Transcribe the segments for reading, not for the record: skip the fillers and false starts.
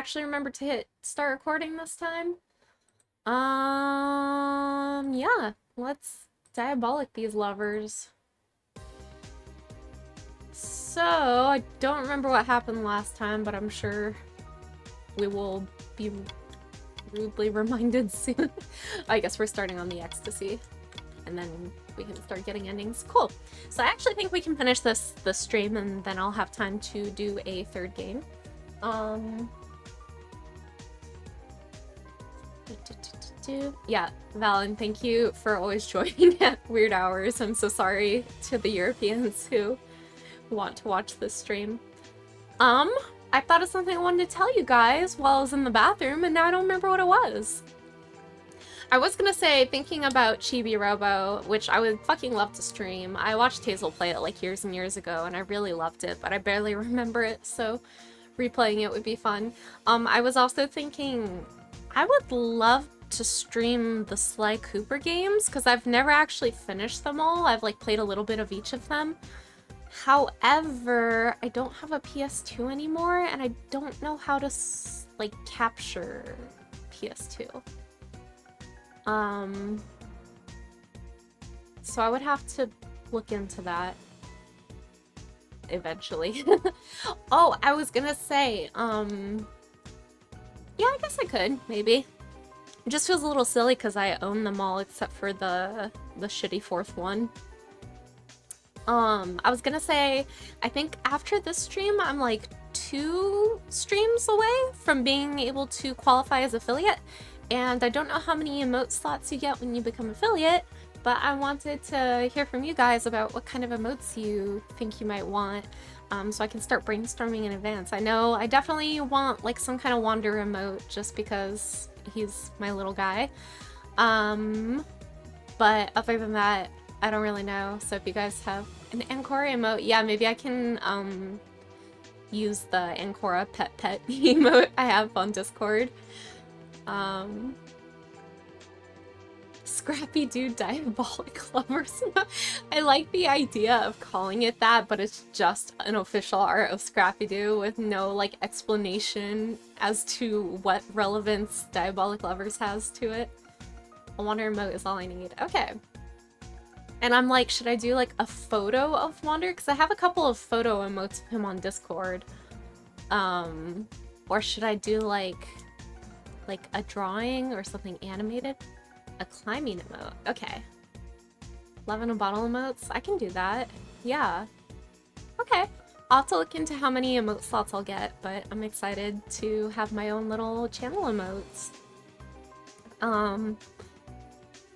actually remembered to hit start recording this time. Yeah, let's diabolic these lovers. So, I don't remember what happened last time, but I'm sure we will be rudely reminded soon. I guess we're starting on the ecstasy, and then we can start getting endings. Cool. So I actually think we can finish this stream, and then I'll have time to do a third game. Yeah, Valen, thank you for always joining at weird hours. I'm so sorry to the Europeans who want to watch this stream. I thought of something I wanted to tell you guys while I was in the bathroom, and now I don't remember what it was. I was gonna say, thinking about Chibi Robo, which I would fucking love to stream. I watched Hazel play it like years and years ago, and I really loved it, but I barely remember it, so replaying it would be fun. I was also thinking I would love to stream the Sly Cooper games, because I've never actually finished them all. I've like played a little bit of each of them. However, I don't have a PS2 anymore, and I don't know how to like capture PS2. So I would have to look into that eventually. Oh, I was gonna say, yeah, I guess I could, maybe. It just feels a little silly because I own them all except for the shitty fourth one. I was gonna say, I think after this stream, I'm like 2 streams away from being able to qualify as affiliate. And I don't know how many emote slots you get when you become affiliate, but I wanted to hear from you guys about what kind of emotes you think you might want, so I can start brainstorming in advance. I know I definitely want like some kind of wander emote just because he's my little guy. But other than that, I don't really know. So if you guys have an Ancora emote, yeah, maybe I can use the Ancora pet emote I have on Discord. Scrappy Dude Diabolik Lovers. I like the idea of calling it that, but it's just an official art of Scrappy Doo with no like explanation as to what relevance Diabolik Lovers has to it. A wander emote is all I need. Okay. And I'm like, should I do like a photo of Wander? Because I have a couple of photo emotes of him on Discord. Or should I do like a drawing or something animated? A climbing emote. Okay. Love in a bottle emotes? I can do that. Yeah. Okay. I'll have to look into how many emote slots I'll get, but I'm excited to have my own little channel emotes.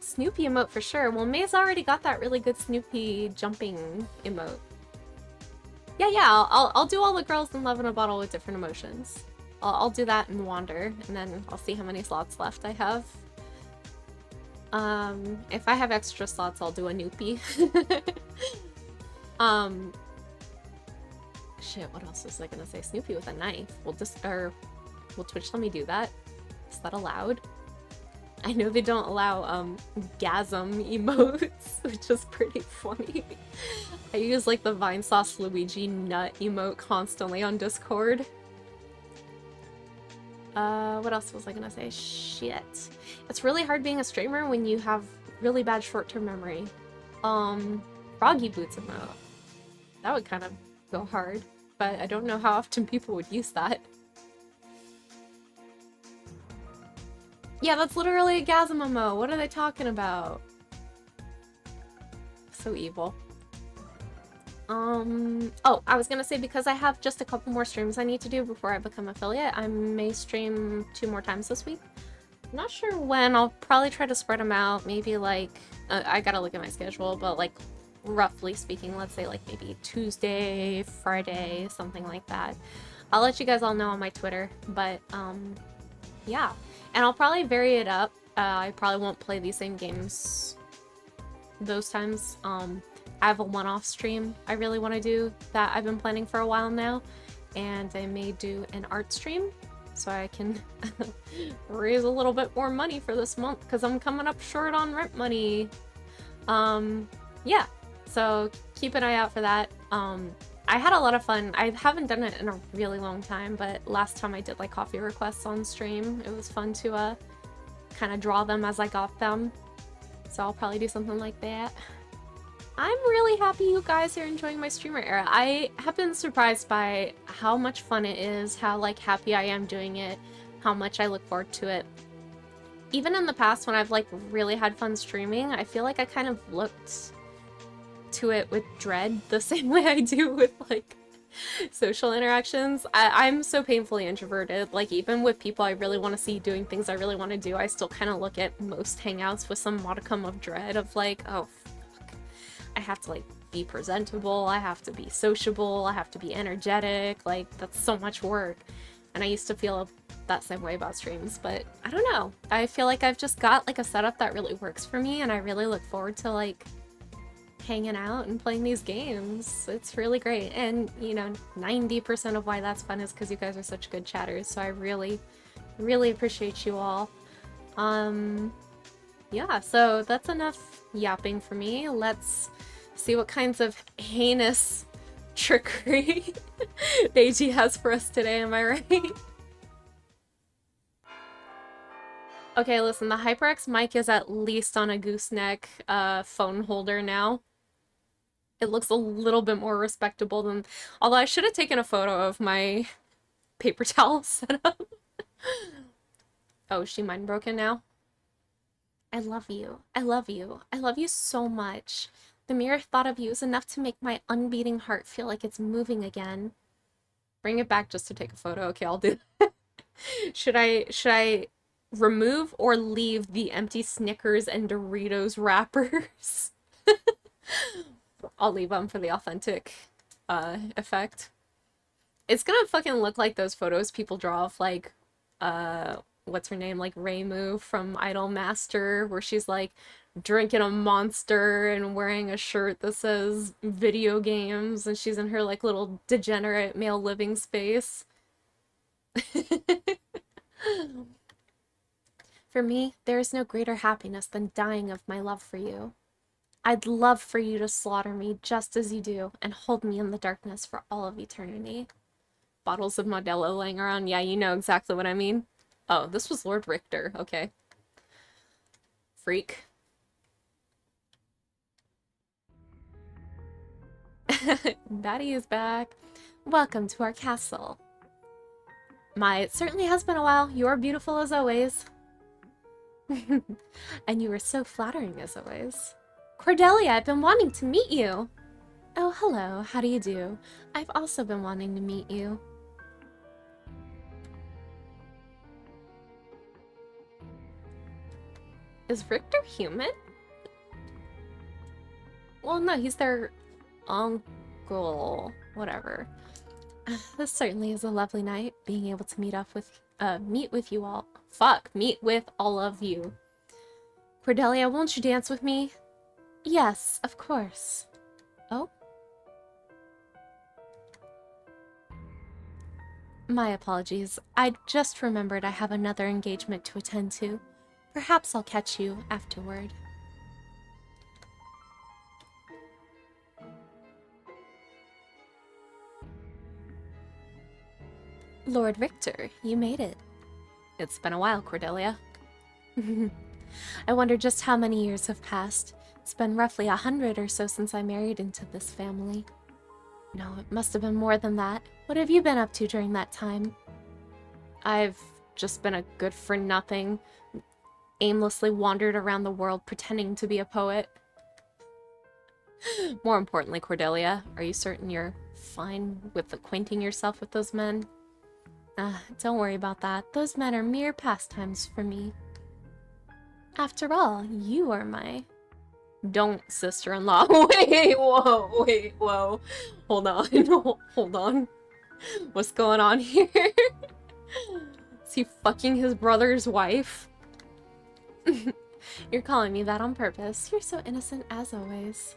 Snoopy emote for sure. Well, May's already got that really good Snoopy jumping emote. Yeah, I'll do all the girls in Love in a Bottle with different emotions. I'll do that in Wander, and then I'll see how many slots left I have. If I have extra slots, I'll do a Noopy. Shit, what else was I gonna say? Snoopy with a knife. Will Twitch let me do that? Is that allowed? I know they don't allow, gasm emotes, which is pretty funny. I use, like, the Vine Sauce Luigi nut emote constantly on Discord. What else was I gonna say? Shit. It's really hard being a streamer when you have really bad short-term memory. Froggy Boots emote. That would kind of go hard, but I don't know how often people would use that. Yeah, that's literally a gasm emote. What are they talking about? So evil. Oh, I was gonna say, because I have just a couple more streams I need to do before I become affiliate, I may stream 2 more times this week. I'm not sure when. I'll probably try to spread them out. Maybe like, I gotta look at my schedule, but like, roughly speaking, let's say like maybe Tuesday, Friday, something like that. I'll let you guys all know on my Twitter, but yeah. And I'll probably vary it up. I probably won't play these same games those times. I have a one-off stream I really want to do that I've been planning for a while now, and I may do an art stream so I can raise a little bit more money for this month because I'm coming up short on rent money. Yeah, so keep an eye out for that. I I had a lot of fun. I haven't done it in a really long time, but last time I did like coffee requests on stream, it was fun to kind of draw them as I got them. So I'll probably do something like that. I'm really happy you guys are enjoying my streamer era. I have been surprised by how much fun it is, how like happy I am doing it, how much I look forward to it. Even in the past when I've like really had fun streaming, I feel like I kind of looked to it with dread the same way I do with like social interactions. I'm so painfully introverted. Like even with people I really want to see doing things I really want to do, I still kind of look at most hangouts with some modicum of dread of like, oh fuck, I have to like be presentable, I have to be sociable, I have to be energetic, like that's so much work. And I used to feel that same way about streams, but I don't know. I feel like I've just got like a setup that really works for me, and I really look forward to like hanging out and playing these games. It's really great. And you know, 90% of why that's fun is because you guys are such good chatters, so I really appreciate you all. Yeah, so that's enough yapping for me. Let's see what kinds of heinous trickery Reiji has for us today, am I right? Okay, listen, the HyperX mic is at least on a gooseneck phone holder now. It looks a little bit more respectable than... Although I should have taken a photo of my paper towel setup. Oh, is she mind broken now? I love you. I love you. I love you so much. The mere thought of you is enough to make my unbeating heart feel like it's moving again. Bring it back just to take a photo. Okay, I'll do that. Should I remove or leave the empty Snickers and Doritos wrappers? I'll leave them for the authentic effect. It's gonna fucking look like those photos people draw of like what's her name, like Reimu from Idol Master, where she's like drinking a Monster and wearing a shirt that says video games, and she's in her like little degenerate male living space. For me, there is no greater happiness than dying of my love for you. I'd love for you to slaughter me just as you do and hold me in the darkness for all of eternity. Bottles of Modelo laying around. Yeah, you know exactly what I mean. Oh, this was Lord Richter. Okay. Freak. Batty is back. Welcome to our castle. My, it certainly has been a while. You're beautiful as always. And you were so flattering as always. Cordelia, I've been wanting to meet you. Oh, hello. How do you do? I've also been wanting to meet you. Is Richter human? Well, no, he's their uncle. Whatever. This certainly is a lovely night, being able to meet with you all. Meet with all of you. Cordelia, won't you dance with me? Yes, of course. Oh? My apologies. I just remembered I have another engagement to attend to. Perhaps I'll catch you afterward. Lord Richter, you made it. It's been a while, Cordelia. I wonder just how many years have passed. It's been roughly 100 or so since I married into this family. No, it must have been more than that. What have you been up to during that time? I've just been a good-for-nothing, aimlessly wandered around the world pretending to be a poet. More importantly, Cordelia, are you certain you're fine with acquainting yourself with those men? Don't worry about that. Those men are mere pastimes for me. After all, you are my... Don't, sister-in-law. Wait, whoa. Hold on, hold on. What's going on here? Is he fucking his brother's wife? You're calling me that on purpose. You're so innocent as always.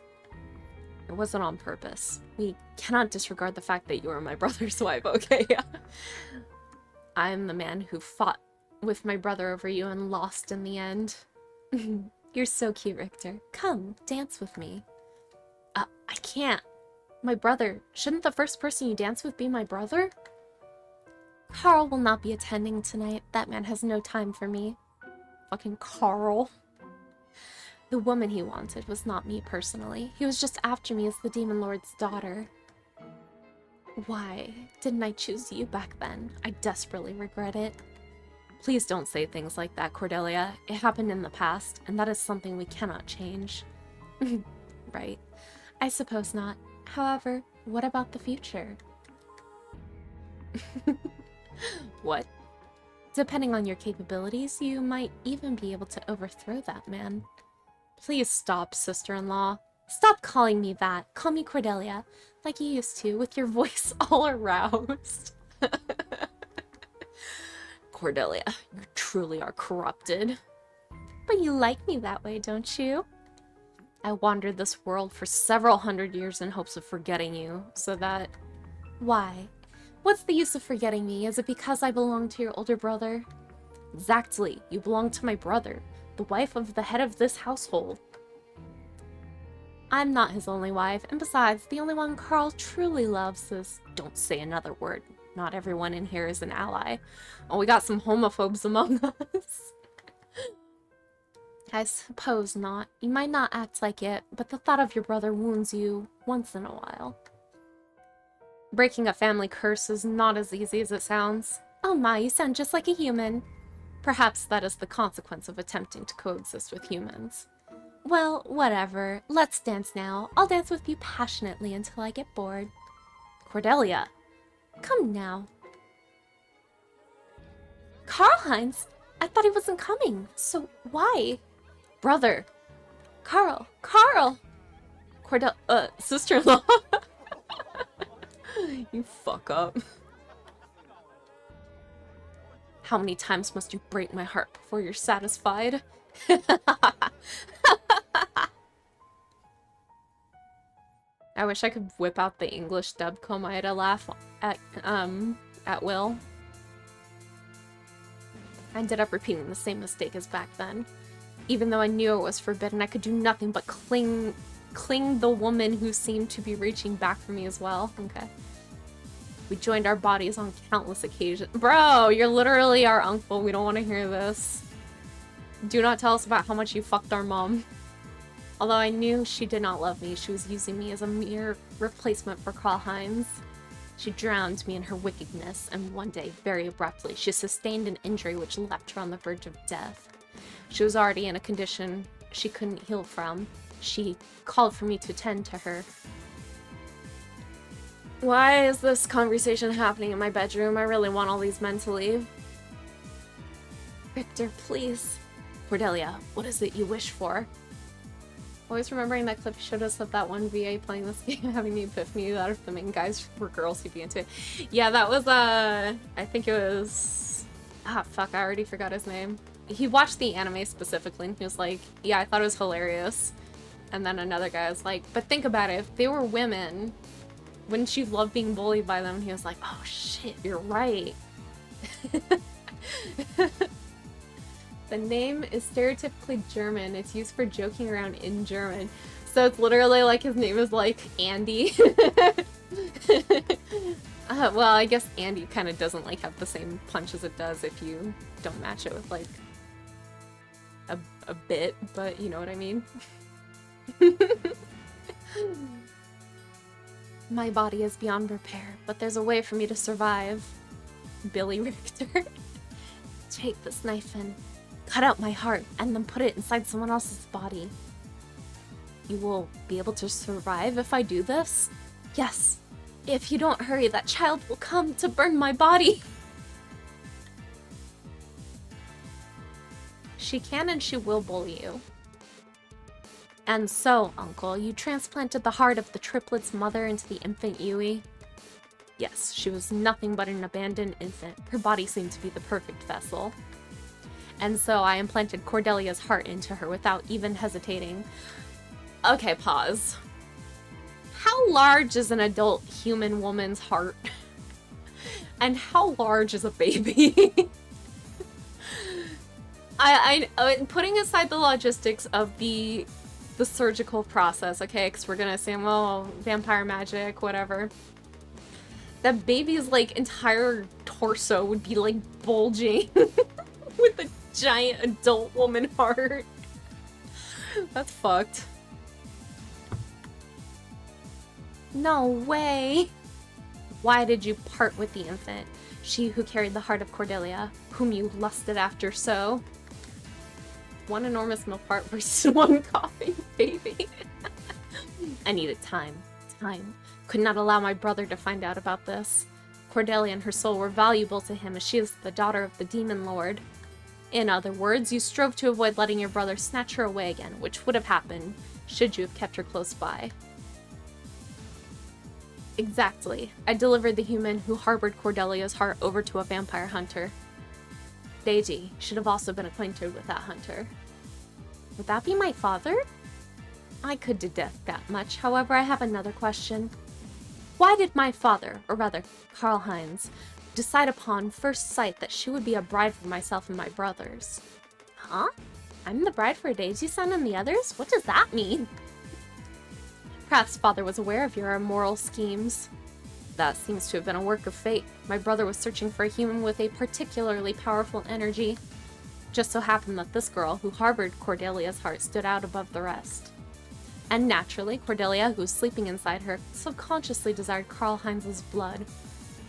It wasn't on purpose. We cannot disregard the fact that you are my brother's wife, okay? I'm the man who fought with my brother over you and lost in the end. You're so cute, Richter. Come, dance with me. I can't. My brother. Shouldn't the first person you dance with be my brother? Carl will not be attending tonight. That man has no time for me. Fucking Carl. The woman he wanted was not me personally. He was just after me as the Demon Lord's daughter. Why didn't I choose you back then? I desperately regret it. Please don't say things like that, Cordelia. It happened in the past, and that is something we cannot change. Right. I suppose not. However, what about the future? What? Depending on your capabilities, you might even be able to overthrow that man. Please stop, sister-in-law. Stop calling me that. Call me Cordelia, like you used to, with your voice all aroused. Cordelia, you truly are corrupted. But you like me that way, don't you? I wandered this world for several hundred years in hopes of forgetting you, so that... Why? What's the use of forgetting me? Is it because I belong to your older brother? Exactly. You belong to my brother, the wife of the head of this household. I'm not his only wife, and besides, the only one Carl truly loves is... Don't say another word. Not everyone in here is an ally. Oh, we got some homophobes among us. I suppose not. You might not act like it, but the thought of your brother wounds you once in a while. Breaking a family curse is not as easy as it sounds. Oh my, you sound just like a human. Perhaps that is the consequence of attempting to coexist with humans. Well, whatever. Let's dance now. I'll dance with you passionately until I get bored. Cordelia! Come now. Karl-Heinz! I thought he wasn't coming, so why? Brother! Carl! Carl! Sister-in-law! You fuck up. How many times must you break my heart before you're satisfied? I wish I could whip out the English dub Komai to laugh at will. I ended up repeating the same mistake as back then. Even though I knew it was forbidden, I could do nothing but cling the woman who seemed to be reaching back for me as well. Okay. We joined our bodies on countless occasions. Bro, you're literally our uncle. We don't want to hear this. Do not tell us about how much you fucked our mom. Although I knew she did not love me, she was using me as a mere replacement for Karl-Heinz. She drowned me in her wickedness, and one day, very abruptly, she sustained an injury which left her on the verge of death. She was already in a condition she couldn't heal from. She called for me to tend to her. Why is this conversation happening in my bedroom? I really want all these men to leave. Victor, please. Cordelia, what is it you wish for? Always remembering that clip showed us of that one VA playing this game, having the epiphany that if the main guys were girls, he'd be into it. Yeah, that was, I think it was... Ah, fuck, I already forgot his name. He watched the anime specifically, and he was like, yeah, I thought it was hilarious. And then another guy was like, but think about it, if they were women, wouldn't you love being bullied by them? And he was like, oh shit, you're right. The name is stereotypically German. It's used for joking around in German. So it's literally like his name is like Andy. Well, I guess Andy kind of doesn't like have the same punch as it does if you don't match it with like a bit, but you know what I mean. My body is beyond repair, but there's a way for me to survive. Billy Richter. Take this knife and cut out my heart, and then put it inside someone else's body. You will be able to survive if I do this? Yes. If you don't hurry, that child will come to burn my body. She can and she will bully you. And so, Uncle, you transplanted the heart of the triplets' mother into the infant Yui? Yes, she was nothing but an abandoned infant. Her body seemed to be the perfect vessel. And so I implanted Cordelia's heart into her without even hesitating. Okay, pause. How large is an adult human woman's heart? And how large is a baby? Putting aside the logistics of the the surgical process, okay? Because we're gonna assume, well, vampire magic, whatever. That baby's, like, entire torso would be, like, bulging with a giant adult woman heart. That's fucked. No way! Why did you part with the infant? She who carried the heart of Cordelia, whom you lusted after so. One enormous milk heart versus one coughing baby. I needed time. Time. Could not allow my brother to find out about this. Cordelia and her soul were valuable to him as she is the daughter of the demon lord. In other words, you strove to avoid letting your brother snatch her away again, which would have happened should you have kept her close by. Exactly. I delivered the human who harbored Cordelia's heart over to a vampire hunter. Reiji should have also been acquainted with that hunter. Would that be my father? I could deduct that much. However, I have another question. Why did my father, or rather, Karl-Heinz, decide upon first sight that she would be a bride for myself and my brothers? Huh? I'm the bride for Reiji-san and the others? What does that mean? Perhaps father was aware of your immoral schemes. That seems to have been a work of fate. My brother was searching for a human with a particularly powerful energy. Just so happened that this girl, who harbored Cordelia's heart, stood out above the rest. And naturally, Cordelia, who was sleeping inside her, subconsciously desired Karl-Heinz's blood.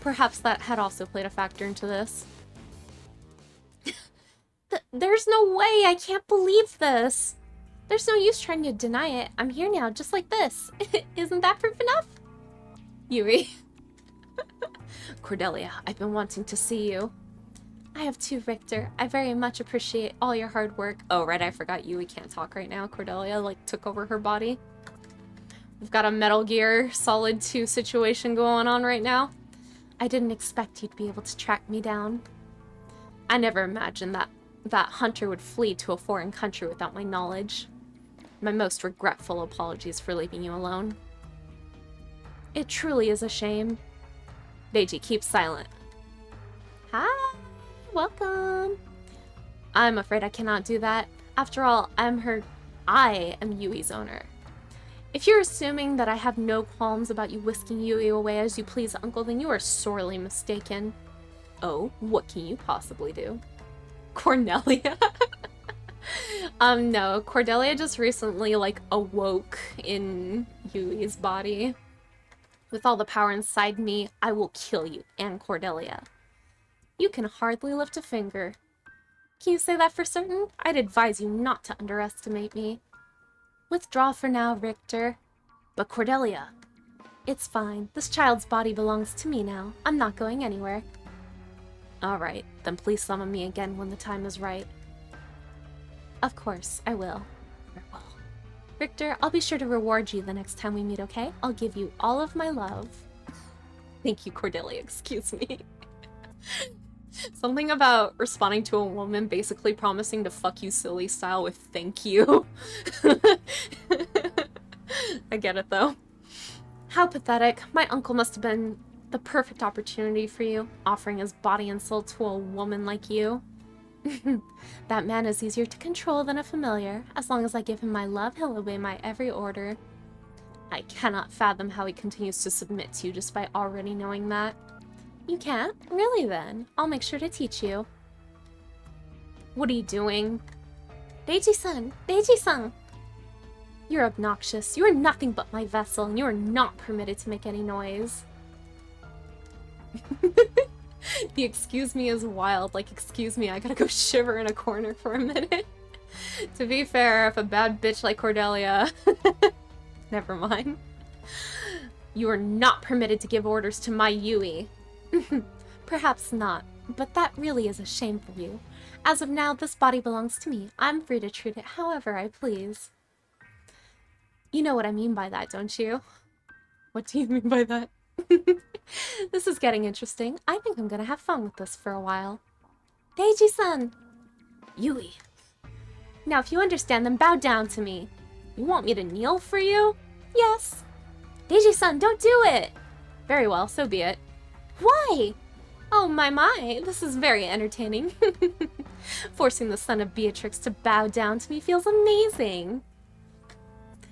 Perhaps that had also played a factor into this. There's no way! I can't believe this! There's no use trying to deny it. I'm here now, just like this. Isn't that proof enough? Yui. Cordelia, I've been wanting to see you. I have too, Richter. I very much appreciate all your hard work. Oh, right, I forgot Yui can't talk right now. Cordelia, like, took over her body. We've got a Metal Gear Solid 2 situation going on right now. I didn't expect you'd be able to track me down. I never imagined that hunter would flee to a foreign country without my knowledge. My most regretful apologies for leaving you alone. It truly is a shame. Reiji, keep silent. Hi, welcome. I'm afraid I cannot do that. After all, I am Yui's owner. If you're assuming that I have no qualms about you whisking Yui away as you please, Uncle, then you are sorely mistaken. Oh, what can you possibly do? Cornelia? No, Cordelia just recently, like, awoke in Yui's body. With all the power inside me, I will kill you and Cordelia. You can hardly lift a finger. Can you say that for certain? I'd advise you not to underestimate me. Withdraw for now, Richter. But Cordelia... It's fine. This child's body belongs to me now. I'm not going anywhere. Alright, then please summon me again when the time is right. Of course, I will. Farewell. Richter, I'll be sure to reward you the next time we meet, okay? I'll give you all of my love. Thank you, Cordelia, excuse me. Something about responding to a woman basically promising to fuck you silly style with thank you. I get it, though. How pathetic. My uncle must have been the perfect opportunity for you, offering his body and soul to a woman like you. That man is easier to control than a familiar. As long as I give him my love, he'll obey my every order. I cannot fathom how he continues to submit to you just by already knowing that. You can't? Really then? I'll make sure to teach you. What are you doing? Reiji-san! Reiji-san! You're obnoxious. You are nothing but my vessel, and you are not permitted to make any noise. The excuse me is wild. Like, excuse me, I gotta go shiver in a corner for a minute. To be fair, if a bad bitch like Cordelia... Never mind. You are not permitted to give orders to my Yui. Perhaps not, but that really is a shame for you. As of now, this body belongs to me. I'm free to treat it however I please. You know what I mean by that, don't you? What do you mean by that? This is getting interesting. I think I'm gonna have fun with this for a while. Reiji-san! Yui. Now, if you understand, then bow down to me. You want me to kneel for you? Yes. Reiji-san, don't do it! Very well, so be it. Why? Oh my, this is very entertaining. Forcing the son of Beatrix to bow down to me feels amazing.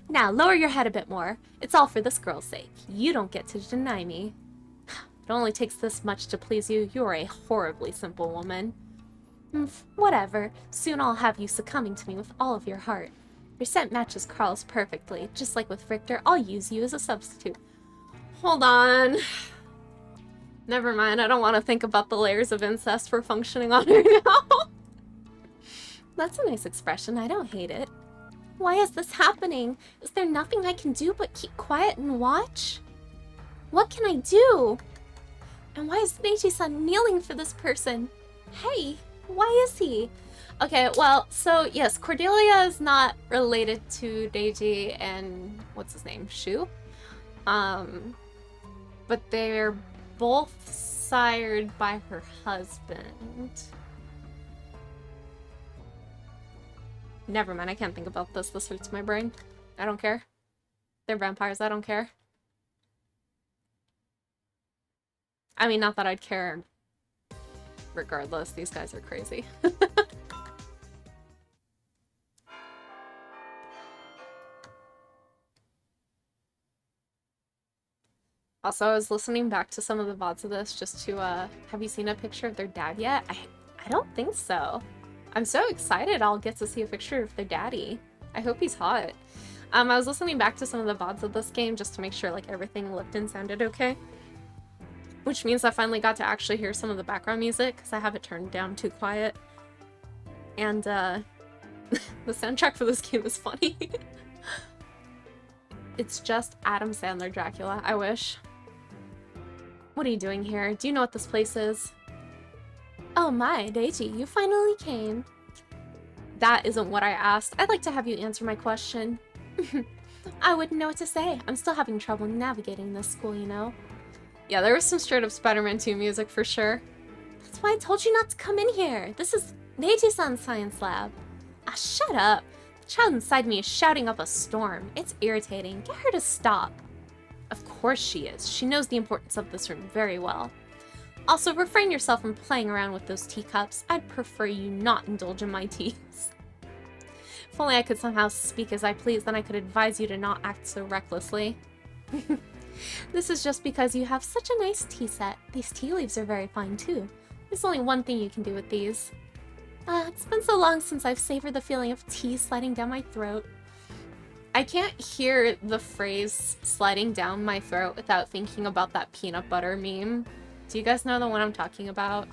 Now, lower your head a bit more. It's all for this girl's sake. You don't get to deny me. It only takes this much to please you. You're a horribly simple woman. Whatever. Soon I'll have you succumbing to me with all of your heart. Your scent matches Carl's perfectly. Just like with Richter, I'll use you as a substitute. Hold on. Never mind, I don't want to think about the layers of incest we're functioning on right now. That's a nice expression, I don't hate it. Why is this happening? Is there nothing I can do but keep quiet and watch? What can I do? And why is Reiji-san kneeling for this person? Hey, why is he? Okay, well, so yes, Cordelia is not related to Reiji and what's his name? Shu? But they're both sired by her husband. Never mind, I can't think about this. This hurts my brain. I don't care. They're vampires, I don't care. I mean, not that I'd care regardless. These guys are crazy. Also, I was listening back to some of the VODs of this just to, have you seen a picture of their dad yet? I don't think so. I'm so excited I'll get to see a picture of their daddy. I hope he's hot. I was listening back to some of the VODs of this game just to make sure, like, everything looked and sounded okay. Which means I finally got to actually hear some of the background music, because I have it turned down too quiet. And, the soundtrack for this game is funny. It's just Adam Sandler Dracula, I wish. What are you doing here? Do you know what this place is? Oh my, Reiji, you finally came. That isn't what I asked. I'd like to have you answer my question. I wouldn't know what to say. I'm still having trouble navigating this school, you know? Yeah, there was some straight up Spider-Man 2 music for sure. That's why I told you not to come in here. This is Reiji-san's science lab. Ah, shut up. The child inside me is shouting up a storm. It's irritating. Get her to stop. Of course she is. She knows the importance of this room very well. Also, refrain yourself from playing around with those teacups. I'd prefer you not indulge in my teas. If only I could somehow speak as I please, then I could advise you to not act so recklessly. This is just because you have such a nice tea set. These tea leaves are very fine too. There's only one thing you can do with these. It's been so long since I've savored the feeling of tea sliding down my throat. I can't hear the phrase sliding down my throat without thinking about that peanut butter meme. Do you guys know the one I'm talking about?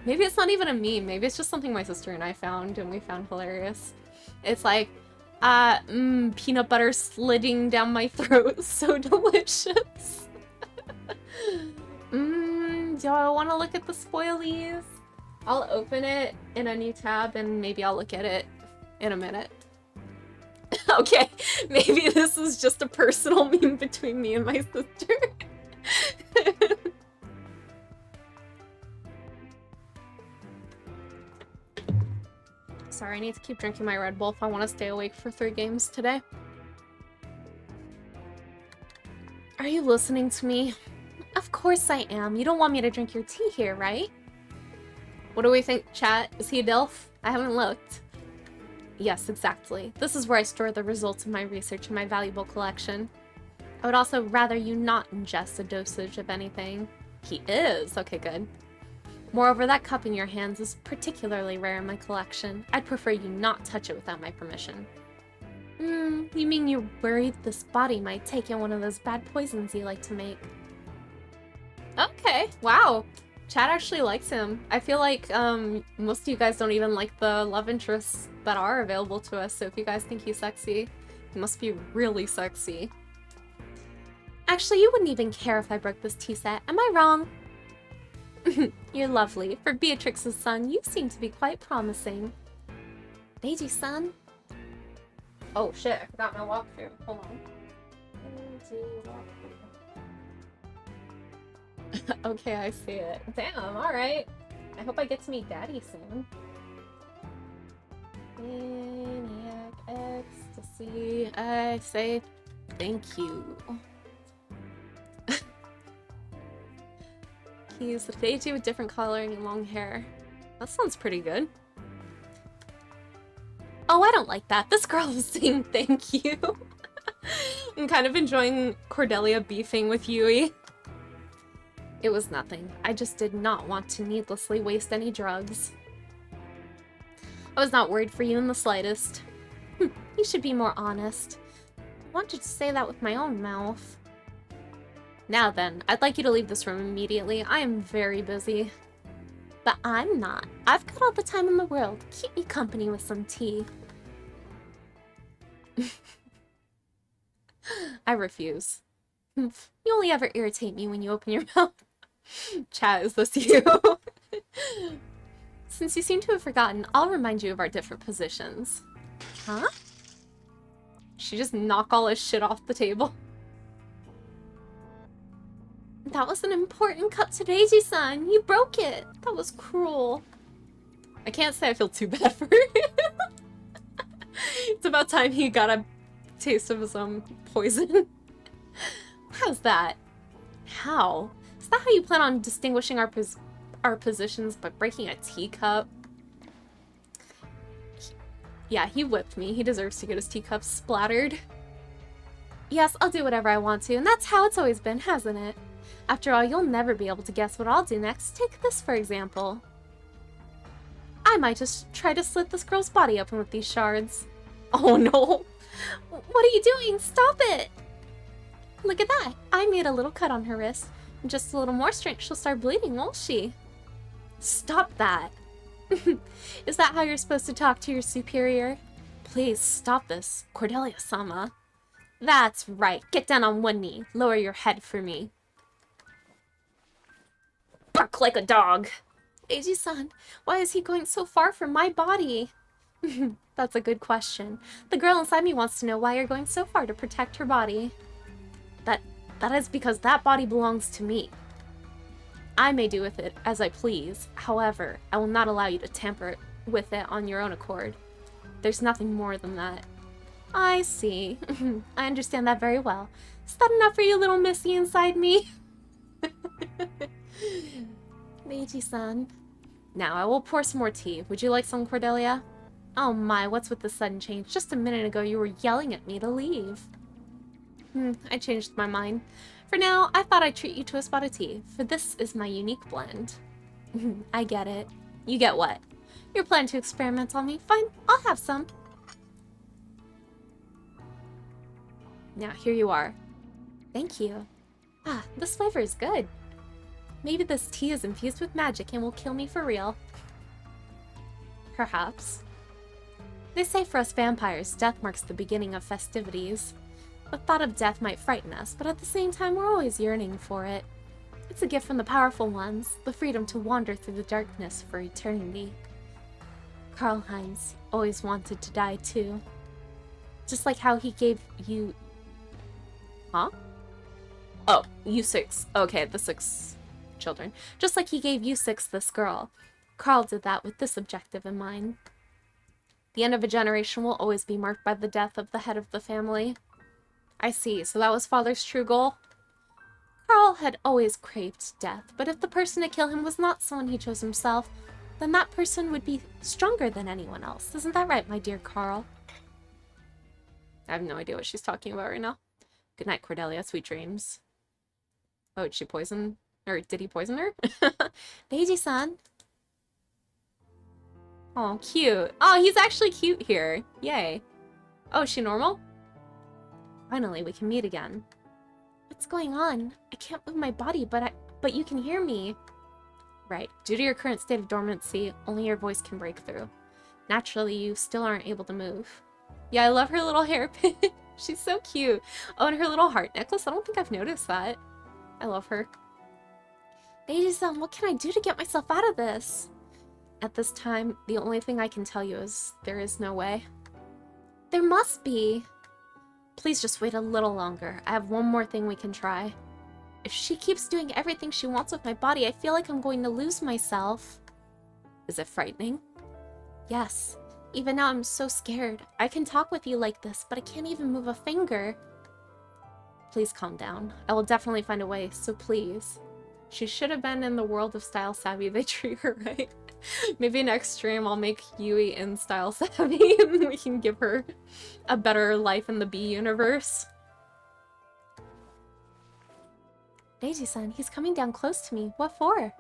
Maybe it's not even a meme. Maybe it's just something my sister and I found and we found hilarious. It's like, peanut butter sliding down my throat. So delicious. Do I want to look at the spoilies? I'll open it in a new tab and maybe I'll look at it in a minute. Okay, maybe this is just a personal meme between me and my sister. Sorry, I need to keep drinking my Red Bull if I want to stay awake for 3 games today. Are you listening to me? Of course I am. You don't want me to drink your tea here, right? What do we think, chat? Is he a DILF? I haven't looked. Yes, exactly. This is where I store the results of my research in my valuable collection. I would also rather you not ingest a dosage of anything. He is? Okay, good. Moreover, that cup in your hands is particularly rare in my collection. I'd prefer you not touch it without my permission. You mean you're worried this body might take in one of those bad poisons you like to make? Okay, wow. Chat actually likes him. I feel like most of you guys don't even like the love interests that are available to us, so if you guys think he's sexy, he must be really sexy. Actually, you wouldn't even care if I broke this tea set. Am I wrong? You're lovely. For Beatrix's son, you seem to be quite promising. Reiji-san? Oh shit, I forgot my walkthrough. Hold on. Okay, I see it. Damn, alright. I hope I get to meet Daddy soon. Maniac ecstasy. I say thank you. He's Reiji with different coloring and long hair. That sounds pretty good. Oh, I don't like that. This girl is saying thank you. I'm kind of enjoying Cordelia beefing with Yui. It was nothing. I just did not want to needlessly waste any drugs. I was not worried for you in the slightest. You should be more honest. I wanted to say that with my own mouth. Now then, I'd like you to leave this room immediately. I am very busy. But I'm not. I've got all the time in the world. Keep me company with some tea. I refuse. You only ever irritate me when you open your mouth. Chat, is this you? Since you seem to have forgotten, I'll remind you of our different positions. Huh? She just knocked all his shit off the table. That was an important cut to Reiji-san. You broke it. That was cruel. I can't say I feel too bad for her. It's about time he got a taste of his own poison. How's that? How? Is that how you plan on distinguishing our positions by breaking a teacup? Yeah, he whipped me. He deserves to get his teacup splattered. Yes, I'll do whatever I want to, and that's how it's always been, hasn't it? After all, you'll never be able to guess what I'll do next. Take this, for example. I might just try to slit this girl's body open with these shards. Oh no! What are you doing? Stop it! Look at that! I made a little cut on her wrist. In just a little more strength, she'll start bleeding, won't she? Stop that! Is that how you're supposed to talk to your superior? Please, stop this, Cordelia-sama. That's right. Get down on one knee. Lower your head for me. Bark like a dog! Eiji-san, why is he going so far from my body? That's a good question. The girl inside me wants to know why you're going so far to protect her body. That is because that body belongs to me. I may do with it as I please. However, I will not allow you to tamper with it on your own accord. There's nothing more than that. I see. I understand that very well. Is that enough for you, little missy inside me? Reiji-san. Now, I will pour some more tea. Would you like some, Cordelia? Oh my, what's with the sudden change? Just a minute ago, you were yelling at me to leave. I changed my mind. For now, I thought I'd treat you to a spot of tea, for this is my unique blend. I get it. You get what? Your plan to experiment on me? Fine, I'll have some. Now, here you are. Thank you. Ah, this flavor is good. Maybe this tea is infused with magic and will kill me for real. Perhaps. They say for us vampires, death marks the beginning of festivities. The thought of death might frighten us, but at the same time we're always yearning for it. It's a gift from the powerful ones, the freedom to wander through the darkness for eternity. Karl-Heinz always wanted to die too. Just like how he gave you... Huh? Oh, you six. Okay, the 6 children. Just like he gave you 6 this girl. Karl did that with this objective in mind. The end of a generation will always be marked by the death of the head of the family. I see, so that was Father's true goal? Karl had always craved death, but if the person to kill him was not someone he chose himself, then that person would be stronger than anyone else. Isn't that right, my dear Karl? I have no idea what she's talking about right now. Good night, Cordelia. Sweet dreams. Oh, did she poison? Or did he poison her? Reiji-san. Oh, cute. Oh, he's actually cute here. Yay. Oh, is she normal? Finally, we can meet again. What's going on? I can't move my body, but you can hear me. Right. Due to your current state of dormancy, only your voice can break through. Naturally, you still aren't able to move. Yeah, I love her little hairpin. She's so cute. Oh, and her little heart necklace. I don't think I've noticed that. I love her. Reiji-san, what can I do to get myself out of this? At this time, the only thing I can tell you is there is no way. There must be. Please just wait a little longer. I have one more thing we can try. If she keeps doing everything she wants with my body, I feel like I'm going to lose myself. Is it frightening? Yes. Even now I'm so scared. I can talk with you like this, but I can't even move a finger. Please calm down. I will definitely find a way, so please. She should have been in the world of Style Savvy. They treat her right. Maybe next stream I'll make Yui in Style Savvy and we can give her a better life in the B universe. Reiji-san, he's coming down close to me. What for?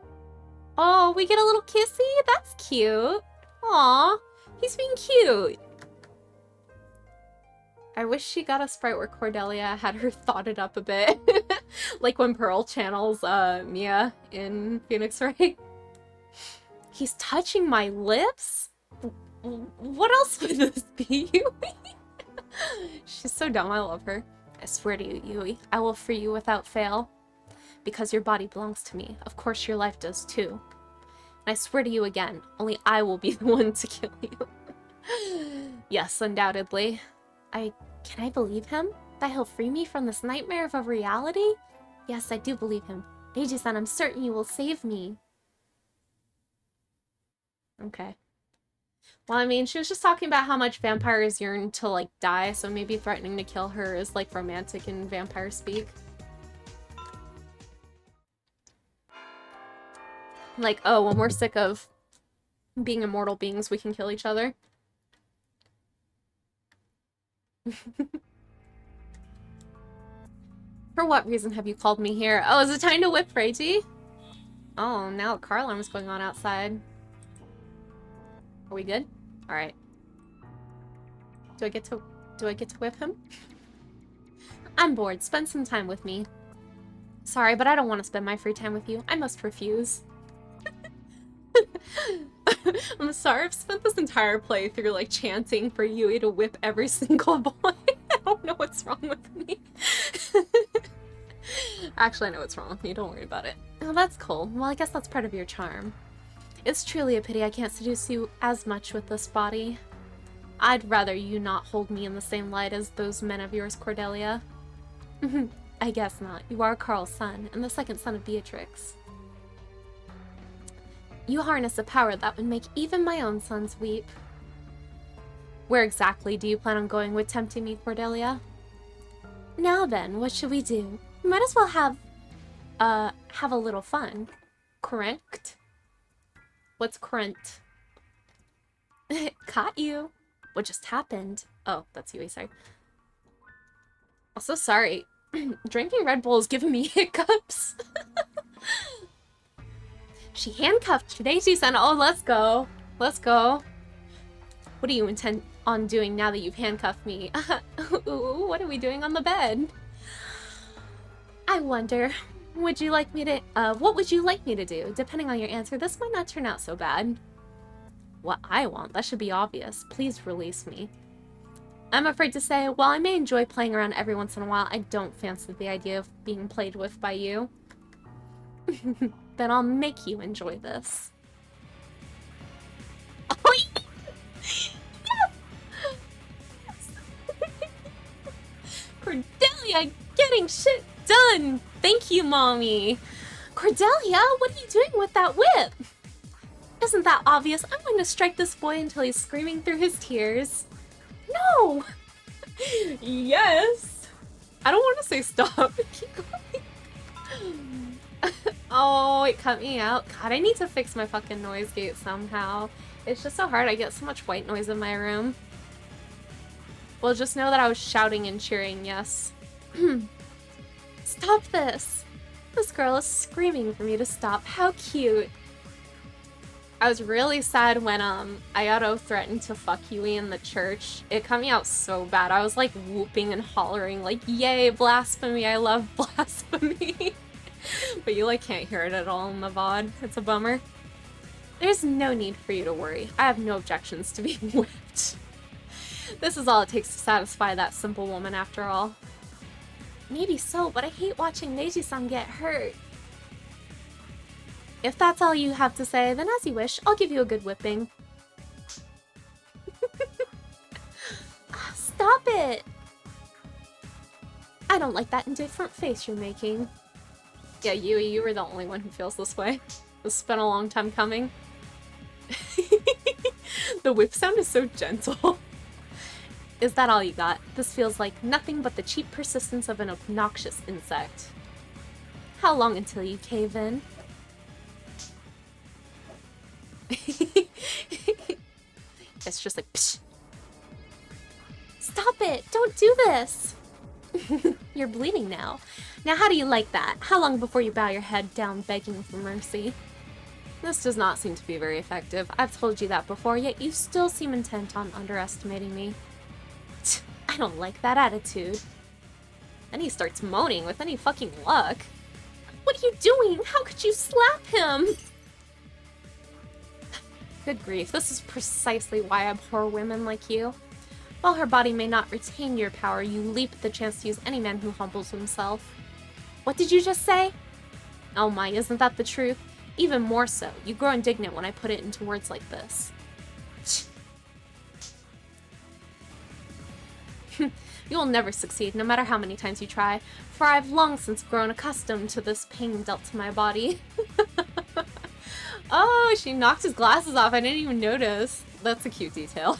Oh, we get a little kissy? That's cute. Aw, he's being cute. I wish she got a sprite where Cordelia had her thought it up a bit. Like when Pearl channels Mia in Phoenix Wright. He's touching my lips? What else would this be, Yui? She's so dumb, I love her. I swear to you, Yui, I will free you without fail. Because your body belongs to me. Of course your life does too. And I swear to you again, only I will be the one to kill you. Yes, undoubtedly. Can I believe him? That he'll free me from this nightmare of a reality? Yes, I do believe him. Reiji-san, I'm certain you will save me. Okay. Well, I mean, she was just talking about how much vampires yearn to, like, die, so maybe threatening to kill her is, like, romantic in vampire speak. Like, oh, when we're sick of being immortal beings, we can kill each other. For what reason have you called me here? Oh, is it time to whip Reiji? Oh, now a car alarm is going on outside. Are we good? Alright. Do I get to whip him? I'm bored. Spend some time with me. Sorry, but I don't want to spend my free time with you. I must refuse. I'm sorry, I've spent this entire playthrough, like, chanting for Yui to whip every single boy. I don't know what's wrong with me. Actually, I know what's wrong with me. Don't worry about it. Oh, that's cool. Well, I guess that's part of your charm. It's truly a pity I can't seduce you as much with this body. I'd rather you not hold me in the same light as those men of yours, Cordelia. I guess not. You are Carl's son, and the second son of Beatrix. You harness a power that would make even my own sons weep. Where exactly do you plan on going with tempting me, Cordelia? Now then, what should we do? We might as well have a little fun. Correct? What's correct? Caught you. What just happened? Oh, that's Yui, sorry. Also, sorry. Drinking Red Bull is giving me hiccups. She handcuffed Reiji-san. Oh, let's go. Let's go. What do you intend on doing now that you've handcuffed me? Ooh, what are we doing on the bed? I wonder, would you like me to, what would you like me to do? Depending on your answer, this might not turn out so bad. What I want, that should be obvious. Please release me. I'm afraid to say, while I may enjoy playing around every once in a while, I don't fancy the idea of being played with by you. Then I'll make you enjoy this. Oh, yes! Cordelia, getting shit done! Thank you, Mommy! Cordelia, what are you doing with that whip? Isn't that obvious? I'm going to strike this boy until he's screaming through his tears. No! Yes! I don't want to say stop. Keep going. Oh, it cut me out. God, I need to fix my fucking noise gate somehow. It's just so hard. I get so much white noise in my room. Well, just know that I was shouting and cheering, yes. Stop this! This girl is screaming for me to stop. How cute. I was really sad when Ayato threatened to fuck Yui in the church. It cut me out so bad. I was like whooping and hollering like, yay, blasphemy, I love blasphemy. But you like can't hear it at all in the VOD. It's a bummer. There's no need for you to worry. I have no objections to being whipped. This is all it takes to satisfy that simple woman after all. Maybe so, but I hate watching Reiji-san get hurt. If that's all you have to say, then as you wish, I'll give you a good whipping. Stop it! I don't like that indifferent face you're making. Yeah, Yui, you were the only one who feels this way. It's been a long time coming. The whip sound is so gentle. Is that all you got? This feels like nothing but the cheap persistence of an obnoxious insect. How long until you cave in? It's just like, psh. Stop it! Don't do this! You're bleeding now. Now how do you like that? How long before you bow your head down begging for mercy? This does not seem to be very effective. I've told you that before, yet you still seem intent on underestimating me. I don't like that attitude. Then he starts moaning with any fucking luck. What are you doing? How could you slap him? Good grief, this is precisely why I abhor women like you. While her body may not retain your power, you leap at the chance to use any man who humbles himself. What did you just say? Oh my, isn't that the truth? Even more so, you grow indignant when I put it into words like this. You will never succeed, no matter how many times you try, for I've long since grown accustomed to this pain dealt to my body. Oh, she knocked his glasses off. I didn't even notice. That's a cute detail.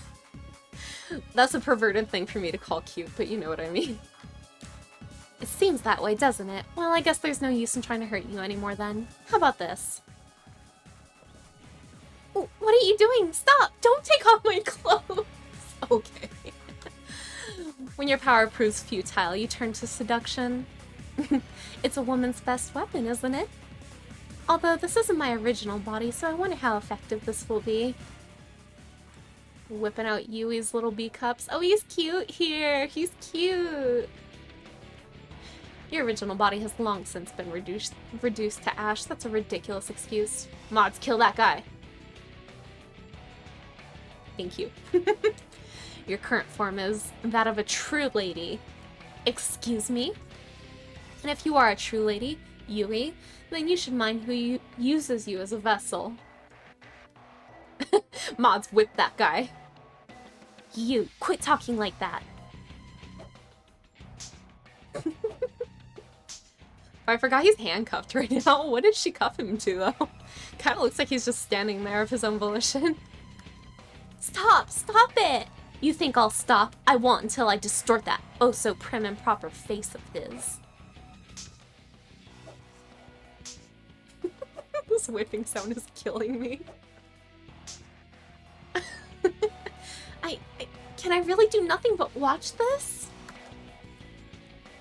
That's a perverted thing for me to call cute, but you know what I mean. It seems that way, doesn't it? Well, I guess there's no use in trying to hurt you anymore then. How about this? Oh, what are you doing? Stop! Don't take off my clothes! Okay. When your power proves futile, you turn to seduction. It's a woman's best weapon, isn't it? Although this isn't my original body, so I wonder how effective this will be. Whipping out Yui's little B cups. Oh, he's cute here. He's cute. Your original body has long since been reduced to ash. That's a ridiculous excuse. Mods, kill that guy. Thank you. Your current form is that of a true lady. Excuse me? And if you are a true lady, Yui, then you should mind who uses you as a vessel. Mods, whip that guy. You, quit talking like that. I forgot he's handcuffed right now. What did she cuff him to, though? Kind of looks like he's just standing there of his own volition. Stop! Stop it! You think I'll stop? I won't until I distort that oh-so prim and proper face of his. This whipping sound is killing me. Can I really do nothing but watch this?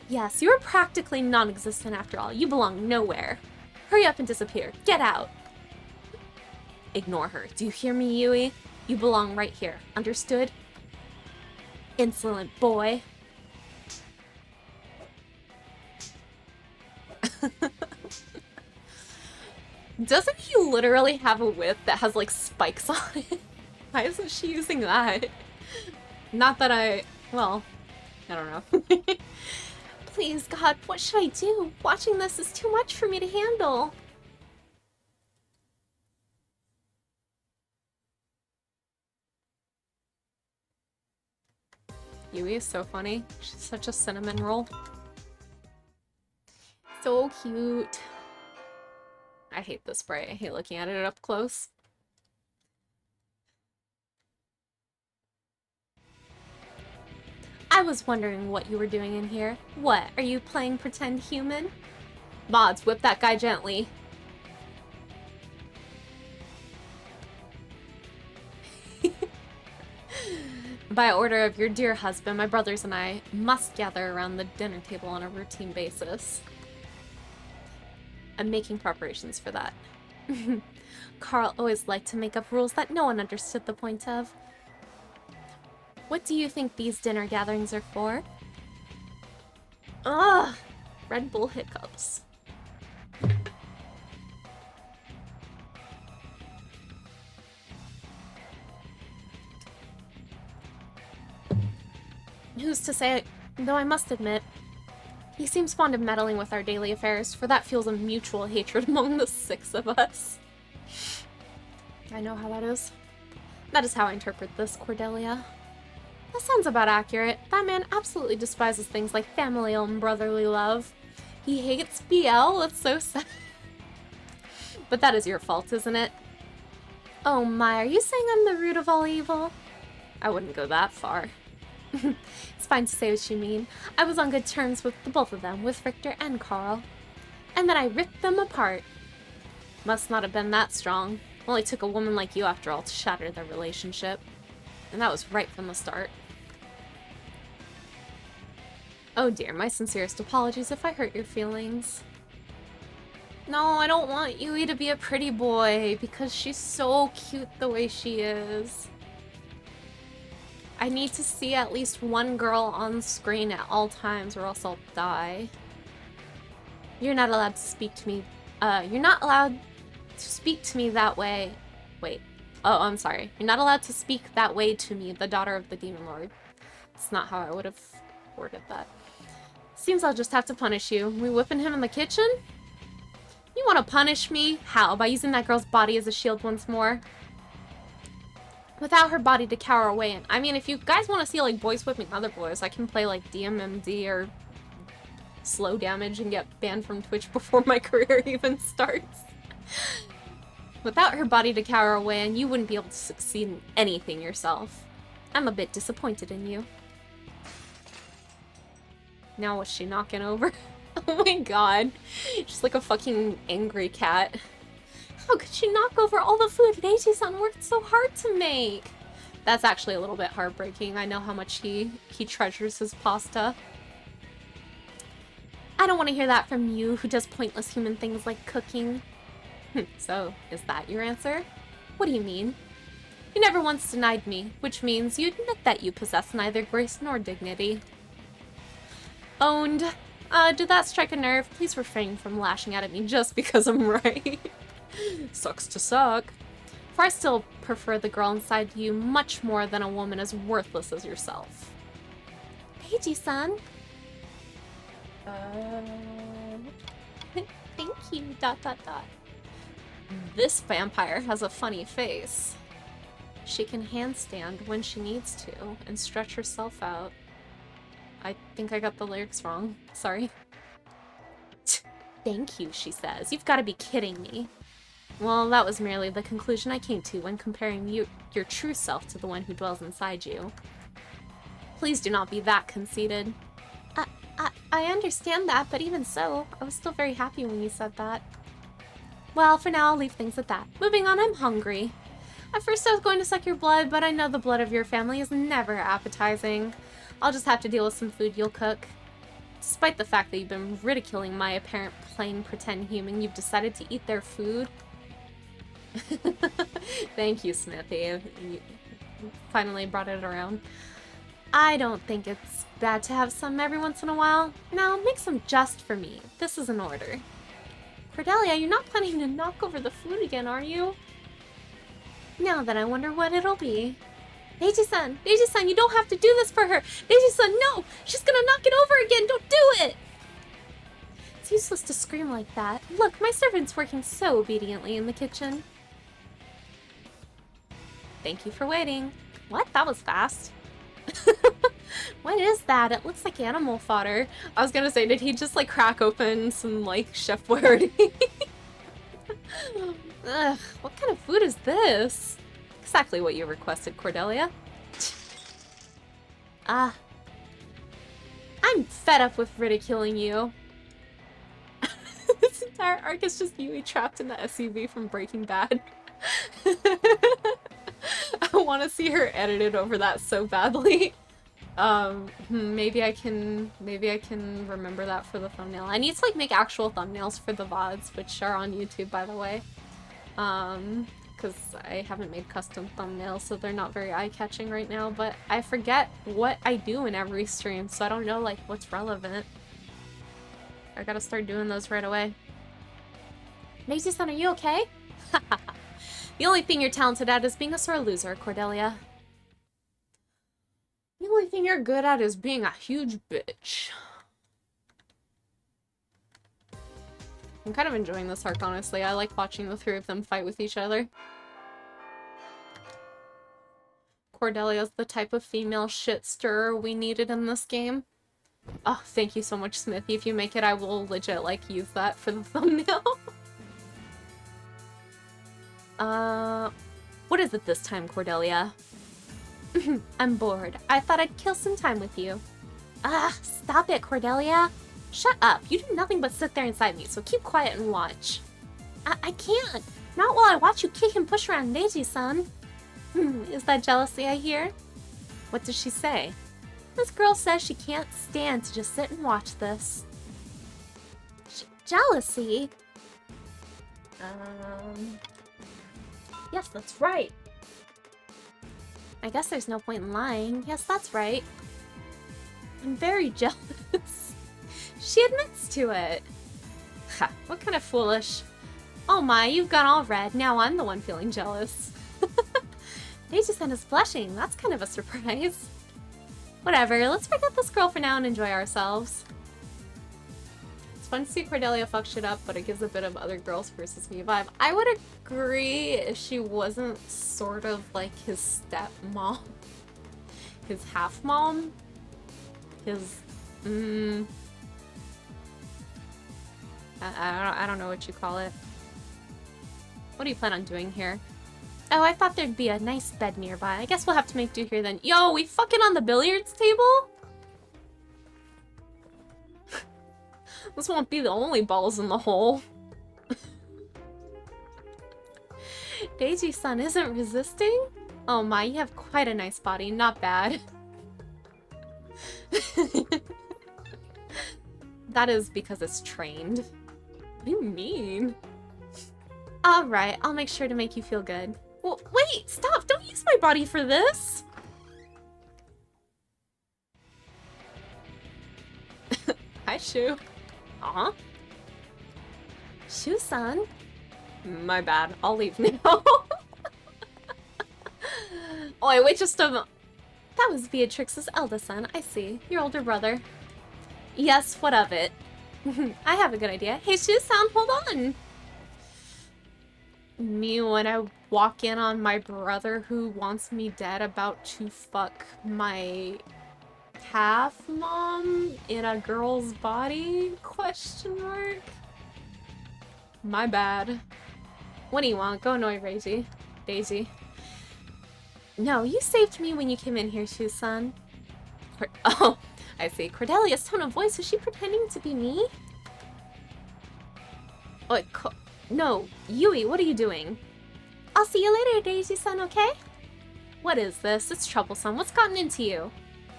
Yes, you're practically non-existent after all. You belong nowhere. Hurry up and disappear. Get out. Ignore her. Do you hear me, Yui? You belong right here. Understood? Insolent boy. Doesn't he literally have a whip that has like spikes on it? Why isn't she using that? Not that well, I don't know. Please, God, what should I do? Watching this is too much for me to handle. Yui is so funny. She's such a cinnamon roll. So cute. I hate this spray. I hate looking at it up close. I was wondering what you were doing in here. What, are you playing pretend human? Mods, whip that guy gently. By order of your dear husband, my brothers and I must gather around the dinner table on a routine basis. I'm making preparations for that. Carl always liked to make up rules that no one understood the point of. What do you think these dinner gatherings are for? Ugh! Red Bull hiccups. Who's to say, though I must admit, he seems fond of meddling with our daily affairs, for that fuels a mutual hatred among the 6 of us. I know how that is. That is how I interpret this, Cordelia. That sounds about accurate. That man absolutely despises things like familial and brotherly love. He hates BL, it's so sad. But that is your fault, isn't it? Oh my, are you saying I'm the root of all evil? I wouldn't go that far. It's fine to say what you mean. I was on good terms with the both of them, with Richter and Carl. And then I ripped them apart. Must not have been that strong. Only took a woman like you, after all, to shatter their relationship. And that was right from the start. Oh dear, my sincerest apologies if I hurt your feelings. No, I don't want Yui to be a pretty boy because she's so cute the way she is. I need to see at least one girl on screen at all times or else I'll die. You're not allowed to speak to me. You're not allowed to speak to me that way. Wait. Oh, I'm sorry. You're not allowed to speak that way to me, the daughter of the Demon Lord. It's not how I would have worded that. Seems I'll just have to punish you. We whipping him in the kitchen? You want to punish me? How? By using that girl's body as a shield once more? Without her body to cower away in. I mean, if you guys want to see, like, boys whipping other boys, I can play, like, DMMD or slow damage and get banned from Twitch before my career even starts. Without her body to cower away in, you wouldn't be able to succeed in anything yourself. I'm a bit disappointed in you. Now was she knocking over? Oh my god. Just like a fucking angry cat. How could she knock over all the food Reiji-san worked so hard to make? That's actually a little bit heartbreaking. I know how much he treasures his pasta. I don't want to hear that from you, who does pointless human things like cooking. So, is that your answer? What do you mean? You never once denied me, which means you admit that you possess neither grace nor dignity. Owned. Did that strike a nerve? Please refrain from lashing out at me just because I'm right. Sucks to suck. For I still prefer the girl inside you much more than a woman as worthless as yourself. Reiji-san. Thank you, ... This vampire has a funny face. She can handstand when she needs to and stretch herself out. I think I got the lyrics wrong. Sorry. Thank you, she says. You've got to be kidding me. Well, that was merely the conclusion I came to when comparing your true self to the one who dwells inside you. Please do not be that conceited. I understand that, but even so, I was still very happy when you said that. Well, for now, I'll leave things at that. Moving on, I'm hungry. At first I was going to suck your blood, but I know the blood of your family is never appetizing. I'll just have to deal with some food you'll cook. Despite the fact that you've been ridiculing my apparent plain pretend human, you've decided to eat their food. Thank you, Smithy. You finally brought it around. I don't think it's bad to have some every once in a while. Now, make some just for me. This is an order. Cordelia, you're not planning to knock over the food again, are you? Now then, I wonder what it'll be. Reiji-san! Reiji-san, you don't have to do this for her! Reiji-san, no! She's gonna knock it over again! Don't do it! It's useless to scream like that. Look, my servant's working so obediently in the kitchen. Thank you for waiting. What? That was fast. What is that? It looks like animal fodder. I was gonna say, did he just like crack open some like Chef Boyardee? Ugh, what kind of food is this? Exactly what you requested, Cordelia. I'm fed up with ridiculing you. This entire arc is just Yui trapped in the SUV from Breaking Bad. I want to see her edited over that so badly. Maybe I can remember that for the thumbnail. I need to like make actual thumbnails for the VODs, which are on YouTube, by the way. Because I haven't made custom thumbnails, so they're not very eye-catching right now, but I forget what I do in every stream, so I don't know like what's relevant. I gotta start doing those right away. Reiji-san, are you okay? The only thing you're talented at is being a sore loser, Cordelia. The only thing you're good at is being a huge bitch. I'm kind of enjoying this arc, honestly. I like watching the three of them fight with each other. Cordelia's the type of female shit stirrer we needed in this game. Oh, thank you so much, Smithy. If you make it, I will legit, like, use that for the thumbnail. What is it this time, Cordelia? I'm bored. I thought I'd kill some time with you. Stop it, Cordelia. Shut up. You do nothing but sit there inside me, so keep quiet and watch. I can't. Not while I watch you kick and push around Reiji-san. Is that jealousy I hear? What does she say? This girl says she can't stand to just sit and watch this. Jealousy? Yes, that's right. I guess there's no point in lying. Yes, that's right. I'm very jealous. She admits to it. Ha, what kind of foolish... Oh my, you've gone all red. Now I'm the one feeling jealous. Reiji-san is blushing. That's kind of a surprise. Whatever, let's forget this girl for now and enjoy ourselves. It's fun to see Cordelia fuck shit up, but it gives a bit of other girls versus me vibe. I would agree if she wasn't sort of like his stepmom. His half-mom. His... I don't know what you call it. What do you plan on doing here? Oh, I thought there'd be a nice bed nearby. I guess we'll have to make do here then. Yo, we fucking on the billiards table? This won't be the only balls in the hole. Reiji-san isn't resisting? Oh my, you have quite a nice body. Not bad. That is because it's trained. What do you mean? Alright, I'll make sure to make you feel good. Well, wait! Stop! Don't use my body for this! Hi, Shu. Aw. Shu-san? My bad. I'll leave now. Oh, wait just a moment. That was Beatrix's eldest son. I see. Your older brother. Yes, what of it? I have a good idea. Hey, Shu-san, hold on! Me when I walk in on my brother who wants me dead about to fuck my half-mom in a girl's body? Question mark? My bad. What do you want? Go annoy Reiji. Daisy. No, you saved me when you came in here, Shu-san. Oh, I see. Cordelia's tone of voice, was she pretending to be me? Oh, no, Yui, what are you doing? I'll see you later, Reiji-san, okay? What is this? It's troublesome. What's gotten into you?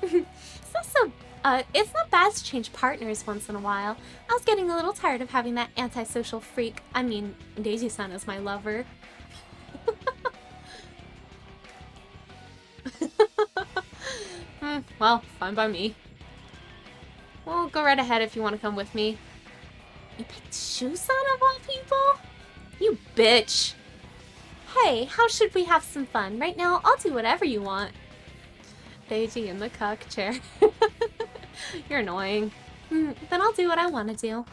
It's not bad to change partners once in a while. I was getting a little tired of having that antisocial freak. I mean, Reiji-san is my lover. Well, fine by me. Well, go right ahead if you want to come with me. You picked Shu-san of all people? You bitch! Hey, how should we have some fun? Right now, I'll do whatever you want. Reiji in the cuck chair. You're annoying. Then I'll do what I want to do.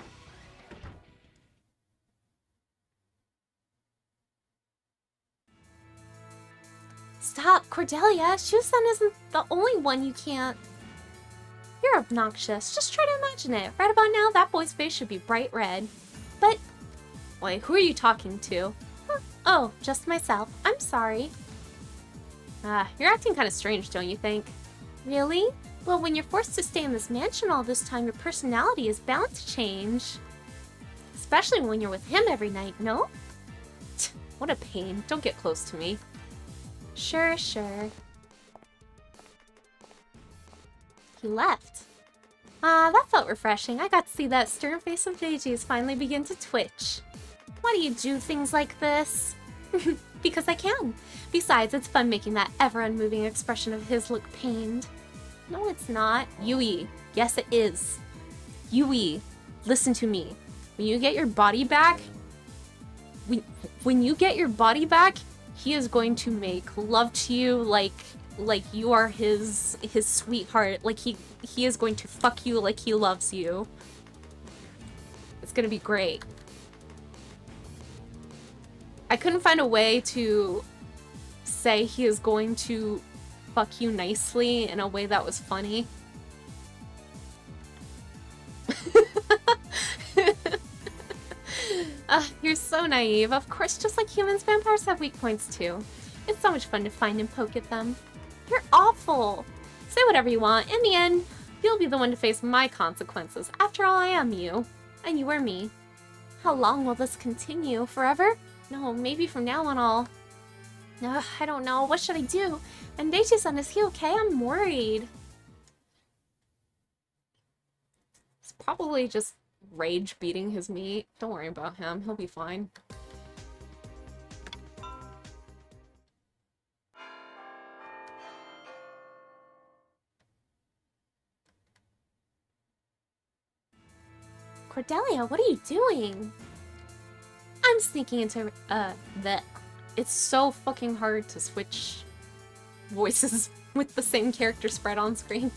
Stop, Cordelia! Shu-san isn't the only one you can't... You're obnoxious. Just try to imagine it. Right about now, that boy's face should be bright red. But... Wait, who are you talking to? Huh. Oh, just myself. I'm sorry. You're acting kind of strange, don't you think? Really? Well, when you're forced to stay in this mansion all this time, your personality is bound to change. Especially when you're with him every night, no? What a pain. Don't get close to me. Sure, sure. He left. That felt refreshing. I got to see that stern face of Reiji's finally begin to twitch. Why do you do things like this? Because I can. Besides, it's fun making that ever-unmoving expression of his look pained. No, it's not. Yui. Yes, it is. Yui, listen to me. When you get your body back... When you get your body back, he is going to make love to you like you are his sweetheart. Like he is going to fuck you like he loves you. It's gonna be great. I couldn't find a way to say he is going to fuck you nicely in a way that was funny. You're so naive. Of course, just like humans, vampires have weak points too. It's so much fun to find and poke at them. You're awful. Say whatever you want. In the end, you'll be the one to face my consequences. After all, I am you. And you are me. How long will this continue? Forever? No, maybe from now on I'll... I don't know. What should I do? And Reiji-san, is he okay? I'm worried. probably just rage beating his meat. Don't worry about him. He'll be fine. Cordelia, what are you doing? I'm sneaking into, that. It's so fucking hard to switch voices with the same character spread on screen.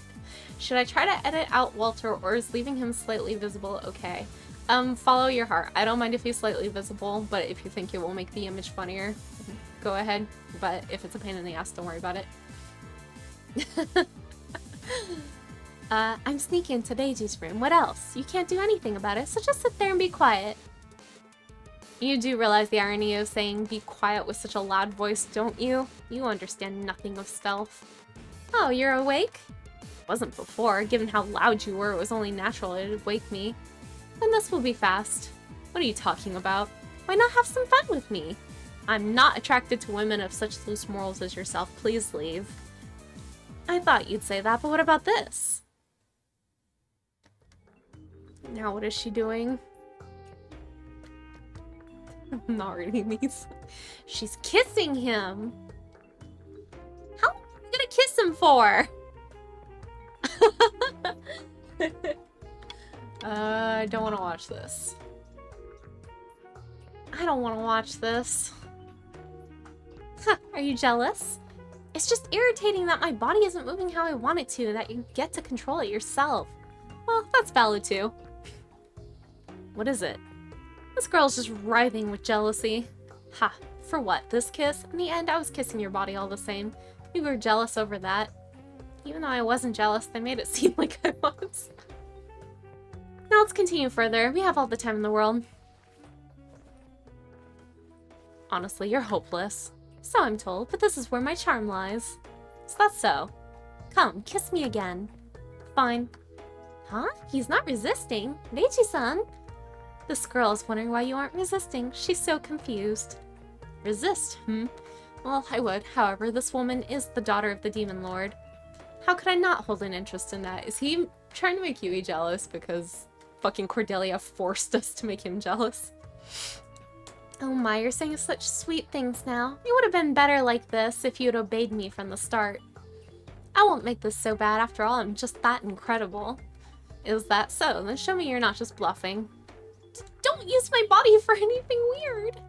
Should I try to edit out Walter, or is leaving him slightly visible okay? Follow your heart. I don't mind if he's slightly visible, but if you think it will make the image funnier, go ahead. But if it's a pain in the ass, don't worry about it. I'm sneaking into Reiji's room. What else? You can't do anything about it, so just sit there and be quiet. You do realize the irony of saying be quiet with such a loud voice, don't you? You understand nothing of stealth. Oh, you're awake? Wasn't before. Given how loud you were, it was only natural it'd wake me. Then this will be fast. What are you talking about? Why not have some fun with me? I'm not attracted to women of such loose morals as yourself. Please leave. I thought you'd say that, but what about this? Now what is she doing? Not reading these. She's kissing him. How long are you gonna kiss him for? I don't want to watch this. I don't want to watch this. Huh, are you jealous? It's just irritating that my body isn't moving how I want it to, that you get to control it yourself. Well, that's valid too. What is it? This girl's just writhing with jealousy. Ha, for what? This kiss? In the end, I was kissing your body all the same. You were jealous over that. Even though I wasn't jealous, they made it seem like I was. Now let's continue further. We have all the time in the world. Honestly, you're hopeless. So I'm told, but this is where my charm lies. Is that so? Come, kiss me again. Fine. Huh? He's not resisting. Reiji-san. This girl is wondering why you aren't resisting. She's so confused. Resist, Well, I would. However, this woman is the daughter of the Demon Lord. How could I not hold an interest in that? Is he trying to make Yui jealous because fucking Cordelia forced us to make him jealous? Oh my, you're saying such sweet things now. It would have been better like this if you'd obeyed me from the start. I won't make this so bad. After all, I'm just that incredible. Is that so? Then show me you're not just bluffing. Don't use my body for anything weird.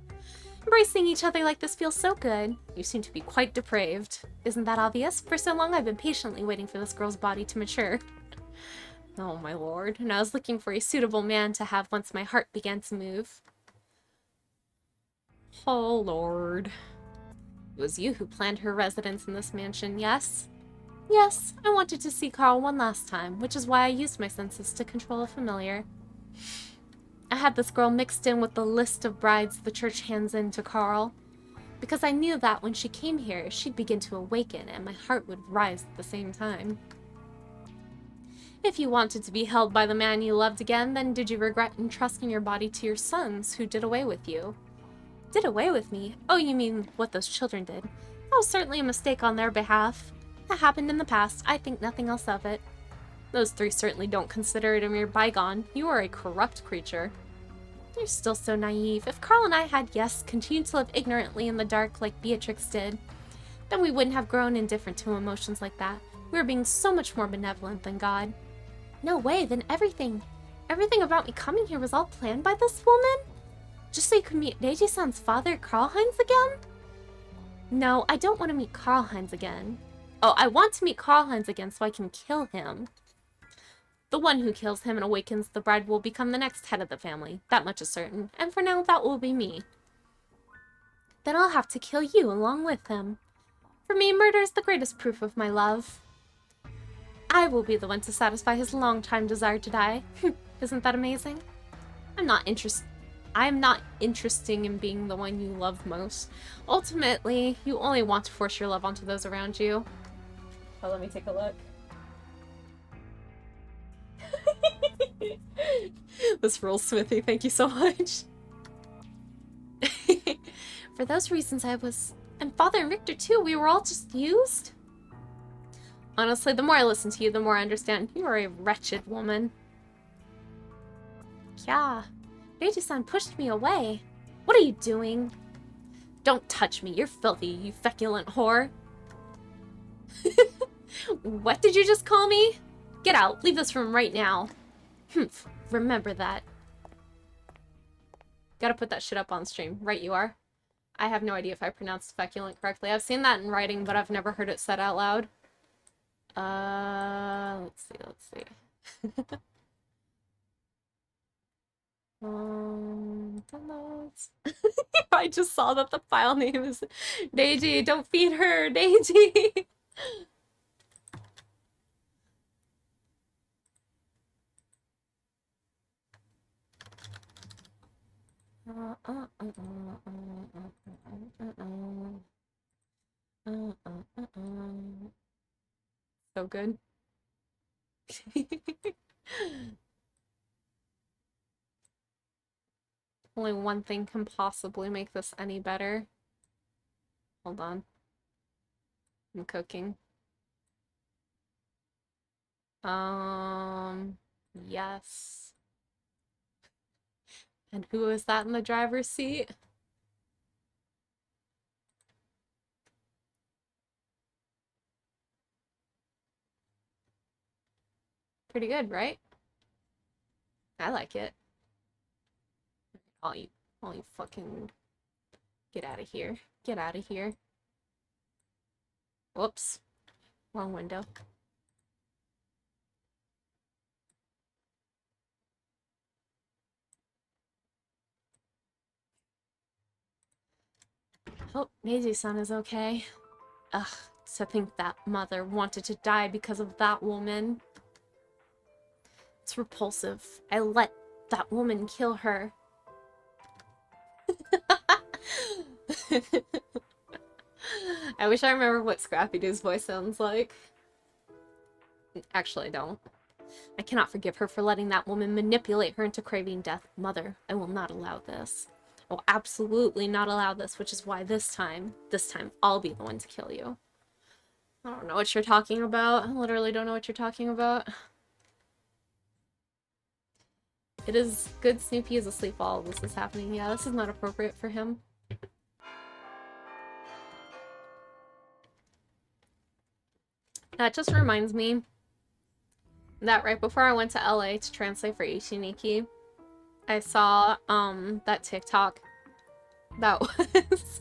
Embracing each other like this feels so good. You seem to be quite depraved. Isn't that obvious? For so long I've been patiently waiting for this girl's body to mature. Oh my lord, and I was looking for a suitable man to have once my heart began to move. Oh lord. It was you who planned her residence in this mansion, yes? Yes, I wanted to see Carl one last time, which is why I used my senses to control a familiar. I had this girl mixed in with the list of brides the church hands in to Carl, because I knew that when she came here, she'd begin to awaken and my heart would rise at the same time. If you wanted to be held by the man you loved again, then did you regret entrusting your body to your sons who did away with you? Did away with me? Oh, you mean what those children did? That was certainly a mistake on their behalf. That happened in the past. I think nothing else of it. Those three certainly don't consider it a mere bygone. You are a corrupt creature. You're still so naive. If Carl and I had, yes, continued to live ignorantly in the dark like Beatrix did, then we wouldn't have grown indifferent to emotions like that. We were being so much more benevolent than God. No way, then everything about me coming here was all planned by this woman? Just so you could meet Reiji-san's father, Karl-Heinz, again? No, I don't want to meet Karl-Heinz again. Oh, I want to meet Karl-Heinz again so I can kill him. The one who kills him and awakens the bride will become the next head of the family. That much is certain. And for now, that will be me. Then I'll have to kill you along with him. For me, murder is the greatest proof of my love. I will be the one to satisfy his long-time desire to die. Isn't that amazing? I am not interesting in being the one you love most. Ultimately, you only want to force your love onto those around you. Oh, let me take a look. This rules, Smithy. Thank you so much. For those reasons I was... And Father and Richter too, we were all just used? Honestly, the more I listen to you, the more I understand. You are a wretched woman. Yeah. Reiji-san pushed me away. What are you doing? Don't touch me. You're filthy, you feculent whore. What did you just call me? Get out. Leave this room right now. Humph. Remember that. Gotta put that shit up on stream. Right you are. I have no idea if I pronounced feculent correctly. I've seen that in writing, but I've never heard it said out loud. Let's see. Downloads. I just saw that the file name is Reiji. Don't feed her, Reiji. So good. Only one thing can possibly make this any better. Hold on. I'm cooking. Yes. And who is that in the driver's seat? Pretty good, right? I like it. All you fucking get out of here. Get out of here. Whoops. Wrong window. Hope Meiji-san is okay. Ugh, to think that mother wanted to die because of that woman. It's repulsive. I let that woman kill her. I wish I remember what Scrappy-Doo's voice sounds like. Actually, I don't. I cannot forgive her for letting that woman manipulate her into craving death. Mother, I will not allow this. I will absolutely not allow this, which is why this time, I'll be the one to kill you. I don't know what you're talking about. I literally don't know what you're talking about. It is good Snoopy is asleep while this is happening. Yeah, this is not appropriate for him. That just reminds me that right before I went to LA to translate for Ishiniki, I saw that TikTok that was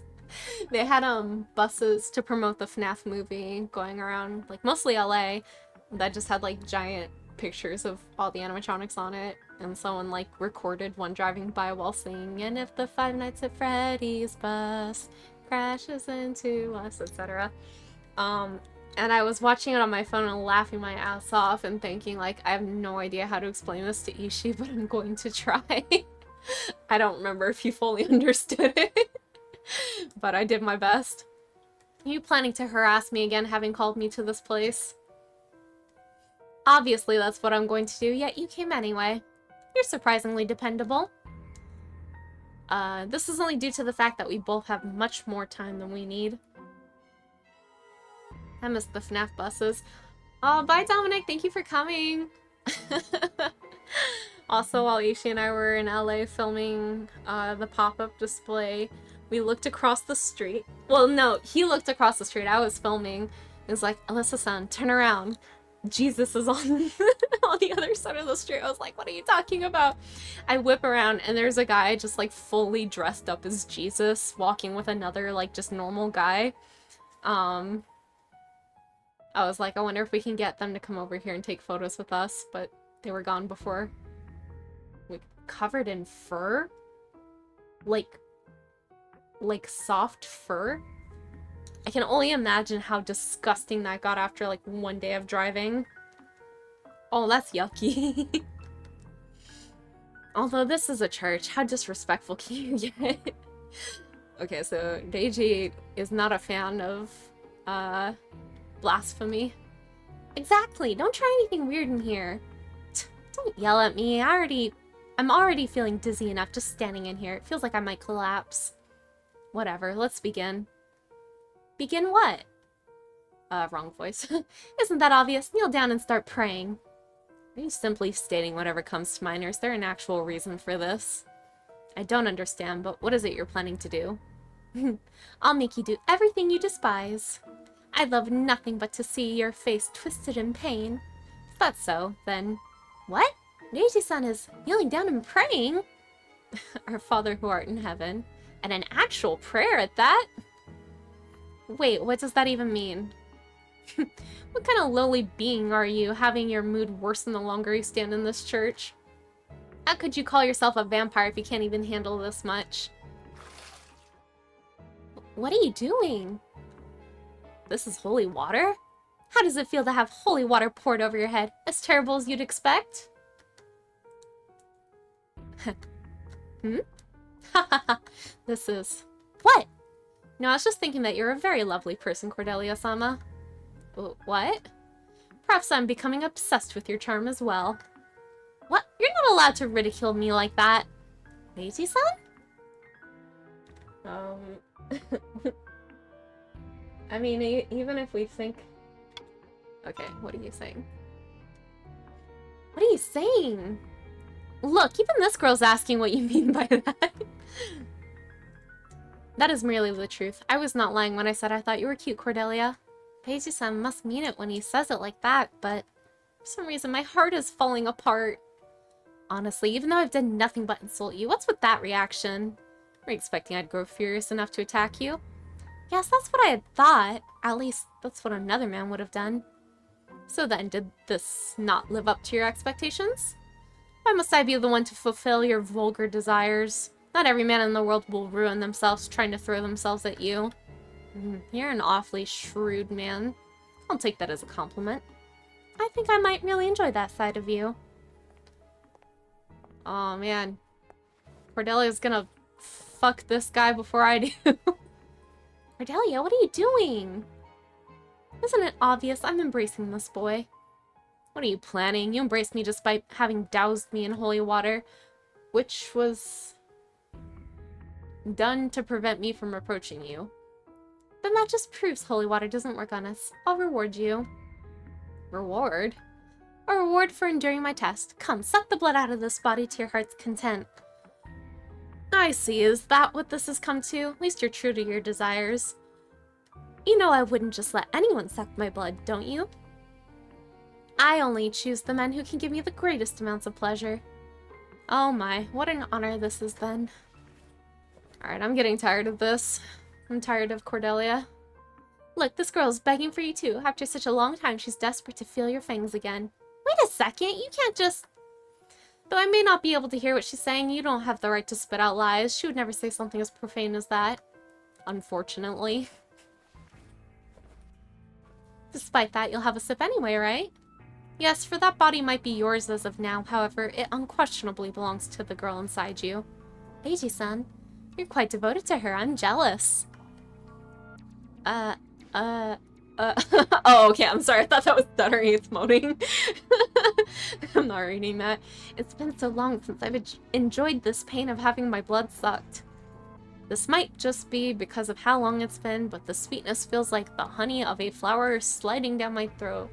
they had buses to promote the FNAF movie going around like mostly LA that just had like giant pictures of all the animatronics on it, and someone like recorded one driving by while singing, and if the Five Nights at Freddy's bus crashes into us, etc. And I was watching it on my phone and laughing my ass off and thinking, like, I have no idea how to explain this to Ishi, but I'm going to try. I don't remember if you fully understood it, but I did my best. Are you planning to harass me again, having called me to this place? Obviously, that's what I'm going to do, yet you came anyway. You're surprisingly dependable. This is only due to the fact that we both have much more time than we need. I miss the FNAF buses. Oh, bye Dominic, thank you for coming! Also, while Ishi and I were in LA filming the pop-up display, we looked across the street. Well, no, he looked across the street, I was filming. It was like, Alyssa-san, turn around. Jesus is on, on the other side of the street. I was like, what are you talking about? I whip around and there's a guy just like fully dressed up as Jesus walking with another like just normal guy. I was like, I wonder if we can get them to come over here and take photos with us, but they were gone before. We covered in fur? Like soft fur? I can only imagine how disgusting that got after like one day of driving. Oh, that's yucky. Although this is a church, how disrespectful can you get? Okay, so Reiji is not a fan of blasphemy. Exactly, don't try anything weird in here. Don't yell at me, I'm already feeling dizzy enough just standing in here. It feels like I might collapse. Whatever, let's begin. Begin what? Wrong voice. Isn't that obvious? Kneel down and start praying. Are you simply stating whatever comes to mind, or is there an actual reason for this? I don't understand, but what is it you're planning to do? I'll make you do everything you despise. I'd love nothing but to see your face twisted in pain. If that's so, then... What? Reiji-san is kneeling down and praying? Our Father who art in heaven. And an actual prayer at that? Wait, what does that even mean? What kind of lowly being are you, having your mood worsen the longer you stand in this church? How could you call yourself a vampire if you can't even handle this much? What are you doing? This is holy water? How does it feel to have holy water poured over your head? As terrible as you'd expect? Hmm? This is... What? No, I was just thinking that you're a very lovely person, Cordelia-sama. What? Perhaps I'm becoming obsessed with your charm as well. What? You're not allowed to ridicule me like that. Reiji-san? I mean, even if we think... Okay, what are you saying? What are you saying? Look, even this girl's asking what you mean by that. That is merely the truth. I was not lying when I said I thought you were cute, Cordelia. Reiji-san must mean it when he says it like that, but for some reason my heart is falling apart. Honestly, even though I've done nothing but insult you, what's with that reaction? Were you expecting I'd grow furious enough to attack you? Yes, that's what I had thought. At least, that's what another man would have done. So then, did this not live up to your expectations? Why must I be the one to fulfill your vulgar desires? Not every man in the world will ruin themselves trying to throw themselves at you. You're an awfully shrewd man. I'll take that as a compliment. I think I might really enjoy that side of you. Oh man. Cordelia's gonna fuck this guy before I do. Cordelia, what are you doing? Isn't it obvious I'm embracing this boy? What are you planning? You embraced me just by having doused me in holy water, which was done to prevent me from approaching you. Then that just proves holy water doesn't work on us. I'll reward you. Reward? A reward for enduring my test. Come, suck the blood out of this body to your heart's content. I see. Is that what this has come to? At least you're true to your desires. You know I wouldn't just let anyone suck my blood, don't you? I only choose the men who can give me the greatest amounts of pleasure. Oh my, what an honor this is then. Alright, I'm getting tired of this. I'm tired of Cordelia. Look, this girl is begging for you too. After such a long time, she's desperate to feel your fangs again. Wait a second, you can't just... Though I may not be able to hear what she's saying, you don't have the right to spit out lies. She would never say something as profane as that. Unfortunately. Despite that, you'll have a sip anyway, right? Yes, for that body might be yours as of now. However, it unquestionably belongs to the girl inside you. Reiji-san, you're quite devoted to her. I'm jealous. Oh, okay, I'm sorry. I thought that was stuttering. It's moaning. I'm not reading that. It's been so long since I've enjoyed this pain of having my blood sucked. This might just be because of how long it's been, but the sweetness feels like the honey of a flower sliding down my throat.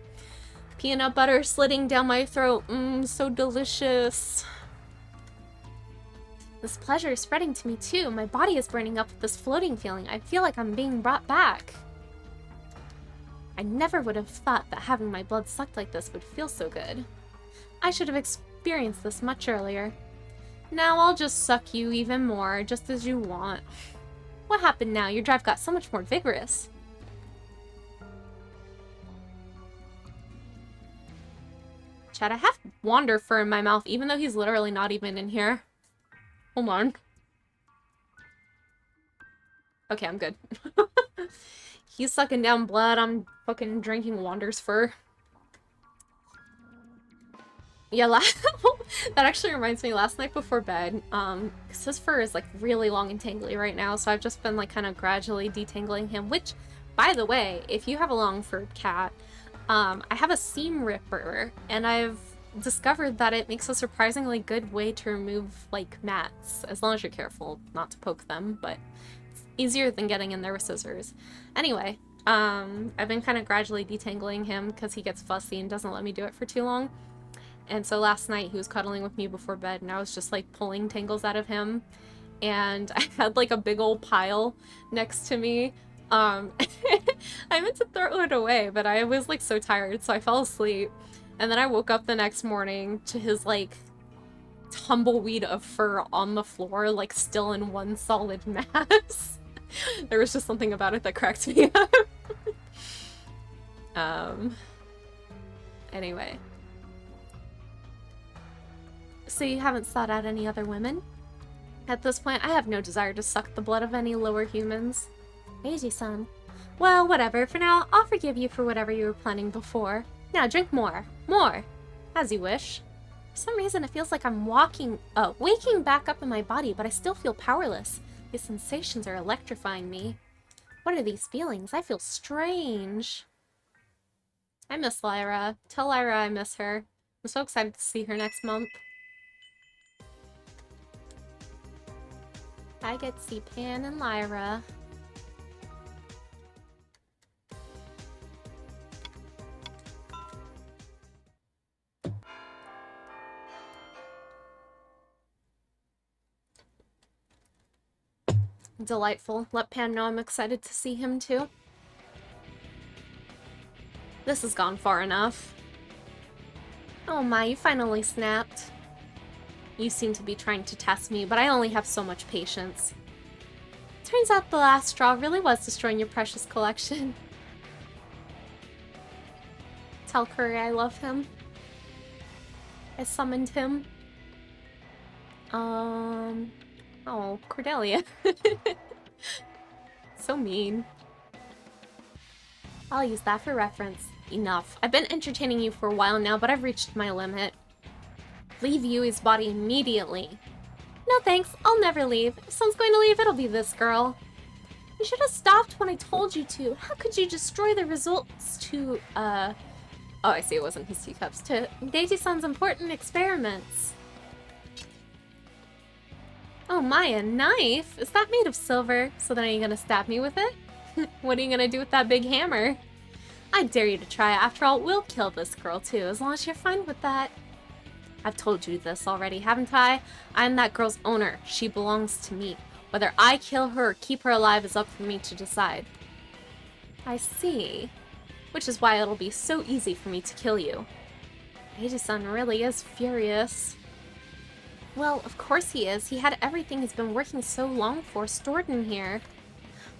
Peanut butter sliding down my throat. So delicious. This pleasure is spreading to me too. My body is burning up with this floating feeling. I feel like I'm being brought back. I never would have thought that having my blood sucked like this would feel so good. I should have experienced this much earlier. Now I'll just suck you even more, just as you want. What happened now? Your drive got so much more vigorous. Chad, I have wander fur in my mouth, even though he's literally not even in here. Hold on. Okay, I'm good. He's sucking down blood. I'm fucking drinking Wander's fur. Yeah, that actually reminds me, last night before bed, because his fur is like really long and tangly right now, so I've just been like kind of gradually detangling him, which, by the way, if you have a long furred cat, I have a seam ripper, and I've discovered that it makes a surprisingly good way to remove like mats, as long as you're careful not to poke them, but it's easier than getting in there with scissors. Anyway, I've been kind of gradually detangling him because he gets fussy and doesn't let me do it for too long. And so last night he was cuddling with me before bed, and I was just like pulling tangles out of him. And I had like a big old pile next to me. I meant to throw it away, but I was like so tired, so I fell asleep. And then I woke up the next morning to his like tumbleweed of fur on the floor, like still in one solid mass. There was just something about it that cracked me up. Anyway. So you haven't sought out any other women? At this point, I have no desire to suck the blood of any lower humans. Reiji-san. Well, whatever. For now, I'll forgive you for whatever you were planning before. Now, drink more. More. As you wish. For some reason, it feels like I'm waking back up in my body, but I still feel powerless. These sensations are electrifying me. What are these feelings? I feel strange. I miss Lyra. Tell Lyra I miss her. I'm so excited to see her next month. I get to see Pan and Lyra. Delightful. Let Pan know I'm excited to see him too. This has gone far enough. Oh my, you finally snapped. You seem to be trying to test me, but I only have so much patience. Turns out the last straw really was destroying your precious collection. Tell Curry I love him. I summoned him. Oh, Cordelia. So mean. I'll use that for reference. Enough. I've been entertaining you for a while now, but I've reached my limit. Leave Yui's body immediately. No thanks, I'll never leave. If someone's going to leave, it'll be this girl. You should have stopped when I told you to. How could you destroy the results to, Oh, I see, it wasn't his teacups. To Deiji-san's important experiments. Oh my, a knife? Is that made of silver? So then are you gonna stab me with it? What are you gonna do with that big hammer? I dare you to try. After all, we'll kill this girl too, as long as you're fine with that. I've told you this already, haven't I? I'm that girl's owner. She belongs to me. Whether I kill her or keep her alive is up for me to decide. I see. Which is why it'll be so easy for me to kill you. Reiji-san really is furious. Well, of course he is. He had everything he's been working so long for stored in here.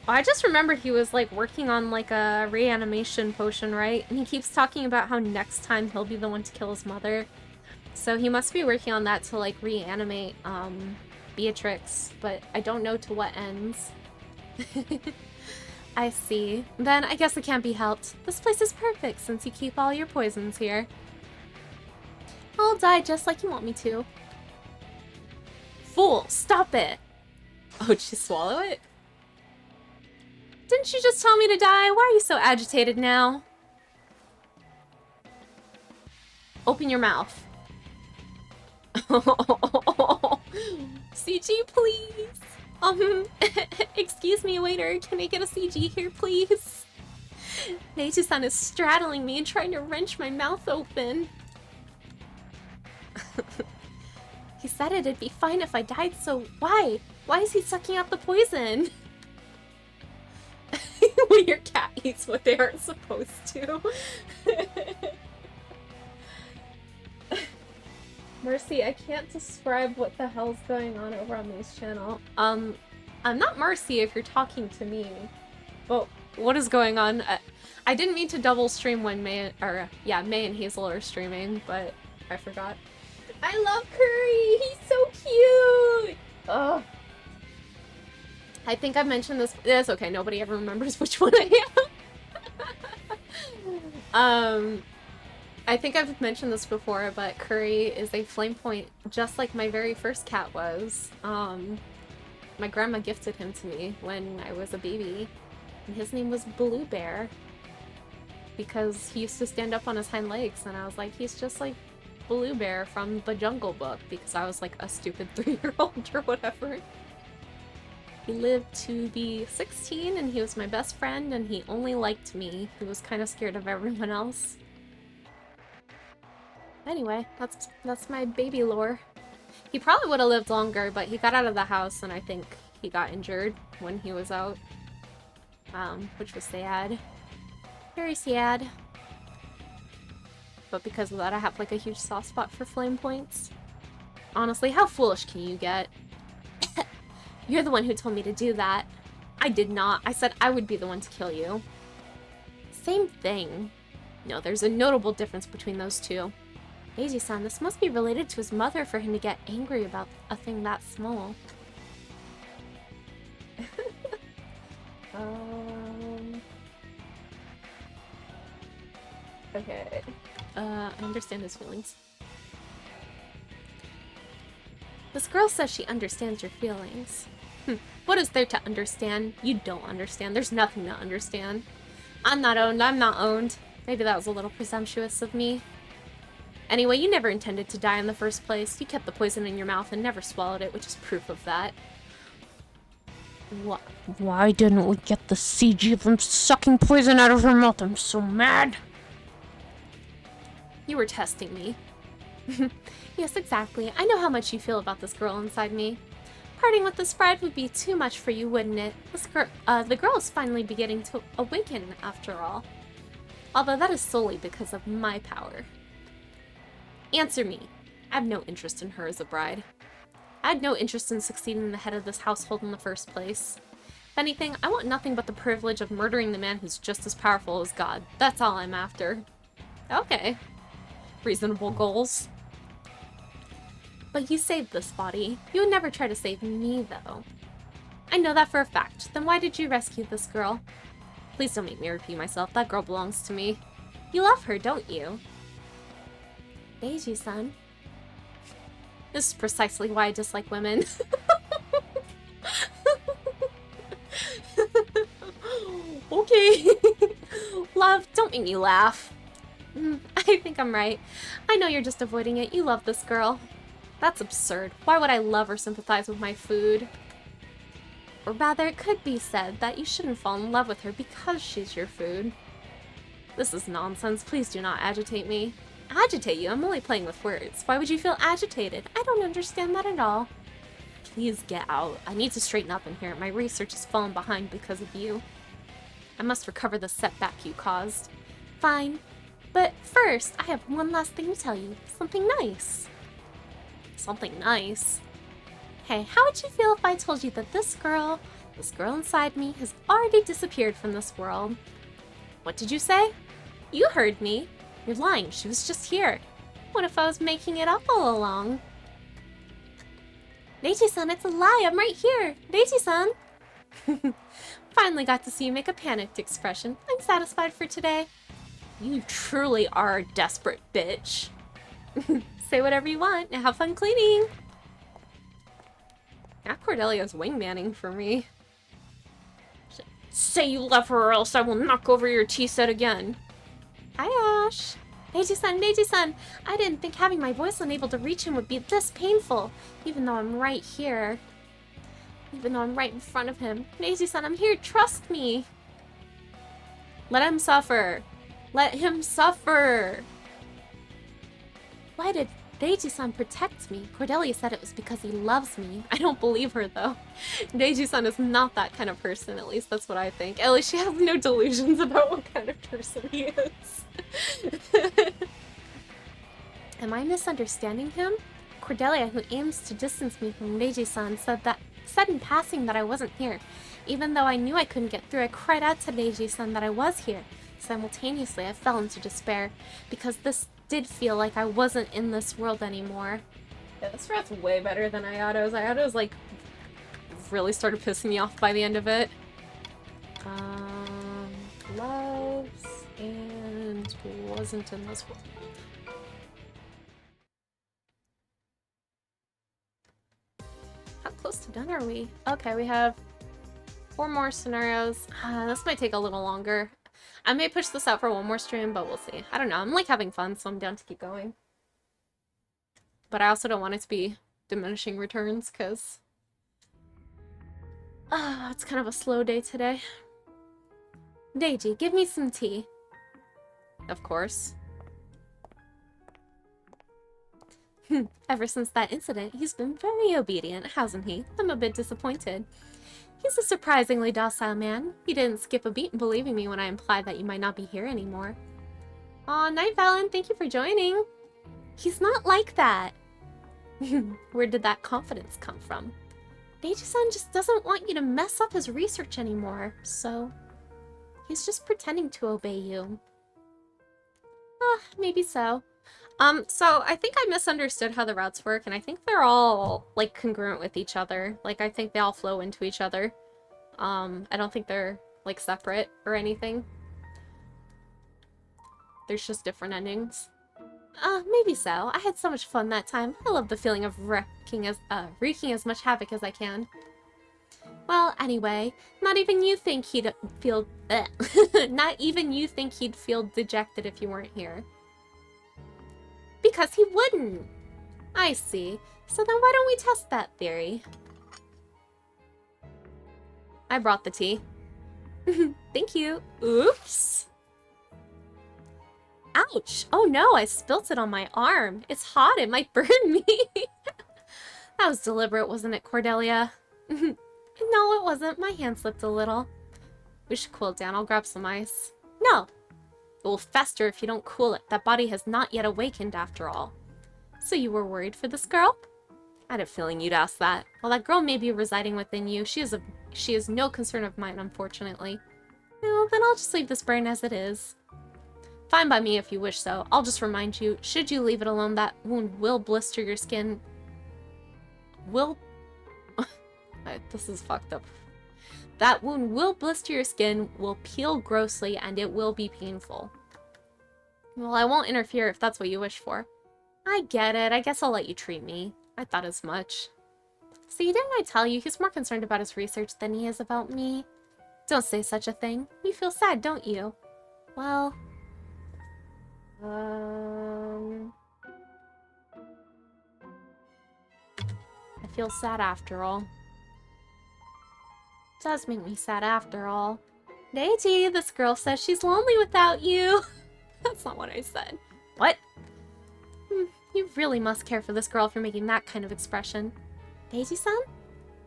Oh, I just remembered he was, like, working on, like, a reanimation potion, right? And he keeps talking about how next time he'll be the one to kill his mother. So he must be working on that to, like, reanimate, Beatrix. But I don't know to what ends. I see. Then I guess it can't be helped. This place is perfect since you keep all your poisons here. I'll die just like you want me to. Fool! Stop it! Oh, did she swallow it? Didn't you just tell me to die? Why are you so agitated now? Open your mouth. CG, please! Excuse me, waiter. Can I get a CG here, please? Reiji-san is straddling me and trying to wrench my mouth open. He said it'd be fine if I died, so why? Why is he sucking out the poison? When your cat eats what they aren't supposed to. Mercy, I can't describe what the hell's going on over on May's channel. I'm not Mercy if you're talking to me. But what is going on? I didn't mean to double stream when May and Hazel are streaming, but I forgot. I love Curry! He's so cute! Ugh. I think I've mentioned this. It's okay, nobody ever remembers which one I am. I think I've mentioned this before, but Curry is a flame point just like my very first cat was. My grandma gifted him to me when I was a baby, and his name was Blue Bear because he used to stand up on his hind legs, and I was like, he's just like Blue Bear from the Jungle Book, because I was like a stupid 3-year-old or whatever. He lived to be 16, and he was my best friend, and he only liked me. He was kind of scared of everyone else. Anyway, that's my baby lore. He probably would have lived longer, but he got out of the house and I think he got injured when he was out. Which was sad. Very sad. But because of that, I have like a huge soft spot for flame points. Honestly, how foolish can you get? You're the one who told me to do that. I did not. I said I would be the one to kill you. Same thing. No, there's a notable difference between those two. Reiji-san, this must be related to his mother for him to get angry about a thing that small. Okay. I understand his feelings. This girl says she understands your feelings. What is there to understand? You don't understand. There's nothing to understand. I'm not owned. I'm not owned. Maybe that was a little presumptuous of me. Anyway, you never intended to die in the first place. You kept the poison in your mouth and never swallowed it, which is proof of that. What? Why didn't we get the CG of them sucking poison out of her mouth? I'm so mad. You were testing me. Yes, exactly. I know how much you feel about this girl inside me. Parting with this bride would be too much for you, wouldn't it? The girl is finally beginning to awaken, after all. Although that is solely because of my power. Answer me. I have no interest in her as a bride. I had no interest in succeeding the head of this household in the first place. If anything, I want nothing but the privilege of murdering the man who's just as powerful as God. That's all I'm after. Okay. Reasonable goals. But you saved this body. You would never try to save me, though. I know that for a fact. Then why did you rescue this girl? Please don't make me repeat myself. That girl belongs to me. You love her, don't you? Reiji-san. This is precisely why I dislike women. Okay. Love, don't make me laugh. I think I'm right. I know you're just avoiding it. You love this girl. That's absurd. Why would I love or sympathize with my food? Or rather, it could be said that you shouldn't fall in love with her because she's your food. This is nonsense. Please do not agitate me. Agitate you? I'm only playing with words. Why would you feel agitated? I don't understand that at all. Please get out. I need to straighten up in here. My research has fallen behind because of you. I must recover the setback you caused. Fine. But first, I have one last thing to tell you. Something nice. Something nice? Hey, how would you feel if I told you that this girl inside me, has already disappeared from this world? What did you say? You heard me. You're lying. She was just here. What if I was making it up all along? Reiji-san, it's a lie. I'm right here. Reiji-san. Finally got to see you make a panicked expression. I'm satisfied for today. You truly are a desperate bitch. Say whatever you want and have fun cleaning. Now Cordelia's wingmanning for me. Say you love her or else I will knock over your tea set again. Hi, Ash. Reiji-san, Reiji-san. I didn't think having my voice unable to reach him would be this painful, even though I'm right here. Even though I'm right in front of him. Reiji-san, I'm here. Trust me. Let him suffer. Let him suffer. Why did Reiji-san protect me? Cordelia said it was because he loves me. I don't believe her, though. Reiji-san is not that kind of person, at least that's what I think. At least she has no delusions about what kind of person he is. Am I misunderstanding him? Cordelia, who aims to distance me from Reiji-san, said in passing that I wasn't here. Even though I knew I couldn't get through, I cried out to Reiji-san that I was here. Simultaneously, I fell into despair, because this did feel like I wasn't in this world anymore. Yeah, this rat's way better than Ayato's. Ayato's, like, really started pissing me off by the end of it. Loves and wasn't in this world. How close to done are we? Okay, we have 4 more scenarios. This might take a little longer. I may push this out for one more stream, but we'll see. I don't know. I'm like having fun, so I'm down to keep going. But I also don't want it to be diminishing returns, because it's kind of a slow day today. Reiji, give me some tea. Of course. Ever since that incident, he's been very obedient, hasn't he? I'm a bit disappointed. He's a surprisingly docile man. He didn't skip a beat in believing me when I implied that you might not be here anymore. Aw, night, Valen. Thank you for joining. He's not like that. Where did that confidence come from? Neiji-san just doesn't want you to mess up his research anymore, so... he's just pretending to obey you. Maybe so. So I think I misunderstood how the routes work, and I think they're all, like, congruent with each other. Like, I think they all flow into each other. I don't think they're, like, separate or anything. There's just different endings. Maybe so. I had so much fun that time. I love the feeling of wreaking as much havoc as I can. Well, anyway, not even you think he'd feel... not even you think he'd feel dejected if you weren't here. Because he wouldn't. I see. So then why don't we test that theory? I brought the tea. Thank you. Oops. Ouch! Oh no, I spilt it on my arm. It's hot, it might burn me. That was deliberate, wasn't it, Cordelia? No, it wasn't. My hand slipped a little. We should cool it down. I'll grab some ice. No! It will fester if you don't cool it. That body has not yet awakened, after all. So you were worried for this girl? I had a feeling you'd ask that. While that girl may be residing within you, she is no concern of mine, unfortunately. No, then I'll just leave this burn as it is. Fine by me if you wish so. I'll just remind you, should you leave it alone, that wound will blister your skin. This is fucked up. That wound will blister your skin, will peel grossly, and it will be painful. Well, I won't interfere if that's what you wish for. I get it. I guess I'll let you treat me. I thought as much. See, didn't I tell you he's more concerned about his research than he is about me? Don't say such a thing. You feel sad, don't you? Well... I feel sad after all. Does make me sad after all. Reiji, this girl says she's lonely without you. That's not what I said. What? You really must care for this girl if you're making that kind of expression. Reiji-san?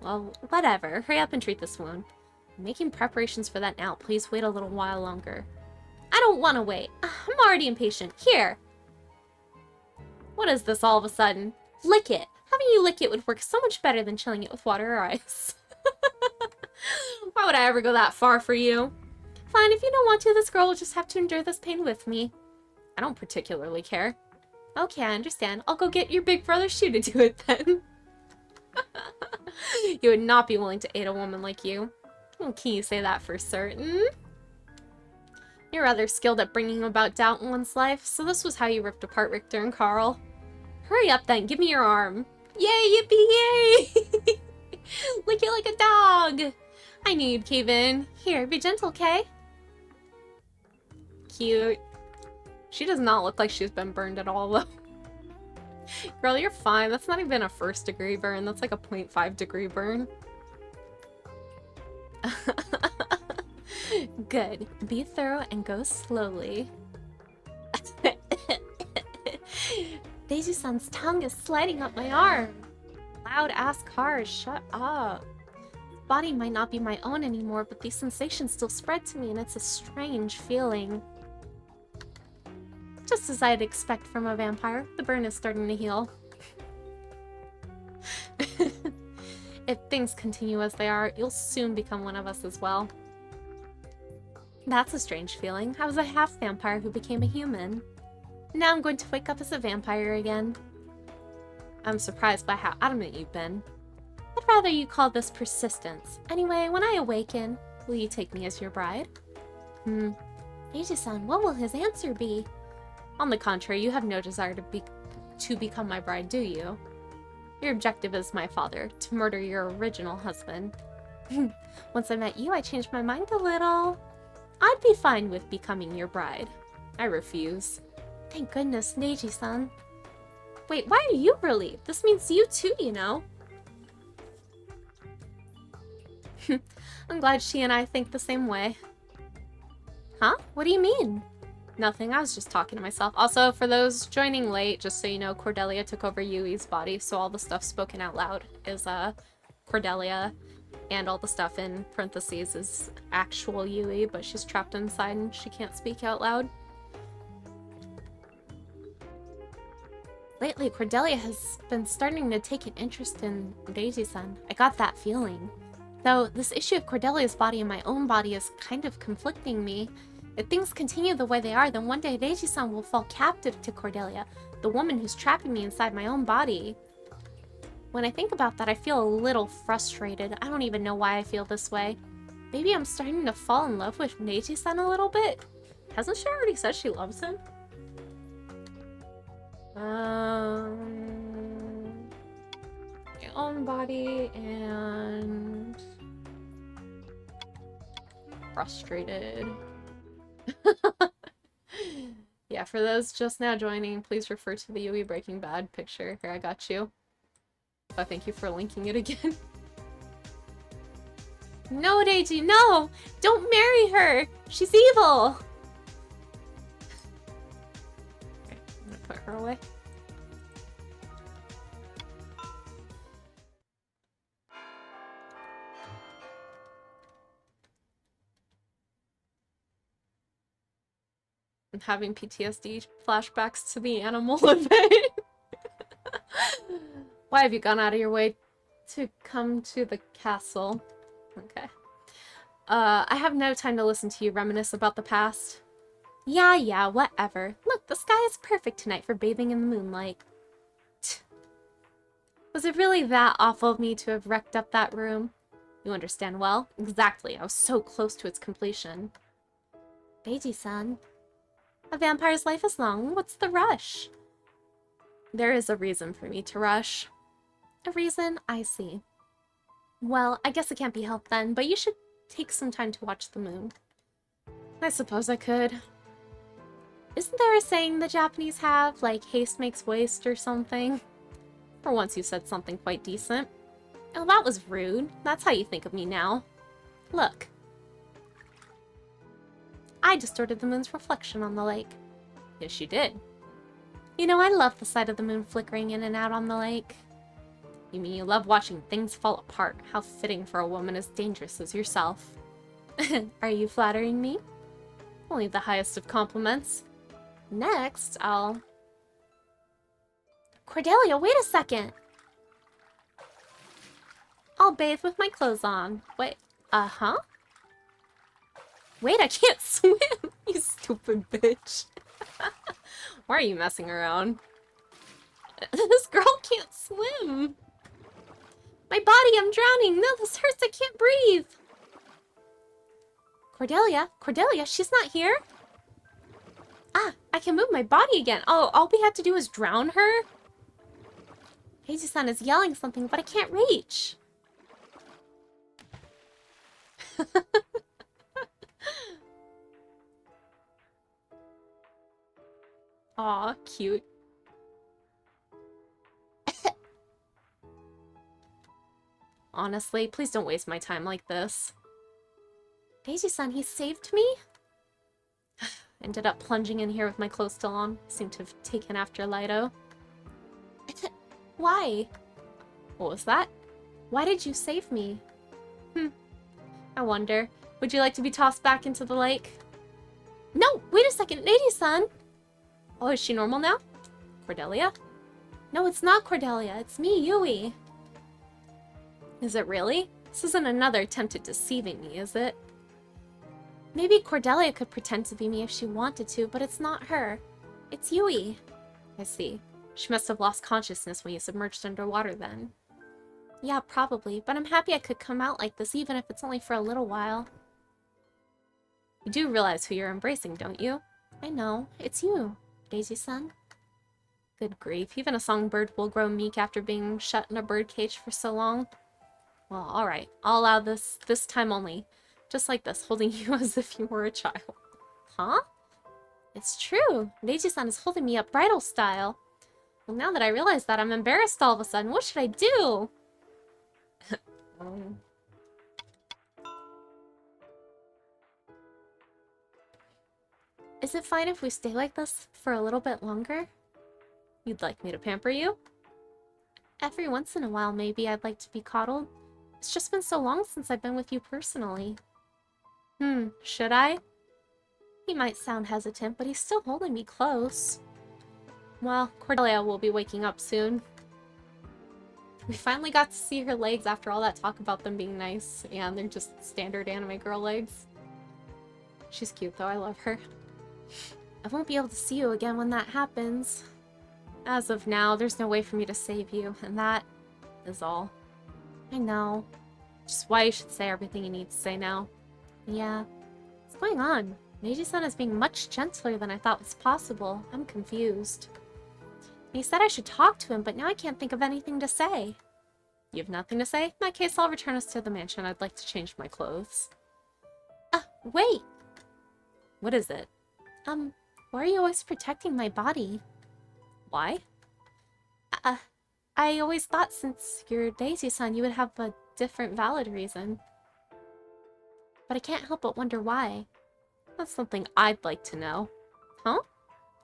Well, whatever. Hurry up and treat this wound. I'm making preparations for that now. Please wait a little while longer. I don't want to wait. I'm already impatient. Here. What is this all of a sudden? Lick it. Having you lick it would work so much better than chilling it with water or ice. Why would I ever go that far for you? Fine, if you don't want to, this girl will just have to endure this pain with me. I don't particularly care. Okay, I understand. I'll go get your big brother Shu to do it then. You would not be willing to aid a woman like you. Well, can you say that for certain? You're rather skilled at bringing about doubt in one's life, so this was how you ripped apart Richter and Carl. Hurry up then, give me your arm. Yay, yippee, yay! Lick it like a dog! I knew you'd cave in. Here, be gentle, okay? Cute. She does not look like she's been burned at all, though. Girl, you're fine. That's not even a 1st degree burn. That's like a 0.5 degree burn. Good. Be thorough and go slowly. Deiju-san's tongue is sliding up my arm. Loud-ass cars, shut up. Body might not be my own anymore, but these sensations still spread to me, and it's a strange feeling. Just as I'd expect from a vampire, the burn is starting to heal. If things continue as they are, you'll soon become one of us as well. That's a strange feeling. I was a half-vampire who became a human. Now I'm going to wake up as a vampire again. I'm surprised by how adamant you've been. I'd rather you call this persistence. Anyway, when I awaken, will you take me as your bride? Eiji-san, what will his answer be? On the contrary, you have no desire to become my bride, do you? Your objective as my father, to murder your original husband. Once I met you, I changed my mind a little. I'd be fine with becoming your bride. I refuse. Thank goodness, Neiji-san. Wait, why are you relieved? This means you too, you know. I'm glad she and I think the same way. Huh? What do you mean? Nothing, I was just talking to myself. Also, for those joining late, just so you know, Cordelia took over Yui's body, so all the stuff spoken out loud is, Cordelia, and all the stuff in parentheses is actual Yui, but she's trapped inside and she can't speak out loud. Lately, Cordelia has been starting to take an interest in Reiji-san. I got that feeling. Though, this issue of Cordelia's body and my own body is kind of conflicting me. If things continue the way they are, then one day Reiji-san will fall captive to Cordelia, the woman who's trapping me inside my own body. When I think about that, I feel a little frustrated. I don't even know why I feel this way. Maybe I'm starting to fall in love with Reiji-san a little bit? Hasn't she already said she loves him? My own body and frustrated. Yeah, for those just now joining, please refer to the Yui Breaking Bad picture. Here, I got you. Oh, thank you for linking it again. No, Reiji, no! Don't marry her! She's evil! Okay, I'm gonna put her away. I'm having PTSD flashbacks to the animal event. Why have you gone out of your way to come to the castle? Okay. I have no time to listen to you reminisce about the past. Yeah, whatever. Look, the sky is perfect tonight for bathing in the moonlight. Was it really that awful of me to have wrecked up that room? You understand well? Exactly, I was so close to its completion. Reiji-san. A vampire's life is long. What's the rush? There is a reason for me to rush. A reason? I see. Well, I guess it can't be helped then, but you should take some time to watch the moon. I suppose I could. Isn't there a saying the Japanese have, like haste makes waste or something? For once you said something quite decent. Oh, that was rude. That's how you think of me now. Look. I distorted the moon's reflection on the lake. Yes, you did. You know, I love the sight of the moon flickering in and out on the lake. You mean you love watching things fall apart? How fitting for a woman as dangerous as yourself. Are you flattering me? Only the highest of compliments. Next, I'll... Cordelia, wait a second! I'll bathe with my clothes on. Wait, uh-huh? Wait, I can't swim! You stupid bitch. Why are you messing around? This girl can't swim! My body, I'm drowning! No, this hurts, I can't breathe! Cordelia, she's not here? Ah, I can move my body again. Oh, all we had to do is drown her? Reiji-san is yelling something, but I can't reach. Aw, cute. Honestly, please don't waste my time like this. Reiji-san, he saved me? Ended up plunging in here with my clothes still on. Seemed to have taken after Lido. Why? What was that? Why did you save me? I wonder. Would you like to be tossed back into the lake? No! Wait a second! Reiji-san! Oh, is she normal now? Cordelia? No, it's not Cordelia. It's me, Yui. Is it really? This isn't another attempt at deceiving me, is it? Maybe Cordelia could pretend to be me if she wanted to, but it's not her. It's Yui. I see. She must have lost consciousness when you submerged underwater then. Yeah, probably, but I'm happy I could come out like this even if it's only for a little while. You do realize who you're embracing, don't you? I know. It's you, Reiji-san. Good grief, even a songbird will grow meek after being shut in a birdcage for so long. Well, alright. I'll allow this time only. Just like this, holding you as if you were a child. Huh? It's true. Reiji-san is holding me up bridal style. Well, now that I realize that, I'm embarrassed all of a sudden. What should I do? Is Is it fine if we stay like this for a little bit longer? You'd like me to pamper you? Every once in a while, maybe I'd like to be coddled. It's just been so long since I've been with you personally. Should I? He might sound hesitant, but he's still holding me close. Well, Cordelia will be waking up soon. We finally got to see her legs after all that talk about them being nice. Yeah, they're just standard anime girl legs. She's cute though, I love her. I won't be able to see you again when that happens. As of now, there's no way for me to save you, and that is all. I know. Just why you should say everything you need to say now. Yeah. What's going on? Neji-san is being much gentler than I thought was possible. I'm confused. He said I should talk to him, but now I can't think of anything to say. You have nothing to say? In that case, I'll return us to the mansion. I'd like to change my clothes. Wait! What is it? Why are you always protecting my body? Why? I always thought since you're Daisy-san, you would have a different valid reason. But I can't help but wonder why. That's something I'd like to know. Huh?